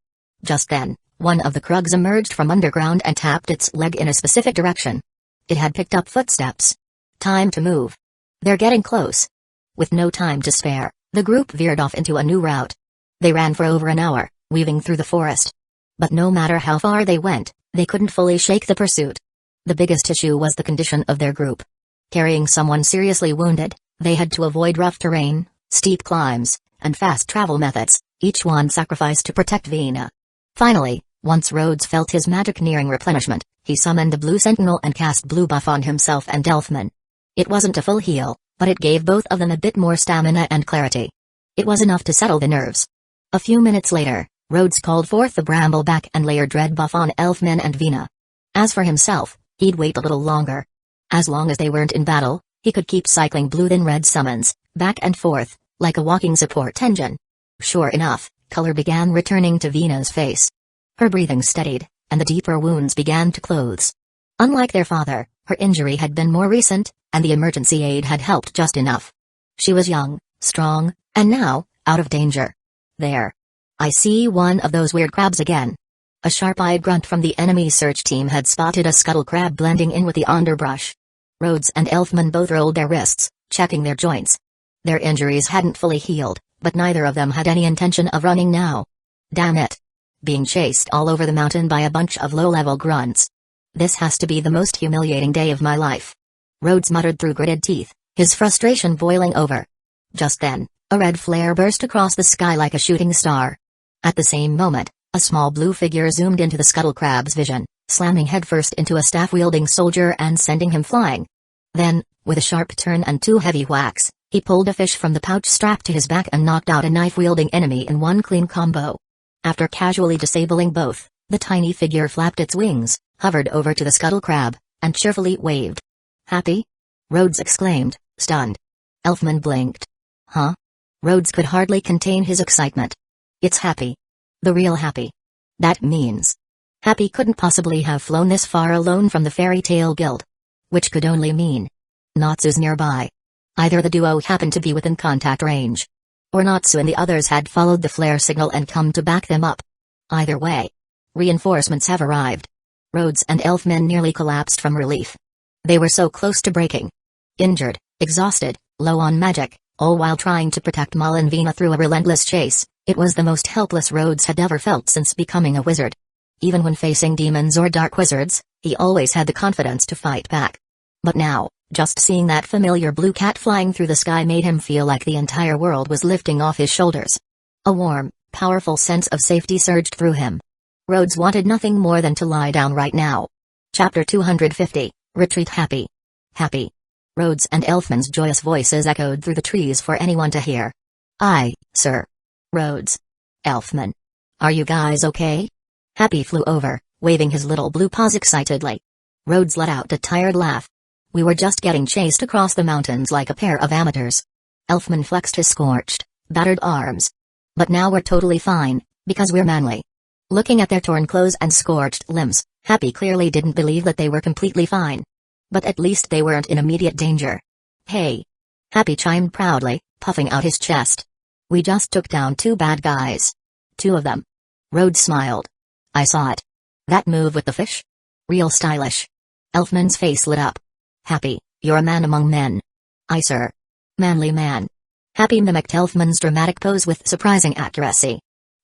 S1: Just then, one of the Krugs emerged from underground and tapped its leg in a specific direction. It had picked up footsteps. Time to move. They're getting close. With no time to spare, the group veered off into a new route. They ran for over an hour, weaving through the forest. But no matter how far they went, they couldn't fully shake the pursuit. The biggest issue was the condition of their group. Carrying someone seriously wounded, they had to avoid rough terrain, steep climbs, and fast travel methods, each one sacrificed to protect Vina. Finally, once Rhodes felt his magic nearing replenishment, he summoned the Blue Sentinel and cast Blue Buff on himself and Elfman. It wasn't a full heal, but it gave both of them a bit more stamina and clarity. It was enough to settle the nerves. A few minutes later, Rhodes called forth the Brambleback and layered Dread Buff on Elfman and Vina. As for himself, he'd wait a little longer. As long as they weren't in battle, he could keep cycling blue then red summons, back and forth, like a walking support engine. Sure enough, color began returning to Vina's face. Her breathing steadied, and the deeper wounds began to close. Unlike their father, her injury had been more recent, and the emergency aid had helped just enough. She was young, strong, and now, out of danger. There. I see one of those weird crabs again. A sharp-eyed grunt from the enemy search team had spotted a scuttle crab blending in with the underbrush. Rhodes and Elfman both rolled their wrists, checking their joints. Their injuries hadn't fully healed, but neither of them had any intention of running now. Damn it. Being chased all over the mountain by a bunch of low-level grunts. This has to be the most humiliating day of my life. Rhodes muttered through gritted teeth, his frustration boiling over. Just then, a red flare burst across the sky like a shooting star. At the same moment, a small blue figure zoomed into the scuttle crab's vision, slamming headfirst into a staff-wielding soldier and sending him flying. Then, with a sharp turn and two heavy whacks, he pulled a fish from the pouch strapped to his back and knocked out a knife-wielding enemy in one clean combo. After casually disabling both, the tiny figure flapped its wings, hovered over to the scuttle crab, and cheerfully waved. "Happy?" Rhodes exclaimed, stunned. Elfman blinked. "Huh?" Rhodes could hardly contain his excitement. "It's Happy. The real Happy. That means Happy couldn't possibly have flown this far alone from the Fairy Tale Guild. Which could only mean Natsu's nearby. Either the duo happened to be within contact range, or Natsu and the others had followed the flare signal and come to back them up. Either way, reinforcements have arrived." Rhodes and Elfman nearly collapsed from relief. They were so close to breaking. Injured, exhausted, low on magic, all while trying to protect Malinvina through a relentless chase, it was the most helpless Rhodes had ever felt since becoming a wizard. Even when facing demons or dark wizards, he always had the confidence to fight back. But now, just seeing that familiar blue cat flying through the sky made him feel like the entire world was lifting off his shoulders. A warm, powerful sense of safety surged through him. Rhodes wanted nothing more than to lie down right now. Chapter 250, Retreat. Happy. Happy. Rhodes and Elfman's joyous voices echoed through the trees for anyone to hear. "Aye, sir." Rhodes. "Elfman. Are you guys okay?" Happy flew over, waving his little blue paws excitedly. Rhodes let out a tired laugh. "We were just getting chased across the mountains like a pair of amateurs." Elfman flexed his scorched, battered arms. "But now we're totally fine, because we're manly." Looking at their torn clothes and scorched limbs, Happy clearly didn't believe that they were completely fine. But at least they weren't in immediate danger. "Hey!" Happy chimed proudly, puffing out his chest. "We just took down 2 bad guys. 2 of them." Rhodes smiled. "I saw it. That move with the fish? Real stylish." Elfman's face lit up. "Happy, you're a man among men." "Aye, sir." "Manly man." Happy mimicked Elfman's dramatic pose with surprising accuracy.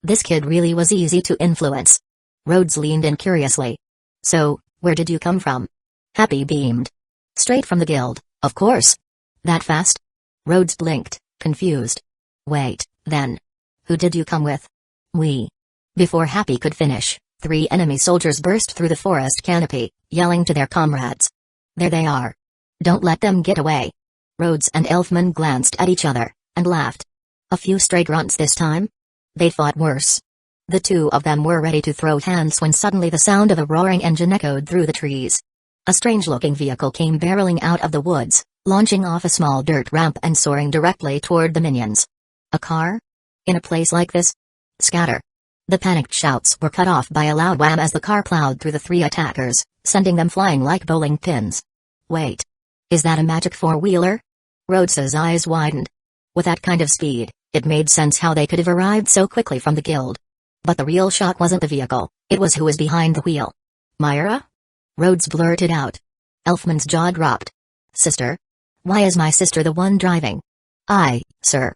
S1: This kid really was easy to influence. Rhodes leaned in curiously. "So, where did you come from?" Happy beamed. "Straight from the guild, of course." "That fast?" Rhodes blinked, confused. "Wait, then. Who did you come with?" "We." Before Happy could finish, 3 enemy soldiers burst through the forest canopy, yelling to their comrades. "There they are. Don't let them get away." Rhodes and Elfman glanced at each other, and laughed. A few stray grunts this time? They fought worse. The 2 of them were ready to throw hands when suddenly the sound of a roaring engine echoed through the trees. A strange-looking vehicle came barreling out of the woods, launching off a small dirt ramp and soaring directly toward the minions. A car? In a place like this? Scatter. The panicked shouts were cut off by a loud wham as the car plowed through the 3 attackers, sending them flying like bowling pins. "Wait. Is that a magic 4-wheeler?" Rhodes's eyes widened. With that kind of speed, it made sense how they could have arrived so quickly from the guild. But the real shock wasn't the vehicle, it was who was behind the wheel. "Myra?" Rhodes blurted out. Elfman's jaw dropped. "Sister? Why is my sister the one driving?" "Aye, sir.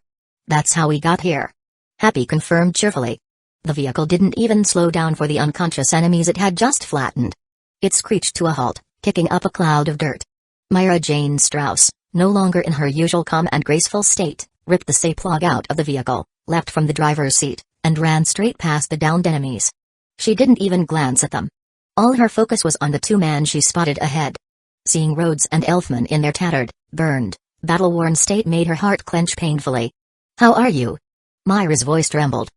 S1: That's how we got here." Happy confirmed cheerfully. The vehicle didn't even slow down for the unconscious enemies it had just flattened. It screeched to a halt, kicking up a cloud of dirt. Myra Jane Strauss, no longer in her usual calm and graceful state, ripped the saplog out of the vehicle, leapt from the driver's seat, and ran straight past the downed enemies. She didn't even glance at them. All her focus was on the 2 men she spotted ahead. Seeing Rhodes and Elfman in their tattered, burned, battle-worn state made her heart clench painfully. "How are you?" Myra's voice trembled.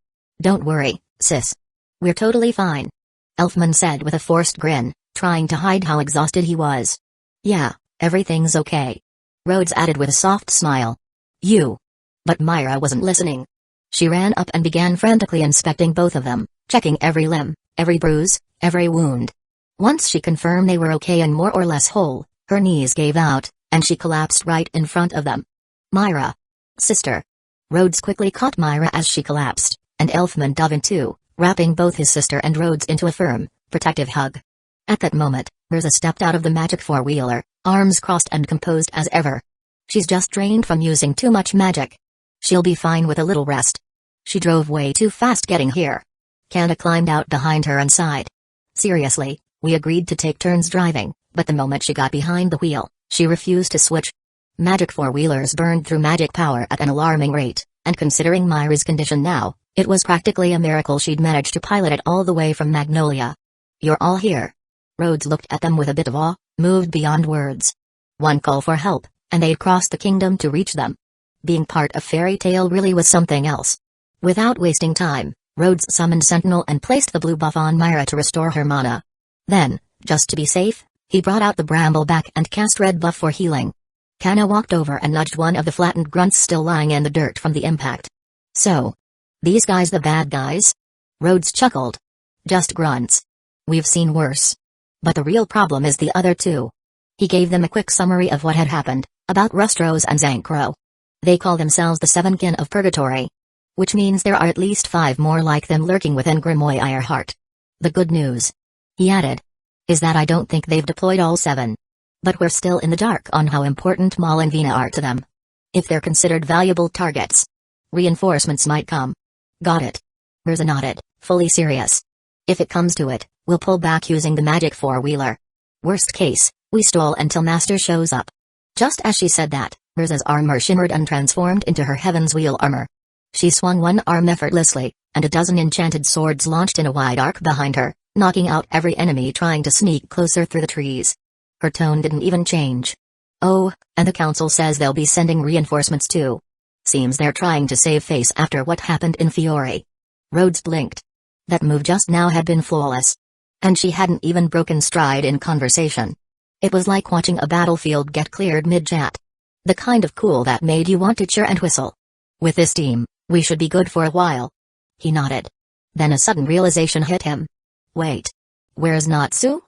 S1: "Don't worry, sis. We're totally fine," Elfman said with a forced grin, trying to hide how exhausted he was. "Yeah, everything's okay," Rhodes added with a soft smile. "You." But Myra wasn't listening. She ran up and began frantically inspecting both of them, checking every limb, every bruise, every wound. Once she confirmed they were okay and more or less whole, her knees gave out, and she collapsed right in front of them. Myra. Sister. Rhodes quickly caught Myra as she collapsed, and Elfman dove in too, wrapping both his sister and Rhodes into a firm, protective hug. At that moment, Mirza stepped out of the magic four-wheeler, arms crossed and composed as ever. She's just drained from using too much magic. She'll be fine with a little rest. She drove way too fast getting here. Kana climbed out behind her and sighed. Seriously, we agreed to take turns driving, but the moment she got behind the wheel, she refused to switch. Magic four-wheelers burned through magic power at an alarming rate, and considering Myra's condition now, it was practically a miracle she'd managed to pilot it all the way from Magnolia. You're all here. Rhodes looked at them with a bit of awe, moved beyond words. One call for help, and they'd crossed the kingdom to reach them. Being part of Fairy Tale really was something else. Without wasting time, Rhodes summoned Sentinel and placed the blue buff on Myra to restore her mana. Then, just to be safe, he brought out the Brambleback and cast red buff for healing. Kana walked over and nudged one of the flattened grunts still lying in the dirt from the impact. So, these guys the bad guys? Rhodes chuckled. Just grunts. We've seen worse. But the real problem is the other two. He gave them a quick summary of what had happened, about Rustros and Zankro. They call themselves the Seven Kin of Purgatory. Which means there are at least 5 more like them lurking within Grimoire Heart. The good news, he added, is that I don't think they've deployed all 7. But we're still in the dark on how important Mal and Vina are to them. If they're considered valuable targets, reinforcements might come. Got it. Mirza nodded, fully serious. If it comes to it, we'll pull back using the magic four-wheeler. Worst case, we stall until Master shows up. Just as she said that, Mirza's armor shimmered and transformed into her Heaven's Wheel armor. She swung one arm effortlessly, and a dozen enchanted swords launched in a wide arc behind her, knocking out every enemy trying to sneak closer through the trees. Her tone didn't even change. Oh, and the council says they'll be sending reinforcements too. Seems they're trying to save face after what happened in Fiore. Rhodes blinked. That move just now had been flawless. And she hadn't even broken stride in conversation. It was like watching a battlefield get cleared mid-chat. The kind of cool that made you want to cheer and whistle. With this team, we should be good for a while. He nodded. Then a sudden realization hit him. Wait. Where's Natsu?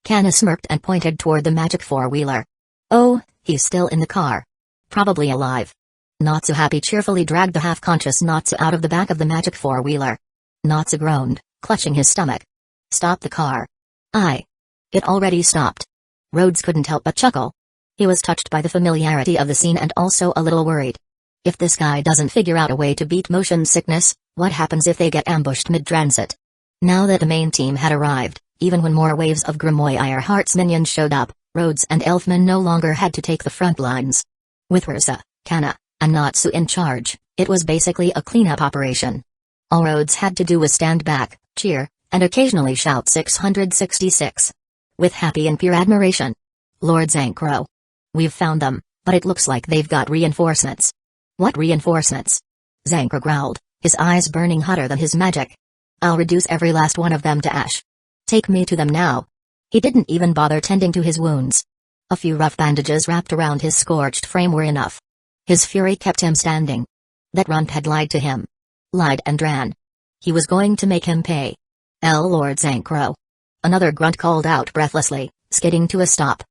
S1: Kana smirked and pointed toward the magic four-wheeler. Oh, he's still in the car. Probably alive. Natsu happy cheerfully dragged the half-conscious Natsu out of the back of the magic four-wheeler. Natsu groaned, clutching his stomach. Stop the car. It already stopped. Rhodes couldn't help but chuckle. He was touched by the familiarity of the scene and also a little worried. If this guy doesn't figure out a way to beat motion sickness, what happens if they get ambushed mid-transit? Now that the main team had arrived, even when more waves of Grimoire Heart's minions showed up, Rhodes and Elfman no longer had to take the front lines. With Ursa, Kana, and Natsu in charge, it was basically a cleanup operation. All Rhodes had to do was stand back, cheer, and occasionally shout 666. With happy and pure admiration. Lord Zankro. We've found them, but it looks like they've got reinforcements. What reinforcements? Zankro growled, his eyes burning hotter than his magic. I'll reduce every last one of them to ash. Take me to them now. He didn't even bother tending to his wounds. A few rough bandages wrapped around his scorched frame were enough. His fury kept him standing. That runt had lied to him. Lied and ran. He was going to make him pay. Lord Zankro. Another grunt called out breathlessly, skidding to a stop.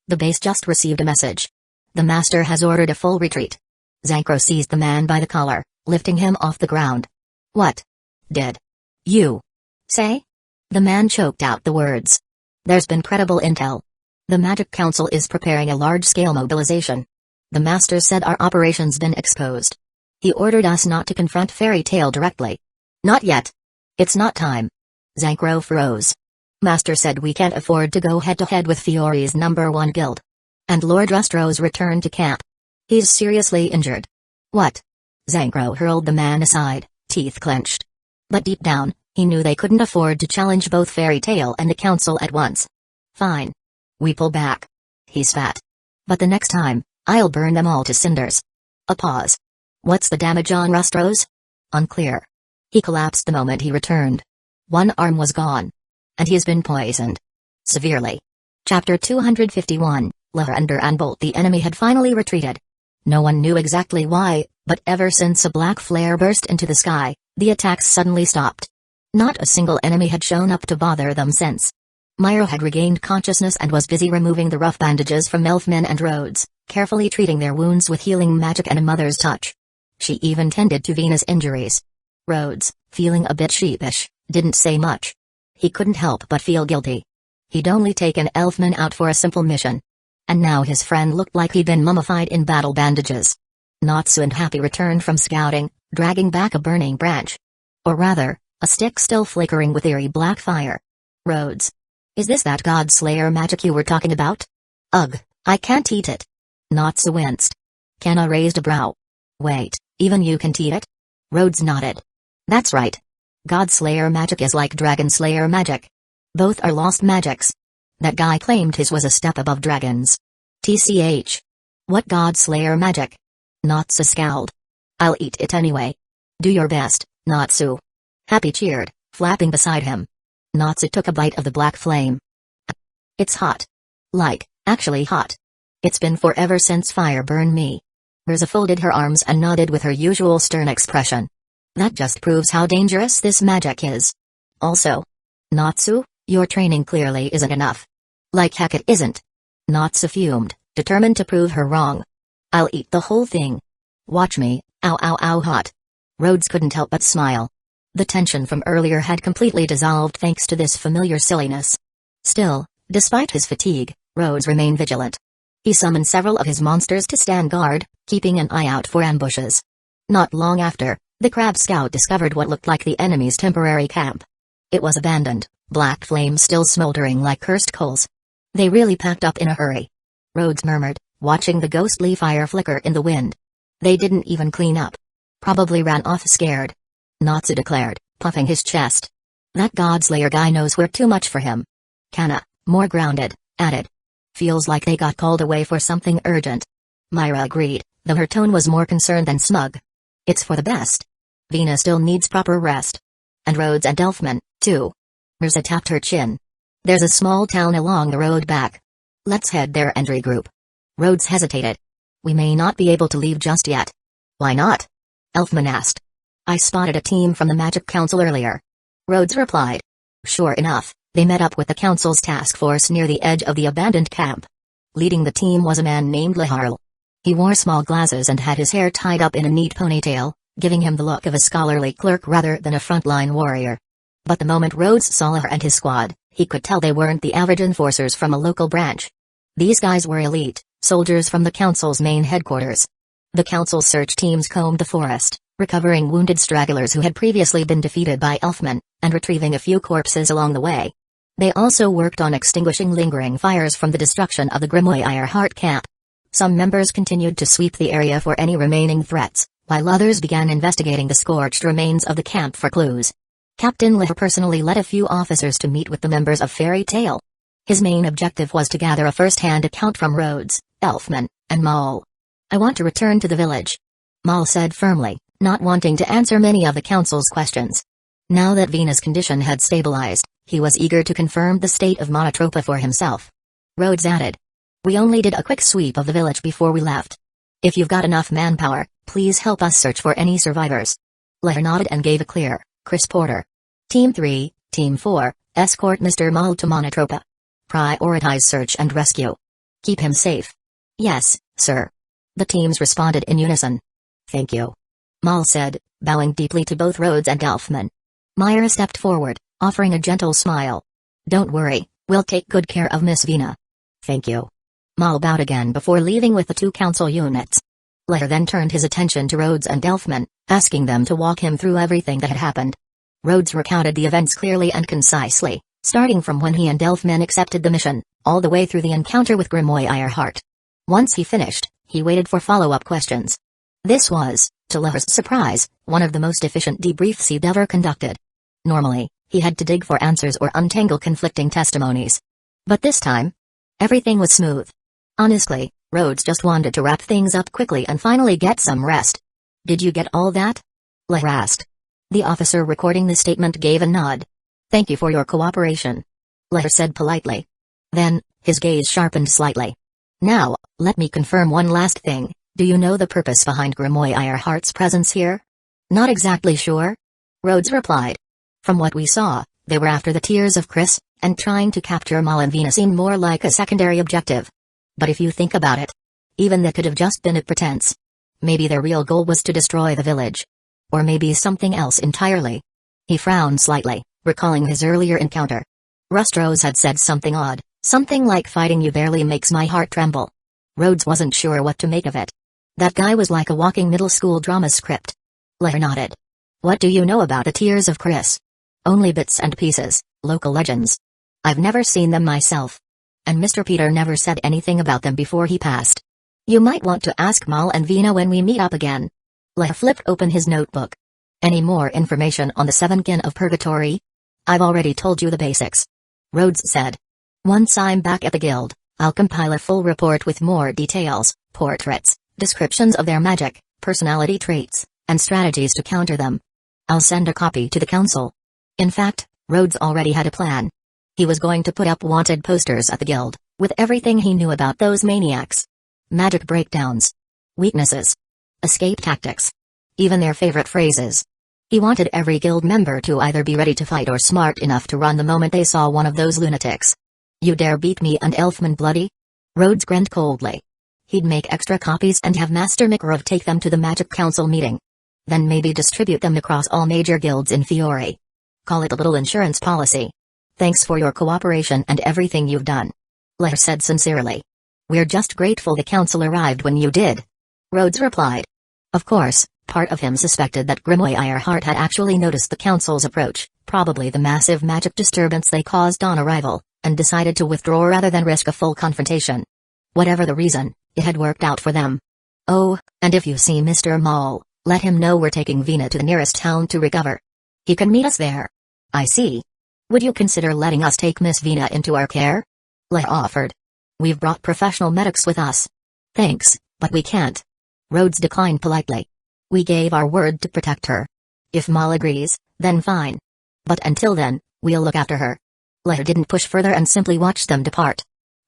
S1: The base just received a message. The master has ordered a full retreat. Zankro seized the man by the collar, lifting him off the ground. What? Did you say? The man choked out the words. There's been credible intel. The Magic Council is preparing a large-scale mobilization. The master said our operation's been exposed. He ordered us not to confront Fairy Tale directly. Not yet. It's not time. Zankro froze. Master said we can't afford to go head-to-head with Fiore's #1 guild. And Lord Rustros returned to camp. He's seriously injured. What? Zankro hurled the man aside, teeth clenched. But deep down, he knew they couldn't afford to challenge both Fairy Tale and the council at once. Fine. We pull back. He spat. But the next time, I'll burn them all to cinders. A pause. What's the damage on Rustros? Unclear. He collapsed the moment he returned. One arm was gone. And he's been poisoned. Severely. Chapter 251, Lahender and Bolt. The enemy had finally retreated. No one knew exactly why, but ever since a black flare burst into the sky, the attacks suddenly stopped. Not a single enemy had shown up to bother them since. Myra had regained consciousness and was busy removing the rough bandages from Elfman and Rhodes, carefully treating their wounds with healing magic and a mother's touch. She even tended to Venus' injuries. Rhodes, feeling a bit sheepish, didn't say much. He couldn't help but feel guilty. He'd only taken Elfman out for a simple mission. And now his friend looked like he'd been mummified in battle bandages. Natsu and Happy returned from scouting, dragging back a burning branch. Or rather, a stick still flickering with eerie black fire. Rhodes. Is this that God Slayer magic you were talking about? Ugh, I can't eat it. Natsu winced. Kanna raised a brow. Wait, even you can't eat it? Rhodes nodded. That's right. God Slayer magic is like Dragon Slayer magic. Both are lost magics. That guy claimed his was a step above dragons. TCH. What God Slayer magic? Natsu scowled. I'll eat it anyway. Do your best, Natsu. Happy cheered, flapping beside him. Natsu took a bite of the black flame. It's hot. Like, actually hot. It's been forever since fire burned me. Mirza folded her arms and nodded with her usual stern expression. That just proves how dangerous this magic is. Also, Natsu, your training clearly isn't enough. Like heck it isn't. Natsu fumed, determined to prove her wrong. I'll eat the whole thing. Watch me, ow ow ow hot. Rhodes couldn't help but smile. The tension from earlier had completely dissolved thanks to this familiar silliness. Still, despite his fatigue, Rhodes remained vigilant. He summoned several of his monsters to stand guard, keeping an eye out for ambushes. Not long after, the Crab Scout discovered what looked like the enemy's temporary camp. It was abandoned, black flames still smoldering like cursed coals. They really packed up in a hurry. Rhodes murmured, watching the ghostly fire flicker in the wind. They didn't even clean up. Probably ran off scared. Natsu declared, puffing his chest. That Godslayer guy knows we're too much for him. Kanna, more grounded, added. Feels like they got called away for something urgent. Myra agreed, though her tone was more concerned than smug. It's for the best. Vina still needs proper rest. And Rhodes and Elfman, too. Mirza tapped her chin. There's a small town along the road back. Let's head there and regroup. Rhodes hesitated. We may not be able to leave just yet. Why not? Elfman asked. I spotted a team from the Magic Council earlier. Rhodes replied. Sure enough, they met up with the Council's task force near the edge of the abandoned camp. Leading the team was a man named Laharl. He wore small glasses and had his hair tied up in a neat ponytail, giving him the look of a scholarly clerk rather than a frontline warrior. But the moment Rhodes saw Lahar and his squad, he could tell they weren't the average enforcers from a local branch. These guys were elite, soldiers from the Council's main headquarters. The Council's search teams combed the forest, recovering wounded stragglers who had previously been defeated by Elfman, and retrieving a few corpses along the way. They also worked on extinguishing lingering fires from the destruction of the Grimoire Heart camp. Some members continued to sweep the area for any remaining threats, while others began investigating the scorched remains of the camp for clues. Captain Lahar personally led a few officers to meet with the members of Fairy Tale. His main objective was to gather a first-hand account from Rhodes, Elfman, and Maul. I want to return to the village, Maul said firmly, not wanting to answer many of the Council's questions. Now that Vina's condition had stabilized, he was eager to confirm the state of Monotropa for himself. Rhodes added. We only did a quick sweep of the village before we left. If you've got enough manpower, please help us search for any survivors. Lahar nodded and gave a clear, crisp order. Team 3, Team 4, escort Mr. Maul to Monotropa. Prioritize search and rescue. Keep him safe. Yes, sir. The teams responded in unison. Thank you, Maul said, bowing deeply to both Rhodes and Elfman. Myra stepped forward, offering a gentle smile. Don't worry, we'll take good care of Miss Vina. Thank you. Maul bowed again before leaving with the two Council units. Lahar then turned his attention to Rhodes and Elfman, asking them to walk him through everything that had happened. Rhodes recounted the events clearly and concisely, starting from when he and Elfman accepted the mission, all the way through the encounter with Grimoire Heart. Once he finished, he waited for follow-up questions. This was, to Lahar's surprise, one of the most efficient debriefs he'd ever conducted. Normally, he had to dig for answers or untangle conflicting testimonies. But this time, everything was smooth. Honestly, Rhodes just wanted to wrap things up quickly and finally get some rest. Did you get all that? Lahar asked. The officer recording the statement gave a nod. Thank you for your cooperation, Lahar said politely. Then, his gaze sharpened slightly. Now, let me confirm one last thing. Do you know the purpose behind Grimoire Heart's presence here? Not exactly sure, Rhodes replied. From what we saw, they were after the tears of Chris, and trying to capture Mal and Vina seemed more like a secondary objective. But if you think about it, even that could have just been a pretense. Maybe their real goal was to destroy the village. Or maybe something else entirely. He frowned slightly, recalling his earlier encounter. Rose had said something odd, something like fighting you barely makes my heart tremble. Rhodes wasn't sure what to make of it. That guy was like a walking middle school drama script. Leah nodded. What do you know about the tears of Chris? Only bits and pieces, local legends. I've never seen them myself. And Mr. Peter never said anything about them before he passed. You might want to ask Mal and Vina when we meet up again. Leah flipped open his notebook. Any more information on the seven kin of purgatory? I've already told you the basics. Rhodes said. Once I'm back at the guild, I'll compile a full report with more details, portraits, descriptions of their magic, personality traits, and strategies to counter them. I'll send a copy to the council. In fact, Rhodes already had a plan. He was going to put up wanted posters at the guild, with everything he knew about those maniacs. Magic breakdowns. Weaknesses. Escape tactics. Even their favorite phrases. He wanted every guild member to either be ready to fight or smart enough to run the moment they saw one of those lunatics. You dare beat me and Elfman bloody? Rhodes grinned coldly. He'd make extra copies and have Master Mikarov take them to the Magic Council meeting. Then maybe distribute them across all major guilds in Fiore. Call it a little insurance policy. Thanks for your cooperation and everything you've done. Leah said sincerely. We're just grateful the council arrived when you did. Rhodes replied. Of course, part of him suspected that Grimoire Ironheart had actually noticed the council's approach, probably the massive magic disturbance they caused on arrival, and decided to withdraw rather than risk a full confrontation. Whatever the reason, it had worked out for them. Oh, and if you see Mr. Maul, let him know we're taking Vina to the nearest town to recover. He can meet us there. I see. Would you consider letting us take Miss Vina into our care? Leah offered. We've brought professional medics with us. Thanks, but we can't. Rhodes declined politely. We gave our word to protect her. If Mal agrees, then fine. But until then, we'll look after her. Leah didn't push further and simply watched them depart.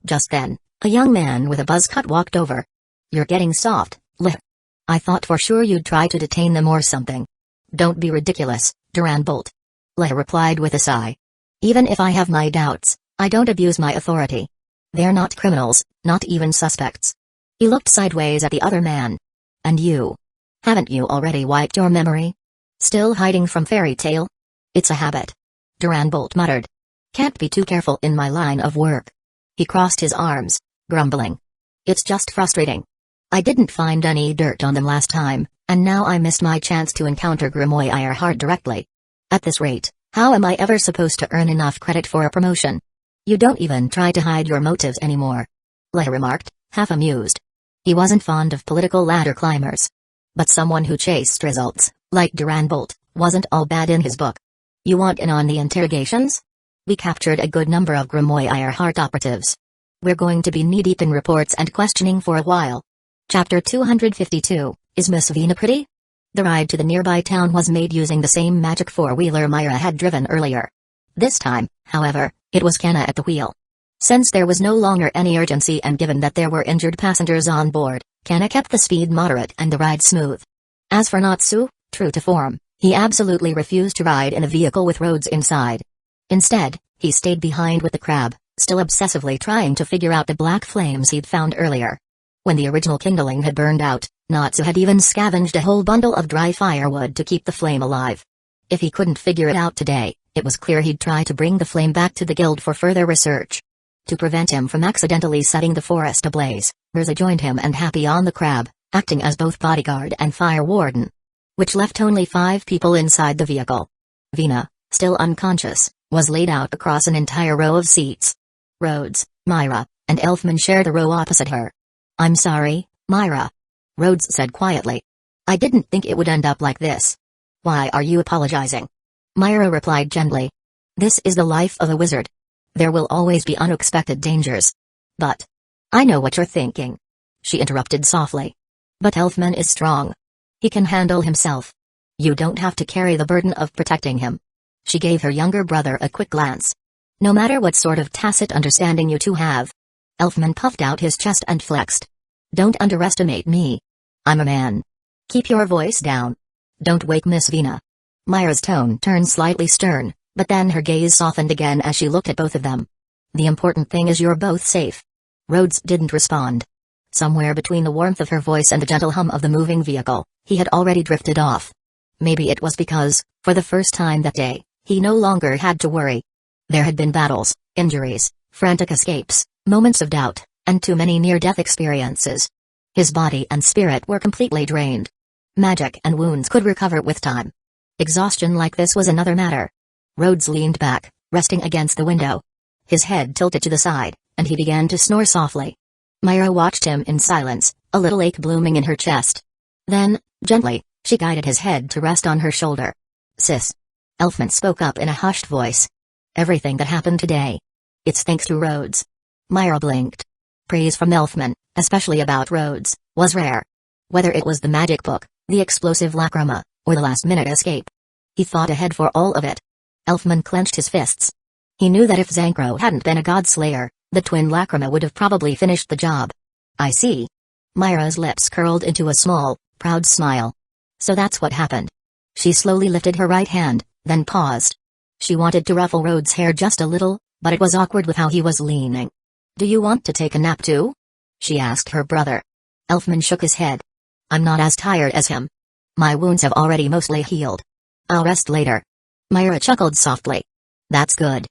S1: Just then, a young man with a buzz cut walked over. You're getting soft, Leah. I thought for sure you'd try to detain them or something. Don't be ridiculous, Duran Bolt. Leah replied with a sigh. Even if I have my doubts, I don't abuse my authority. They're not criminals, not even suspects. He looked sideways at the other man. And you? Haven't you already wiped your memory? Still hiding from fairy tale? It's a habit. Duran Bolt muttered. Can't be too careful in my line of work. He crossed his arms, grumbling. It's just frustrating. I didn't find any dirt on them last time, and now I missed my chance to encounter Grimoire Ironheart directly. At this rate, how am I ever supposed to earn enough credit for a promotion? You don't even try to hide your motives anymore. Leah remarked, half amused. He wasn't fond of political ladder climbers. But someone who chased results, like Duran Bolt, wasn't all bad in his book. You want in on the interrogations? We captured a good number of Grimoire Ironheart operatives. We're going to be knee-deep in reports and questioning for a while. Chapter 252, Is Miss Vina pretty? The ride to the nearby town was made using the same magic four-wheeler Myra had driven earlier. This time, however, it was Kenna at the wheel. Since there was no longer any urgency and given that there were injured passengers on board, Kenna kept the speed moderate and the ride smooth. As for Natsu, true to form, he absolutely refused to ride in a vehicle with Rhodes inside. Instead, he stayed behind with the crab, still obsessively trying to figure out the black flames he'd found earlier. When the original kindling had burned out, Natsu had even scavenged a whole bundle of dry firewood to keep the flame alive. If he couldn't figure it out today, it was clear he'd try to bring the flame back to the guild for further research. To prevent him from accidentally setting the forest ablaze, Mirza joined him and Happy on the crab, acting as both bodyguard and fire warden. Which left only 5 people inside the vehicle. Vina, still unconscious, was laid out across an entire row of seats. Rhodes, Myra, and Elfman shared a row opposite her. I'm sorry, Myra. Rhodes said quietly. I didn't think it would end up like this. Why are you apologizing? Myra replied gently. This is the life of a wizard. There will always be unexpected dangers. But I know what you're thinking. She interrupted softly. But Elfman is strong. He can handle himself. You don't have to carry the burden of protecting him. She gave her younger brother a quick glance. No matter what sort of tacit understanding you two have. Elfman puffed out his chest and flexed. Don't underestimate me. I'm a man. Keep your voice down. Don't wake Miss Vina. Myra's tone turned slightly stern, but then her gaze softened again as she looked at both of them. The important thing is you're both safe. Rhodes didn't respond. Somewhere between the warmth of her voice and the gentle hum of the moving vehicle, he had already drifted off. Maybe it was because, for the first time that day, he no longer had to worry. There had been battles, injuries, frantic escapes, moments of doubt, and too many near-death experiences. His body and spirit were completely drained. Magic and wounds could recover with time. Exhaustion like this was another matter. Rhodes leaned back, resting against the window. His head tilted to the side, and he began to snore softly. Myra watched him in silence, a little ache blooming in her chest. Then, gently, she guided his head to rest on her shoulder. "Sis." Elfman spoke up in a hushed voice. "Everything that happened today. It's thanks to Rhodes." Myra blinked. Praise from Elfman, especially about Rhodes, was rare. Whether it was the magic book, the explosive lacrima, or the last-minute escape. He thought ahead for all of it. Elfman clenched his fists. He knew that if Zankro hadn't been a god-slayer, the twin lacrima would have probably finished the job. "I see." Myra's lips curled into a small, proud smile. "So that's what happened." She slowly lifted her right hand, then paused. She wanted to ruffle Rhodes' hair just a little, but it was awkward with how he was leaning. "Do you want to take a nap too?" she asked her brother. Elfman shook his head. "I'm not as tired as him. My wounds have already mostly healed. I'll rest later." Myra chuckled softly. "That's good.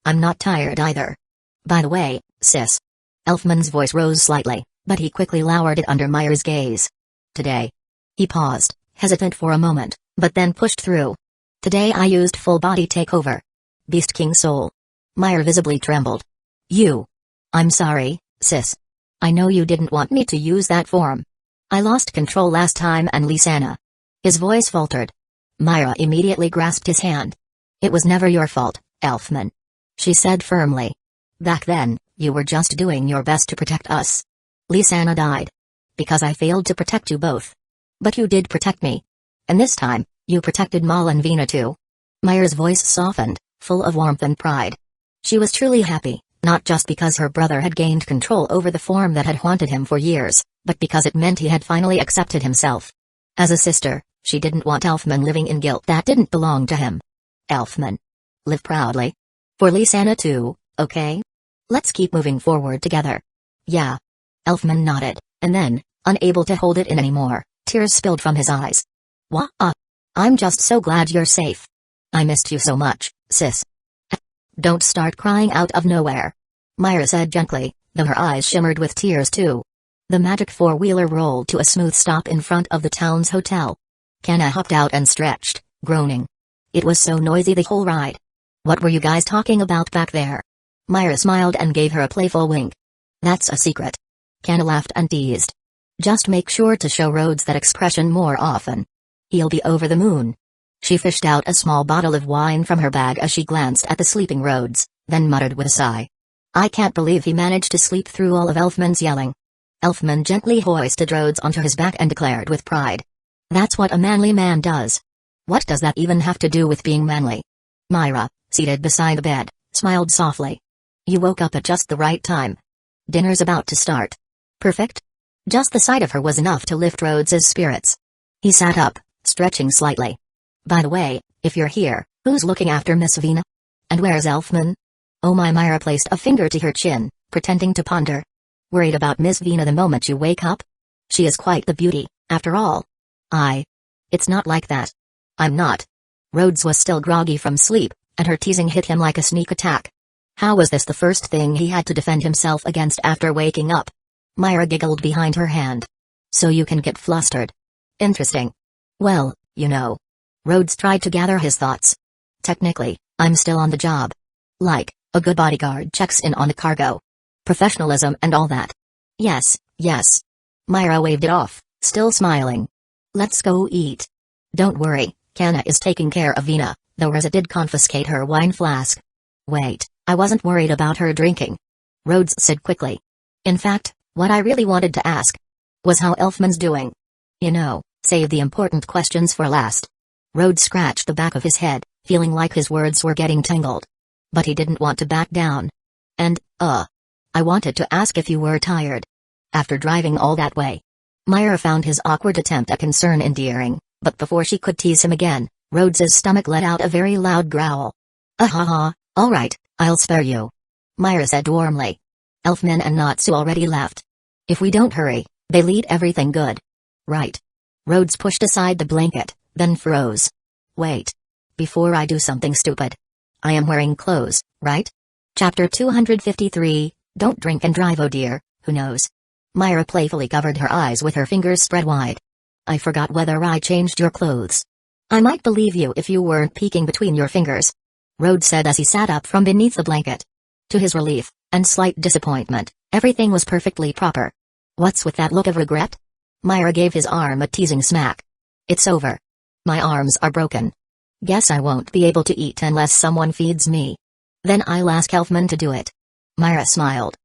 S1: I'm not tired either. By the way, sis." Elfman's voice rose slightly, but he quickly lowered it under Myra's gaze. "Today." He paused, hesitant for a moment, but then pushed through. "Today I used full-body takeover. Beast King Soul." Myra visibly trembled. "You." "I'm sorry, sis. I know you didn't want me to use that form. I lost control last time and Lysana." His voice faltered. Myra immediately grasped his hand. "It was never your fault, Elfman," she said firmly. "Back then, you were just doing your best to protect us. Lysana died. Because I failed to protect you both. But you did protect me. And this time, you protected Mal and Vina too." Myra's voice softened, full of warmth and pride. She was truly happy, not just because her brother had gained control over the form that had haunted him for years, but because it meant he had finally accepted himself. As a sister, she didn't want Elfman living in guilt that didn't belong to him. "Elfman. Live proudly. For Lysana too, okay? Let's keep moving forward together." "Yeah." Elfman nodded, and then, unable to hold it in anymore, tears spilled from his eyes. "Wah! I'm just so glad you're safe. I missed you so much, sis." "Don't start crying out of nowhere," Myra said gently, though her eyes shimmered with tears too. The magic four-wheeler rolled to a smooth stop in front of the town's hotel. Kana hopped out and stretched, groaning. It was so noisy the whole ride. "What were you guys talking about back there?" Myra smiled and gave her a playful wink. "That's a secret." Kana laughed and teased. "Just make sure to show Rhodes that expression more often. He'll be over the moon." She fished out a small bottle of wine from her bag as she glanced at the sleeping Rhodes, then muttered with a sigh. "I can't believe he managed to sleep through all of Elfman's yelling." Elfman gently hoisted Rhodes onto his back and declared with pride. "That's what a manly man does." "What does that even have to do with being manly?" Myra, seated beside the bed, smiled softly. "You woke up at just the right time. Dinner's about to start." "Perfect?" Just the sight of her was enough to lift Rhodes's spirits. He sat up, stretching slightly. "By the way, if you're here, who's looking after Miss Vina? And where's Elfman?" "Oh my." Myra placed a finger to her chin, pretending to ponder. "Worried about Miss Vina the moment you wake up? She is quite the beauty, after all." It's not like that." "I'm not." Rhodes was still groggy from sleep, and her teasing hit him like a sneak attack. How was this the first thing he had to defend himself against after waking up? Myra giggled behind her hand. "So you can get flustered. Interesting. Well, you know." Rhodes tried to gather his thoughts. "Technically, I'm still on the job. Like, a good bodyguard checks in on the cargo. Professionalism and all that." Yes. Myra waved it off, still smiling. "Let's go eat." "Don't worry, Kana is taking care of Vina, though Reza did confiscate her wine flask." "Wait, I wasn't worried about her drinking," Rhodes said quickly. "In fact, what I really wanted to ask was how Elfman's doing. You know, save the important questions for last." Rhodes scratched the back of his head, feeling like his words were getting tangled. But he didn't want to back down. "And, I wanted to ask if you were tired. After driving all that way." Myra found his awkward attempt at concern endearing, but before she could tease him again, Rhodes's stomach let out a very loud growl. "Ahaha, alright, I'll spare you," Myra said warmly. "Elfman and Natsu already left. If we don't hurry, they'll eat everything good." "Right." Rhodes pushed aside the blanket, then froze. "Wait. Before I do something stupid. I am wearing clothes, right?" Chapter 253, Don't Drink and Drive. "Oh dear, who knows?" Myra playfully covered her eyes with her fingers spread wide. "I forgot whether I changed your clothes." "I might believe you if you weren't peeking between your fingers," Rhodes said as he sat up from beneath the blanket. To his relief, and slight disappointment, everything was perfectly proper. "What's with that look of regret?" Myra gave his arm a teasing smack. "It's over. My arms are broken. Guess I won't be able to eat unless someone feeds me. Then I'll ask Elfman to do it." Myra smiled.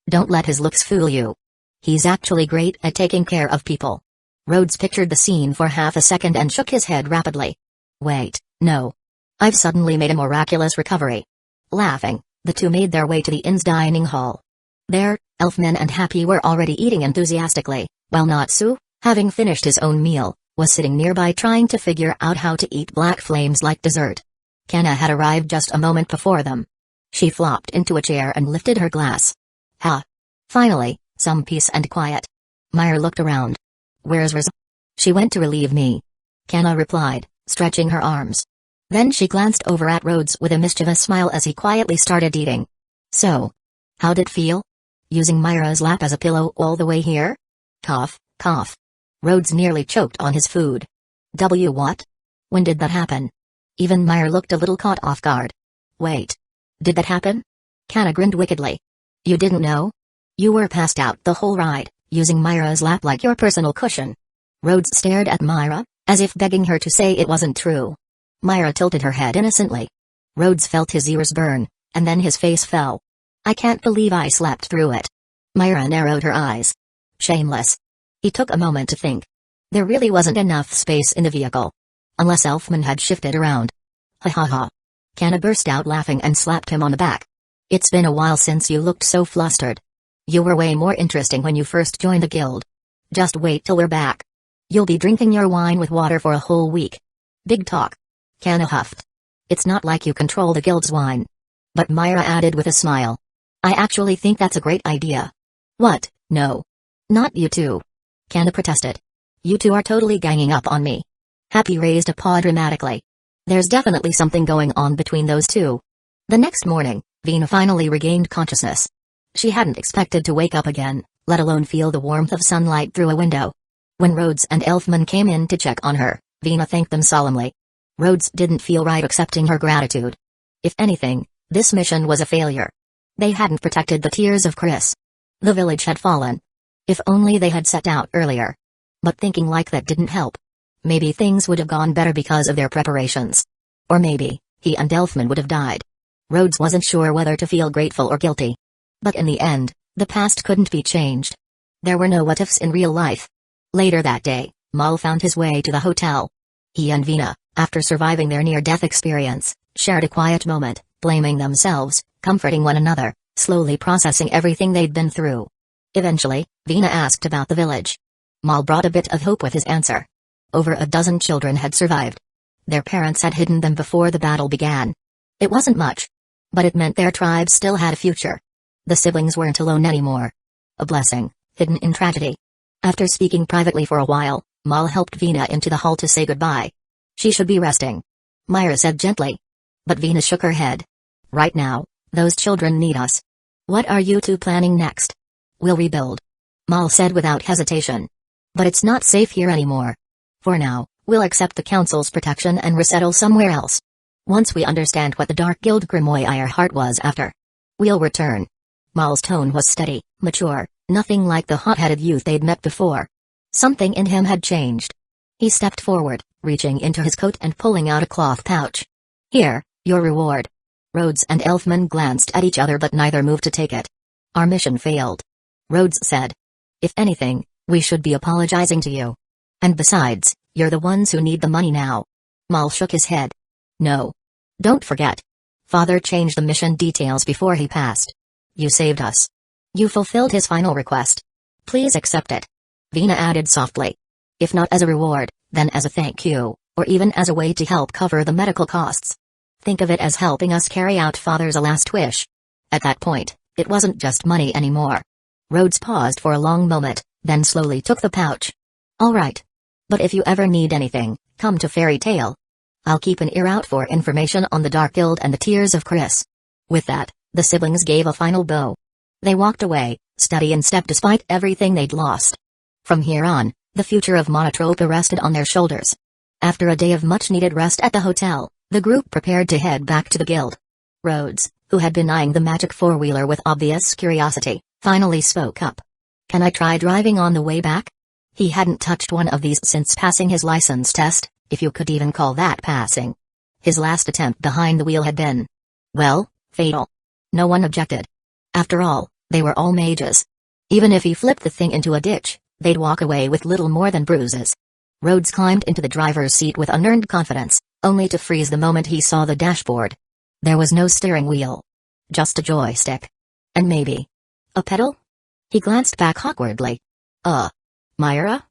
S1: "Don't let his looks fool you. He's actually great at taking care of people." Rhodes pictured the scene for half a second and shook his head rapidly. "Wait, no. I've suddenly made a miraculous recovery." Laughing, the two made their way to the inn's dining hall. There, Elfman and Happy were already eating enthusiastically, while Natsu, having finished his own meal, was sitting nearby trying to figure out how to eat black flames like dessert. Kana had arrived just a moment before them. She flopped into a chair and lifted her glass. "Ha! Finally, some peace and quiet." Myra looked around. "Where's Riz?" "She went to relieve me," Kana replied, stretching her arms. Then she glanced over at Rhodes with a mischievous smile as he quietly started eating. "So, how'd it feel? Using Myra's lap as a pillow all the way here?" Cough, cough. Rhodes nearly choked on his food. What? When did that happen?" Even Myra looked a little caught off guard. "Wait. Did that happen?" Kana grinned wickedly. "You didn't know? You were passed out the whole ride, using Myra's lap like your personal cushion." Rhodes stared at Myra, as if begging her to say it wasn't true. Myra tilted her head innocently. Rhodes felt his ears burn, and then his face fell. "I can't believe I slept through it." Myra narrowed her eyes. "Shameless." He took a moment to think. There really wasn't enough space in the vehicle. Unless Elfman had shifted around. "Ha ha ha." Kana burst out laughing and slapped him on the back. "It's been a while since you looked so flustered. You were way more interesting when you first joined the guild. Just wait till we're back. You'll be drinking your wine with water for a whole week." "Big talk." Kana huffed. "It's not like you control the guild's wine." But Myra added with a smile. "I actually think that's a great idea." "What? No. Not you two." Kana protested. "You two are totally ganging up on me." Happy raised a paw dramatically. "There's definitely something going on between those two." The next morning, Vina finally regained consciousness. She hadn't expected to wake up again, let alone feel the warmth of sunlight through a window. When Rhodes and Elfman came in to check on her, Vina thanked them solemnly. Rhodes didn't feel right accepting her gratitude. If anything, this mission was a failure. They hadn't protected the tears of Chris. The village had fallen. If only they had set out earlier. But thinking like that didn't help. Maybe things would have gone better because of their preparations. Or maybe, he and Elfman would have died. Rhodes wasn't sure whether to feel grateful or guilty. But in the end, the past couldn't be changed. There were no what-ifs in real life. Later that day, Mal found his way to the hotel. He and Vina, after surviving their near-death experience, shared a quiet moment, blaming themselves, comforting one another, slowly processing everything they'd been through. Eventually, Vina asked about the village. Mal brought a bit of hope with his answer. Over a dozen children had survived. Their parents had hidden them before the battle began. It wasn't much. But it meant their tribe still had a future. The siblings weren't alone anymore. A blessing, hidden in tragedy. After speaking privately for a while, Mal helped Vina into the hall to say goodbye. "She should be resting," Myra said gently. But Vina shook her head. "Right now, those children need us." "What are you two planning next?" "We'll rebuild," Mal said without hesitation. "But it's not safe here anymore. For now, we'll accept the council's protection and resettle somewhere else. Once we understand what the Dark Guild Grimoire Heart was after, we'll return." Mal's tone was steady, mature, nothing like the hot-headed youth they'd met before. Something in him had changed. He stepped forward, reaching into his coat and pulling out a cloth pouch. "Here, your reward." Rhodes and Elfman glanced at each other but neither moved to take it. "Our mission failed," Rhodes said. "If anything, we should be apologizing to you. And besides, you're the ones who need the money now." Mal shook his head. "No. Don't forget. Father changed the mission details before he passed. You saved us. You fulfilled his final request. Please accept it." Vina added softly. "If not as a reward, then as a thank you, or even as a way to help cover the medical costs. Think of it as helping us carry out Father's last wish. At that point, it wasn't just money anymore. Rhodes paused for a long moment, then slowly took the pouch. All right. But if you ever need anything, come to Fairy Tale. I'll keep an ear out for information on the Dark Guild and the Tears of Chris. With that, the siblings gave a final bow. They walked away, steady in step despite everything they'd lost. From here on, the future of Monotrope rested on their shoulders. After a day of much-needed rest at the hotel, the group prepared to head back to the guild. Rhodes, who had been eyeing the magic four-wheeler with obvious curiosity, finally spoke up. Can I try driving on the way back? He hadn't touched one of these since passing his license test, if you could even call that passing. His last attempt behind the wheel had been, well, fatal. No one objected. After all, they were all mages. Even if he flipped the thing into a ditch, they'd walk away with little more than bruises. Rhodes climbed into the driver's seat with unearned confidence, only to freeze the moment he saw the dashboard. There was no steering wheel. Just a joystick. And maybe a pedal? He glanced back awkwardly. Myra?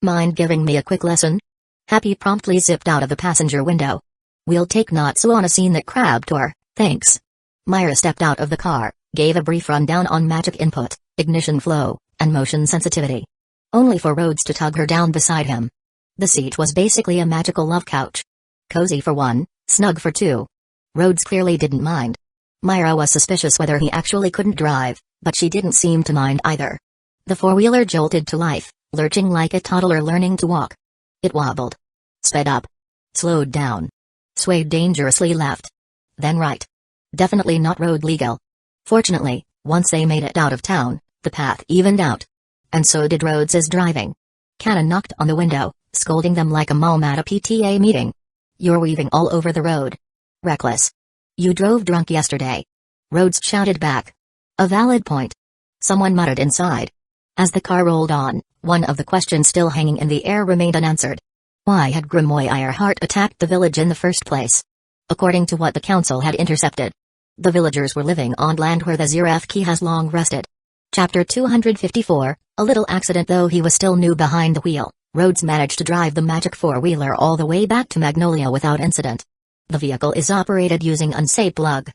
S1: Mind giving me a quick lesson? Happy promptly zipped out of the passenger window. We'll take Natsu on a scenic crab tour, thanks. Myra stepped out of the car, gave a brief rundown on magic input, ignition flow, and motion sensitivity. Only for Rhodes to tug her down beside him. The seat was basically a magical love couch. Cozy for one, snug for two. Rhodes clearly didn't mind. Myra was suspicious whether he actually couldn't drive, but she didn't seem to mind either. The four-wheeler jolted to life, lurching like a toddler learning to walk. It wobbled. Sped up. Slowed down. Swayed dangerously left. Then right. Definitely not road legal. Fortunately, once they made it out of town, the path evened out. And so did Rhodes's driving. Cannon knocked on the window, scolding them like a mom at a PTA meeting. You're weaving all over the road. Reckless. You drove drunk yesterday. Rhodes shouted back. A valid point. Someone muttered inside. As the car rolled on, one of the questions still hanging in the air remained unanswered. Why had Grimoire Earhart attacked the village in the first place? According to what the council had intercepted, the villagers were living on land where the Zirafki has long rested. Chapter 254, a little accident. Though he was still new behind the wheel, Rhodes managed to drive the magic four-wheeler all the way back to Magnolia without incident. The vehicle is operated using unsafe plug.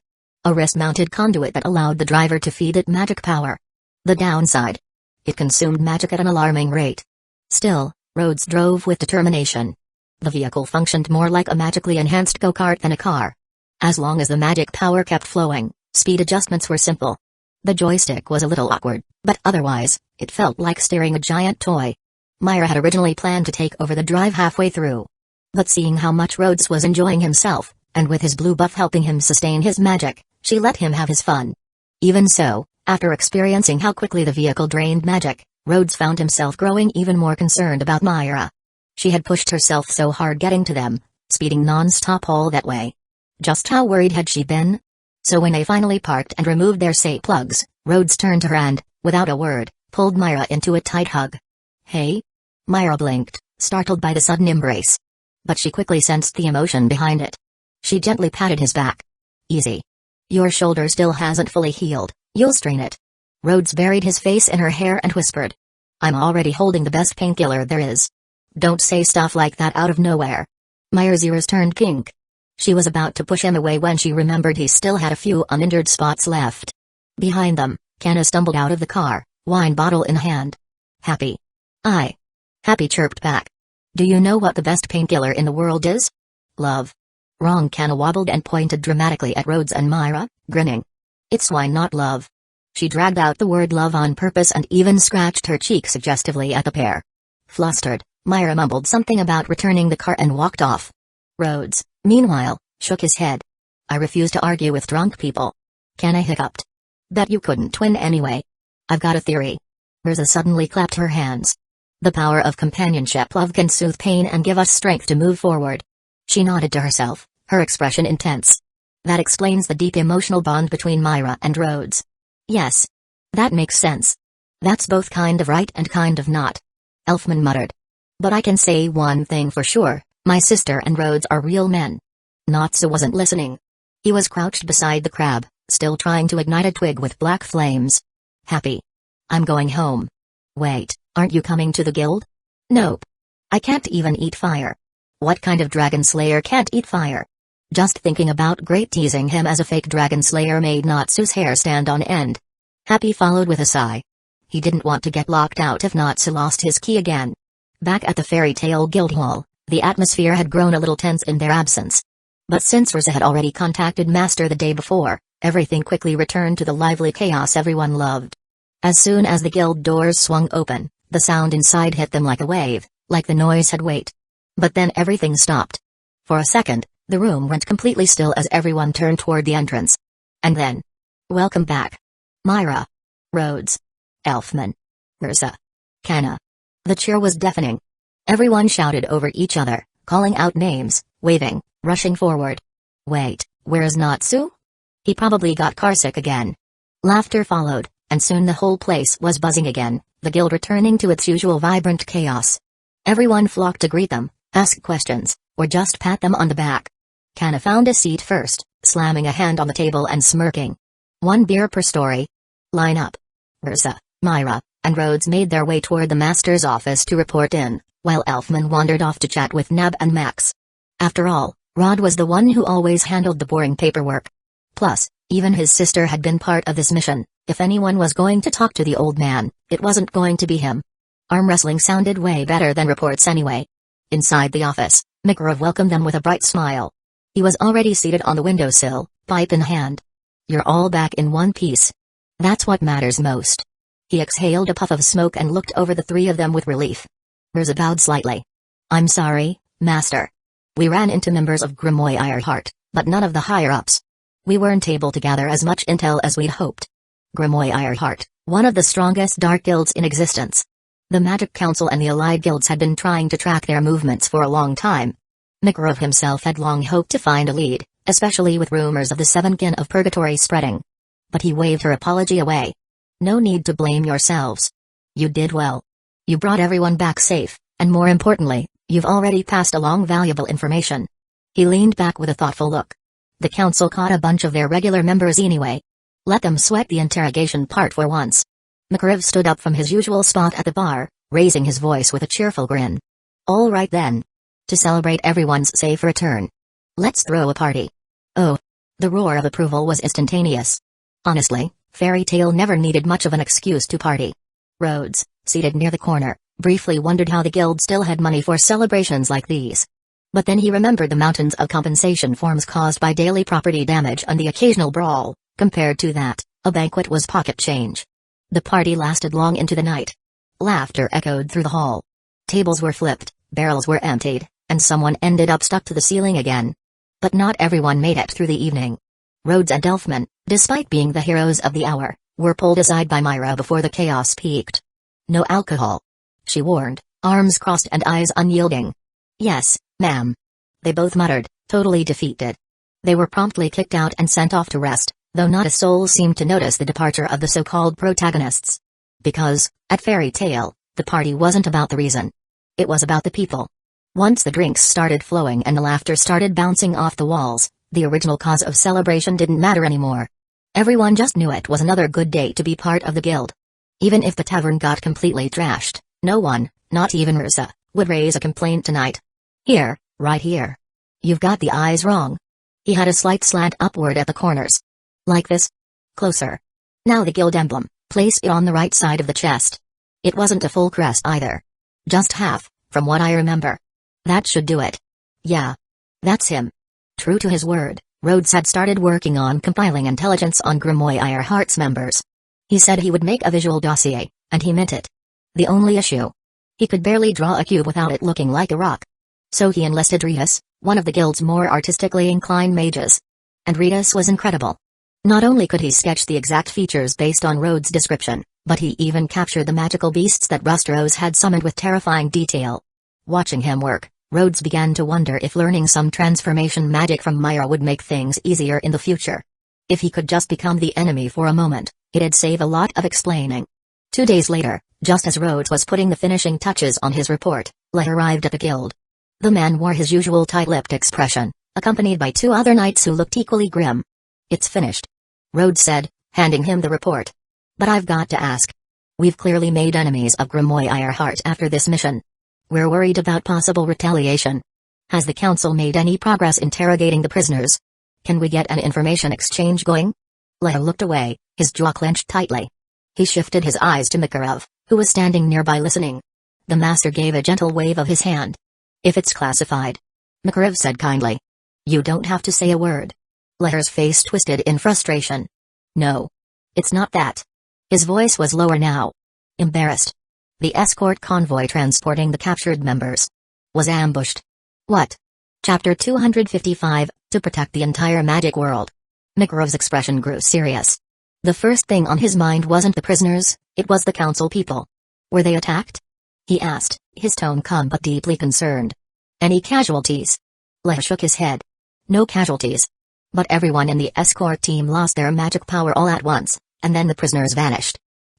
S1: A wrist-mounted conduit that allowed the driver to feed it magic power. The downside? It consumed magic at an alarming rate. Still, Rhodes drove with determination. The vehicle functioned more like a magically enhanced go-kart than a car. As long as the magic power kept flowing, speed adjustments were simple. The joystick was a little awkward, but otherwise, it felt like steering a giant toy. Myra had originally planned to take over the drive halfway through. But seeing how much Rhodes was enjoying himself, and with his blue buff helping him sustain his magic, she let him have his fun. Even so, after experiencing how quickly the vehicle drained magic, Rhodes found himself growing even more concerned about Myra. She had pushed herself so hard getting to them, speeding non-stop all that way. Just how worried had she been? So when they finally parked and removed their safe plugs, Rhodes turned to her and, without a word, pulled Myra into a tight hug. Hey? Myra blinked, startled by the sudden embrace. But she quickly sensed the emotion behind it. She gently patted his back. Easy. Your shoulder still hasn't fully healed, you'll strain it. Rhodes buried his face in her hair and whispered. I'm already holding the best painkiller there is. Don't say stuff like that out of nowhere. Myra's ears turned pink. She was about to push him away when she remembered he still had a few uninjured spots left. Behind them, Kenna stumbled out of the car, wine bottle in hand. Happy. Happy chirped back. Do you know what the best painkiller in the world is? Love. Wrong. Kenna wobbled and pointed dramatically at Rhodes and Myra, grinning. It's wine, not love. She dragged out the word love on purpose and even scratched her cheek suggestively at the pair. Flustered, Myra mumbled something about returning the car and walked off. Rhodes, meanwhile, shook his head. I refuse to argue with drunk people. Kenna hiccuped. Bet you couldn't win anyway. I've got a theory. Mirza suddenly clapped her hands. The power of companionship love can soothe pain and give us strength to move forward. She nodded to herself, her expression intense. That explains the deep emotional bond between Myra and Rhodes. Yes. That makes sense. That's both kind of right and kind of not. Elfman muttered. But I can say one thing for sure, my sister and Rhodes are real men. Natsu wasn't listening. He was crouched beside the crab, still trying to ignite a twig with black flames. Happy. I'm going home. Wait, aren't you coming to the guild? Nope. I can't even eat fire. What kind of dragon slayer can't eat fire? Just thinking about Great teasing him as a fake dragon slayer made Natsu's hair stand on end. Happy followed with a sigh. He didn't want to get locked out if Natsu lost his key again. Back at the Fairy Tale Guild Hall, the atmosphere had grown a little tense in their absence. But since Riza had already contacted Master the day before, everything quickly returned to the lively chaos everyone loved. As soon as the guild doors swung open, the sound inside hit them like a wave, like the noise had weight. But then everything stopped. For a second, the room went completely still as everyone turned toward the entrance. And then... Welcome back. Myra. Rhodes. Elfman. Mirza. Kana. The cheer was deafening. Everyone shouted over each other, calling out names, waving, rushing forward. Wait, where is Natsu? He probably got carsick again. Laughter followed, and soon the whole place was buzzing again, the guild returning to its usual vibrant chaos. Everyone flocked to greet them, ask questions, or just pat them on the back. Kana found a seat first, slamming a hand on the table and smirking. 1 beer per story. Line up. Mirza, Myra, and Rhodes made their way toward the master's office to report in, while Elfman wandered off to chat with Nab and Max. After all, Rod was the one who always handled the boring paperwork. Plus, even his sister had been part of this mission. If anyone was going to talk to the old man, it wasn't going to be him. Arm wrestling sounded way better than reports anyway. Inside the office, Makarov welcomed them with a bright smile. He was already seated on the windowsill, pipe in hand. You're all back in one piece. That's what matters most. He exhaled a puff of smoke and looked over the 3 of them with relief. Mirza bowed slightly. I'm sorry, Master. We ran into members of Grimoire Ironheart, but none of the higher-ups. We weren't able to gather as much intel as we'd hoped. Grimoire Ironheart, one of the strongest dark guilds in existence. The Magic Council and the allied guilds had been trying to track their movements for a long time. Makarov himself had long hoped to find a lead, especially with rumors of the 7 kin of Purgatory spreading. But he waved her apology away. No need to blame yourselves. You did well. You brought everyone back safe, and more importantly, you've already passed along valuable information. He leaned back with a thoughtful look. The council caught a bunch of their regular members anyway. Let them sweat the interrogation part for once. Makarov stood up from his usual spot at the bar, raising his voice with a cheerful grin. All right then. To celebrate everyone's safe return. Let's throw a party. Oh. The roar of approval was instantaneous. Honestly, Fairy Tale never needed much of an excuse to party. Rhodes, seated near the corner, briefly wondered how the guild still had money for celebrations like these. But then he remembered the mountains of compensation forms caused by daily property damage and the occasional brawl. Compared to that, a banquet was pocket change. The party lasted long into the night. Laughter echoed through the hall. Tables were flipped, barrels were emptied, and someone ended up stuck to the ceiling again. But not everyone made it through the evening. Rhodes and Elfman, despite being the heroes of the hour, were pulled aside by Myra before the chaos peaked. No alcohol. She warned, arms crossed and eyes unyielding. Yes, ma'am. They both muttered, totally defeated. They were promptly kicked out and sent off to rest, though not a soul seemed to notice the departure of the so-called protagonists. Because, at Fairy Tale, the party wasn't about the reason. It was about the people. Once the drinks started flowing and the laughter started bouncing off the walls, the original cause of celebration didn't matter anymore. Everyone just knew it was another good day to be part of the guild. Even if the tavern got completely trashed, no one, not even Mirza, would raise a complaint tonight. Here, right here. You've got the eyes wrong. He had a slight slant upward at the corners. Like this. Closer. Now the guild emblem, place it on the right side of the chest. It wasn't a full crest either. Just half, from what I remember. That should do it. Yeah. That's him. True to his word, Rhodes had started working on compiling intelligence on Grimoire Ironheart's members. He said he would make a visual dossier, and he meant it. The only issue? He could barely draw a cube without it looking like a rock. So he enlisted Ritas, one of the guild's more artistically inclined mages. And Ritas was incredible. Not only could he sketch the exact features based on Rhodes' description, but he even captured the magical beasts that Rustros had summoned with terrifying detail. Watching him work, Rhodes began to wonder if learning some transformation magic from Myra would make things easier in the future. If he could just become the enemy for a moment, it'd save a lot of explaining. 2 days later, just as Rhodes was putting the finishing touches on his report, Let arrived at the guild. The man wore his usual tight-lipped expression, accompanied by 2 other knights who looked equally grim. It's finished. Rhodes said, handing him the report. But I've got to ask. We've clearly made enemies of Grimoire Ironheart after this mission. We're worried about possible retaliation. Has the council made any progress interrogating the prisoners? Can we get an information exchange going? Leo looked away, his jaw clenched tightly. He shifted his eyes to Makarov, who was standing nearby listening. The master gave a gentle wave of his hand. If it's classified. Makarov said kindly. You don't have to say a word. Leo's face twisted in frustration. No. It's not that. His voice was lower now. Embarrassed. The escort convoy transporting the captured members was ambushed. What? Chapter 255, to protect the entire magic world. Makarov's expression grew serious. The first thing on his mind wasn't the prisoners, it was the council people. Were they attacked? He asked, his tone calm but deeply concerned. Any casualties? Leo shook his head. No casualties. But everyone in the escort team lost their magic power all at once, and then the prisoners vanished.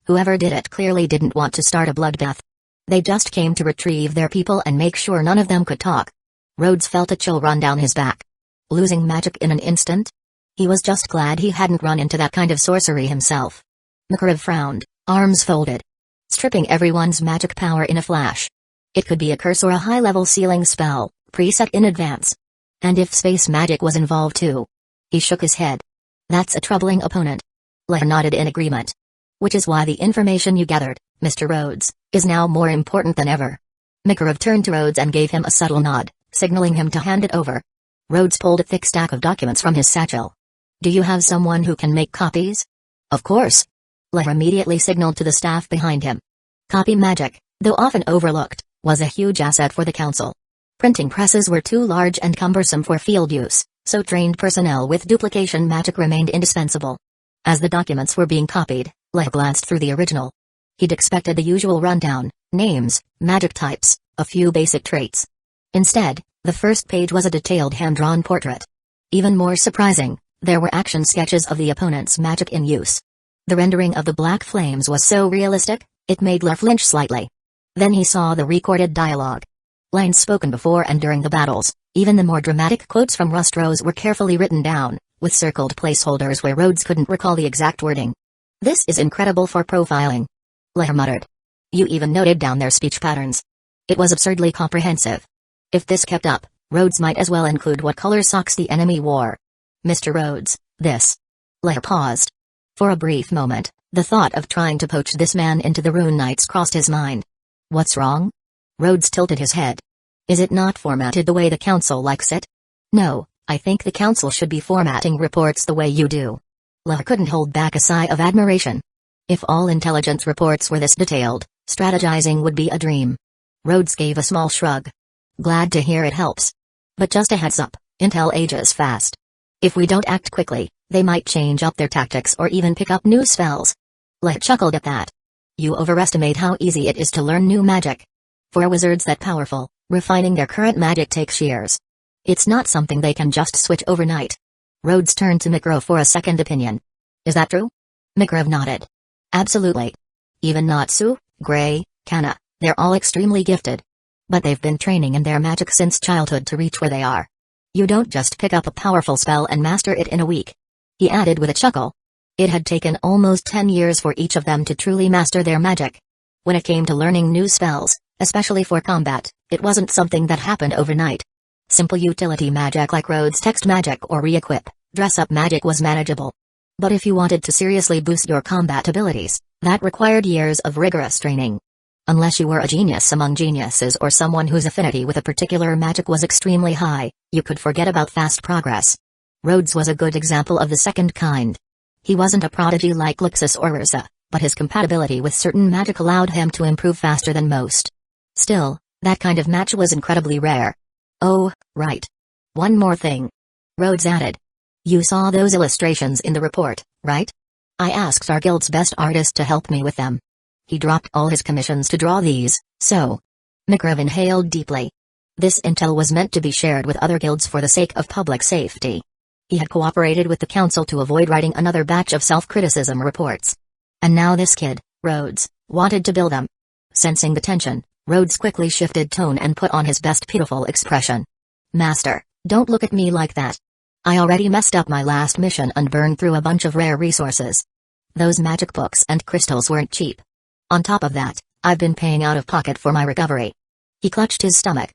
S1: Whoever did it clearly didn't want to start a bloodbath. They just came to retrieve their people and make sure none of them could talk. Rhodes felt a chill run down his back. Losing magic in an instant? He was just glad he hadn't run into that kind of sorcery himself. Makarov frowned, arms folded. Stripping everyone's magic power in a flash. It could be a curse or a high-level sealing spell, preset in advance. And if space magic was involved too? He shook his head. That's a troubling opponent. Leo nodded in agreement. Which is why the information you gathered, Mr. Rhodes, is now more important than ever. Makarov turned to Rhodes and gave him a subtle nod, signaling him to hand it over. Rhodes pulled a thick stack of documents from his satchel. Do you have someone who can make copies? Of course. Leo immediately signaled to the staff behind him. Copy magic, though often overlooked, was a huge asset for the council. Printing presses were too large and cumbersome for field use, so trained personnel with duplication magic remained indispensable. As the documents were being copied, Leo glanced through the original. He'd expected the usual rundown, names, magic types, a few basic traits. Instead, the first page was a detailed hand-drawn portrait. Even more surprising, there were action sketches of the opponent's magic in use. The rendering of the black flames was so realistic, it made Leo flinch slightly. Then he saw the recorded dialogue. Lines spoken before and during the battles, even the more dramatic quotes from Rustros were carefully written down, with circled placeholders where Rhodes couldn't recall the exact wording. This is incredible for profiling. Leo muttered. You even noted down their speech patterns. It was absurdly comprehensive. If this kept up, Rhodes might as well include what color socks the enemy wore. Mr. Rhodes, this. Leo paused. For a brief moment, the thought of trying to poach this man into the Rune Knights crossed his mind. What's wrong? Rhodes tilted his head. Is it not formatted the way the council likes it? No, I think the council should be formatting reports the way you do. Leo couldn't hold back a sigh of admiration. If all intelligence reports were this detailed, strategizing would be a dream. Rhodes gave a small shrug. Glad to hear it helps. But just a heads up, intel ages fast. If we don't act quickly, they might change up their tactics or even pick up new spells. Leo chuckled at that. You overestimate how easy it is to learn new magic. For wizards that powerful, refining their current magic takes years. It's not something they can just switch overnight. Rhodes turned to Makarov for a second opinion. Is that true? Makarov nodded. Absolutely. Even Natsu, Gray, Kana, they're all extremely gifted. But they've been training in their magic since childhood to reach where they are. You don't just pick up a powerful spell and master it in a week. He added with a chuckle. It had taken almost 10 years for each of them to truly master their magic. When it came to learning new spells, especially for combat, it wasn't something that happened overnight. Simple utility magic like Rhodes' text magic or re-equip, dress-up magic was manageable. But if you wanted to seriously boost your combat abilities, that required years of rigorous training. Unless you were a genius among geniuses or someone whose affinity with a particular magic was extremely high, you could forget about fast progress. Rhodes was a good example of the second kind. He wasn't a prodigy like Luxus or Ursa, but his compatibility with certain magic allowed him to improve faster than most. Still, that kind of match was incredibly rare. Oh, right. One more thing. Rhodes added. You saw those illustrations in the report, right? I asked our guild's best artist to help me with them. He dropped all his commissions to draw these, so. Makarov inhaled deeply. This intel was meant to be shared with other guilds for the sake of public safety. He had cooperated with the council to avoid writing another batch of self-criticism reports. And now this kid, Rhodes, wanted to bill them. Sensing the tension, Rhodes quickly shifted tone and put on his best pitiful expression. Master, don't look at me like that. I already messed up my last mission and burned through a bunch of rare resources. Those magic books and crystals weren't cheap. On top of that, I've been paying out of pocket for my recovery. He clutched his stomach.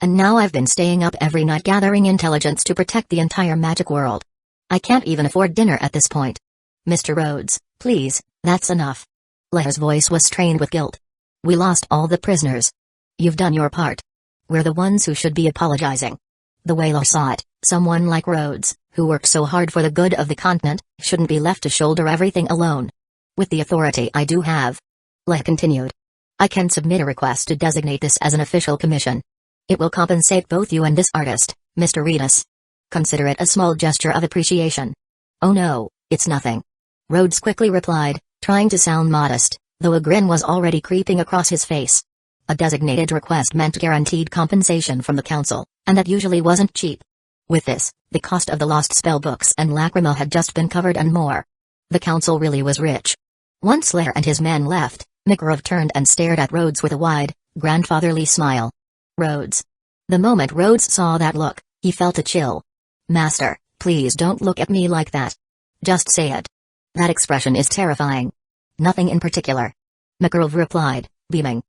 S1: And now I've been staying up every night gathering intelligence to protect the entire magic world. I can't even afford dinner at this point. Mr. Rhodes, please, that's enough. Leah's voice was strained with guilt. We lost all the prisoners. You've done your part. We're the ones who should be apologizing. The way Leah saw it, someone like Rhodes, who worked so hard for the good of the continent, shouldn't be left to shoulder everything alone. With the authority I do have, Leah continued, I can submit a request to designate this as an official commission. It will compensate both you and this artist, Mr. Reedus. Consider it a small gesture of appreciation. Oh no, it's nothing. Rhodes quickly replied, trying to sound modest, though a grin was already creeping across his face. A designated request meant guaranteed compensation from the council, and that usually wasn't cheap. With this, the cost of the lost spellbooks and Lacrima had just been covered and more. The council really was rich. Once Lair and his men left, Makarov turned and stared at Rhodes with a wide, grandfatherly smile. Rhodes. The moment Rhodes saw that look, he felt a chill. Master, please don't look at me like that. Just say it. That expression is terrifying. Nothing in particular. Makarov replied, beaming.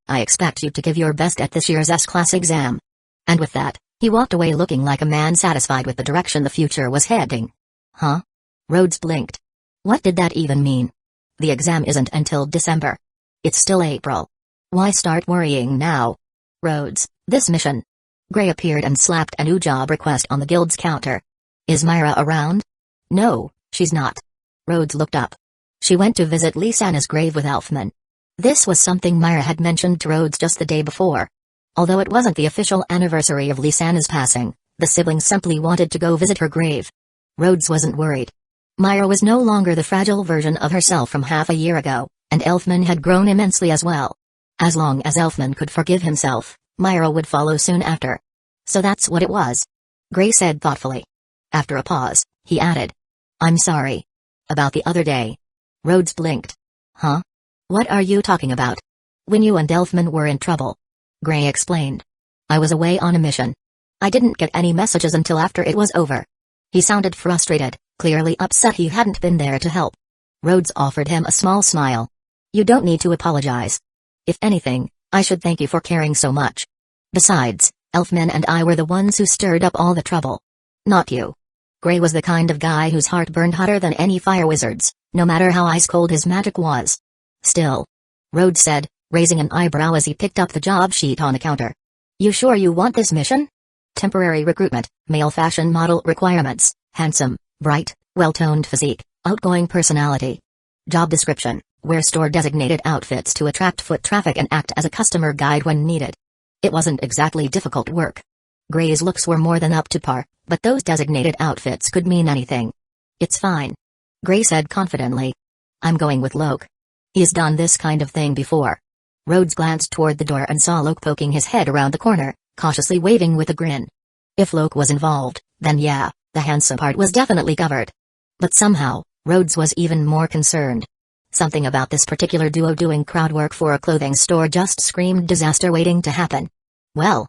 S1: I expect you to give your best at this year's S-class exam. And with that, he walked away looking like a man satisfied with the direction the future was heading. Huh? Rhodes blinked. What did that even mean? The exam isn't until December. It's still April. Why start worrying now? Rhodes, this mission. Gray appeared and slapped a new job request on the guild's counter. Is Myra around? No, she's not. Rhodes looked up. She went to visit Lysana's grave with Elfman. This was something Myra had mentioned to Rhodes just the day before. Although it wasn't the official anniversary of Lysana's passing, the siblings simply wanted to go visit her grave. Rhodes wasn't worried. Myra was no longer the fragile version of herself from half a year ago, and Elfman had grown immensely as well. As long as Elfman could forgive himself, Myra would follow soon after. So that's what it was. Gray said thoughtfully. After a pause, he added. I'm sorry. About the other day. Rhodes blinked. Huh? What are you talking about? When you and Elfman were in trouble. Gray explained. I was away on a mission. I didn't get any messages until after it was over. He sounded frustrated, clearly upset he hadn't been there to help. Rhodes offered him a small smile. You don't need to apologize. If anything, I should thank you for caring so much. Besides, Elfman and I were the ones who stirred up all the trouble. Not you. Gray was the kind of guy whose heart burned hotter than any fire wizard's, no matter how ice-cold his magic was. Still. Rhodes said, raising an eyebrow as he picked up the job sheet on the counter. You sure you want this mission? Temporary recruitment, male fashion model requirements, handsome, bright, well-toned physique, outgoing personality. Job description, wear store-designated outfits to attract foot traffic and act as a customer guide when needed. It wasn't exactly difficult work. Gray's looks were more than up to par, but those designated outfits could mean anything. It's fine. Gray said confidently. I'm going with Loke. He's done this kind of thing before. Rhodes glanced toward the door and saw Loke poking his head around the corner, cautiously waving with a grin. If Loke was involved, then yeah, the handsome part was definitely covered. But somehow, Rhodes was even more concerned. Something about this particular duo doing crowd work for a clothing store just screamed disaster waiting to happen. Well,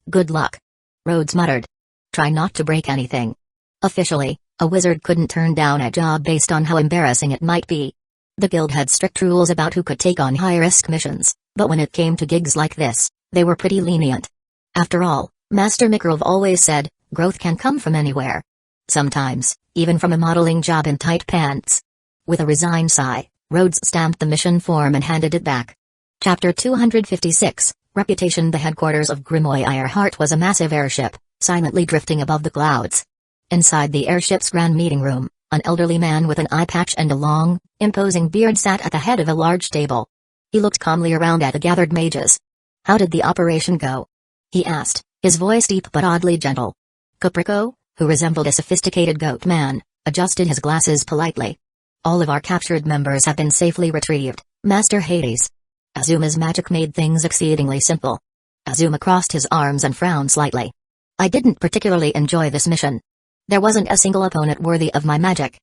S1: good luck. Rhodes muttered. Try not to break anything. Officially, a wizard couldn't turn down a job based on how embarrassing it might be. The guild had strict rules about who could take on high-risk missions, but when it came to gigs like this, they were pretty lenient. After all, Master Makarov always said, growth can come from anywhere. Sometimes, even from a modeling job in tight pants. With a resigned sigh, Rhodes stamped the mission form and handed it back. Chapter 256, Reputation. The headquarters of Grimoire Ironheart was a massive airship, silently drifting above the clouds. Inside the airship's grand meeting room, an elderly man with an eye patch and a long, imposing beard sat at the head of a large table. He looked calmly around at the gathered mages. How did the operation go? He asked, his voice deep but oddly gentle. Caprico, who resembled a sophisticated goat man, adjusted his glasses politely. All of our captured members have been safely retrieved, Master Hades. Azuma's magic made things exceedingly simple. Azuma crossed his arms and frowned slightly. I didn't particularly enjoy this mission. There wasn't a single opponent worthy of my magic.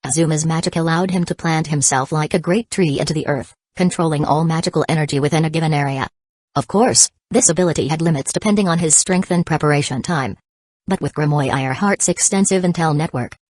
S1: Azuma's magic allowed him to plant himself like a great tree into the earth, controlling all magical energy within a given area. Of course, this ability had limits depending on his strength and preparation time. But with Grimoire Ironheart's extensive intel network,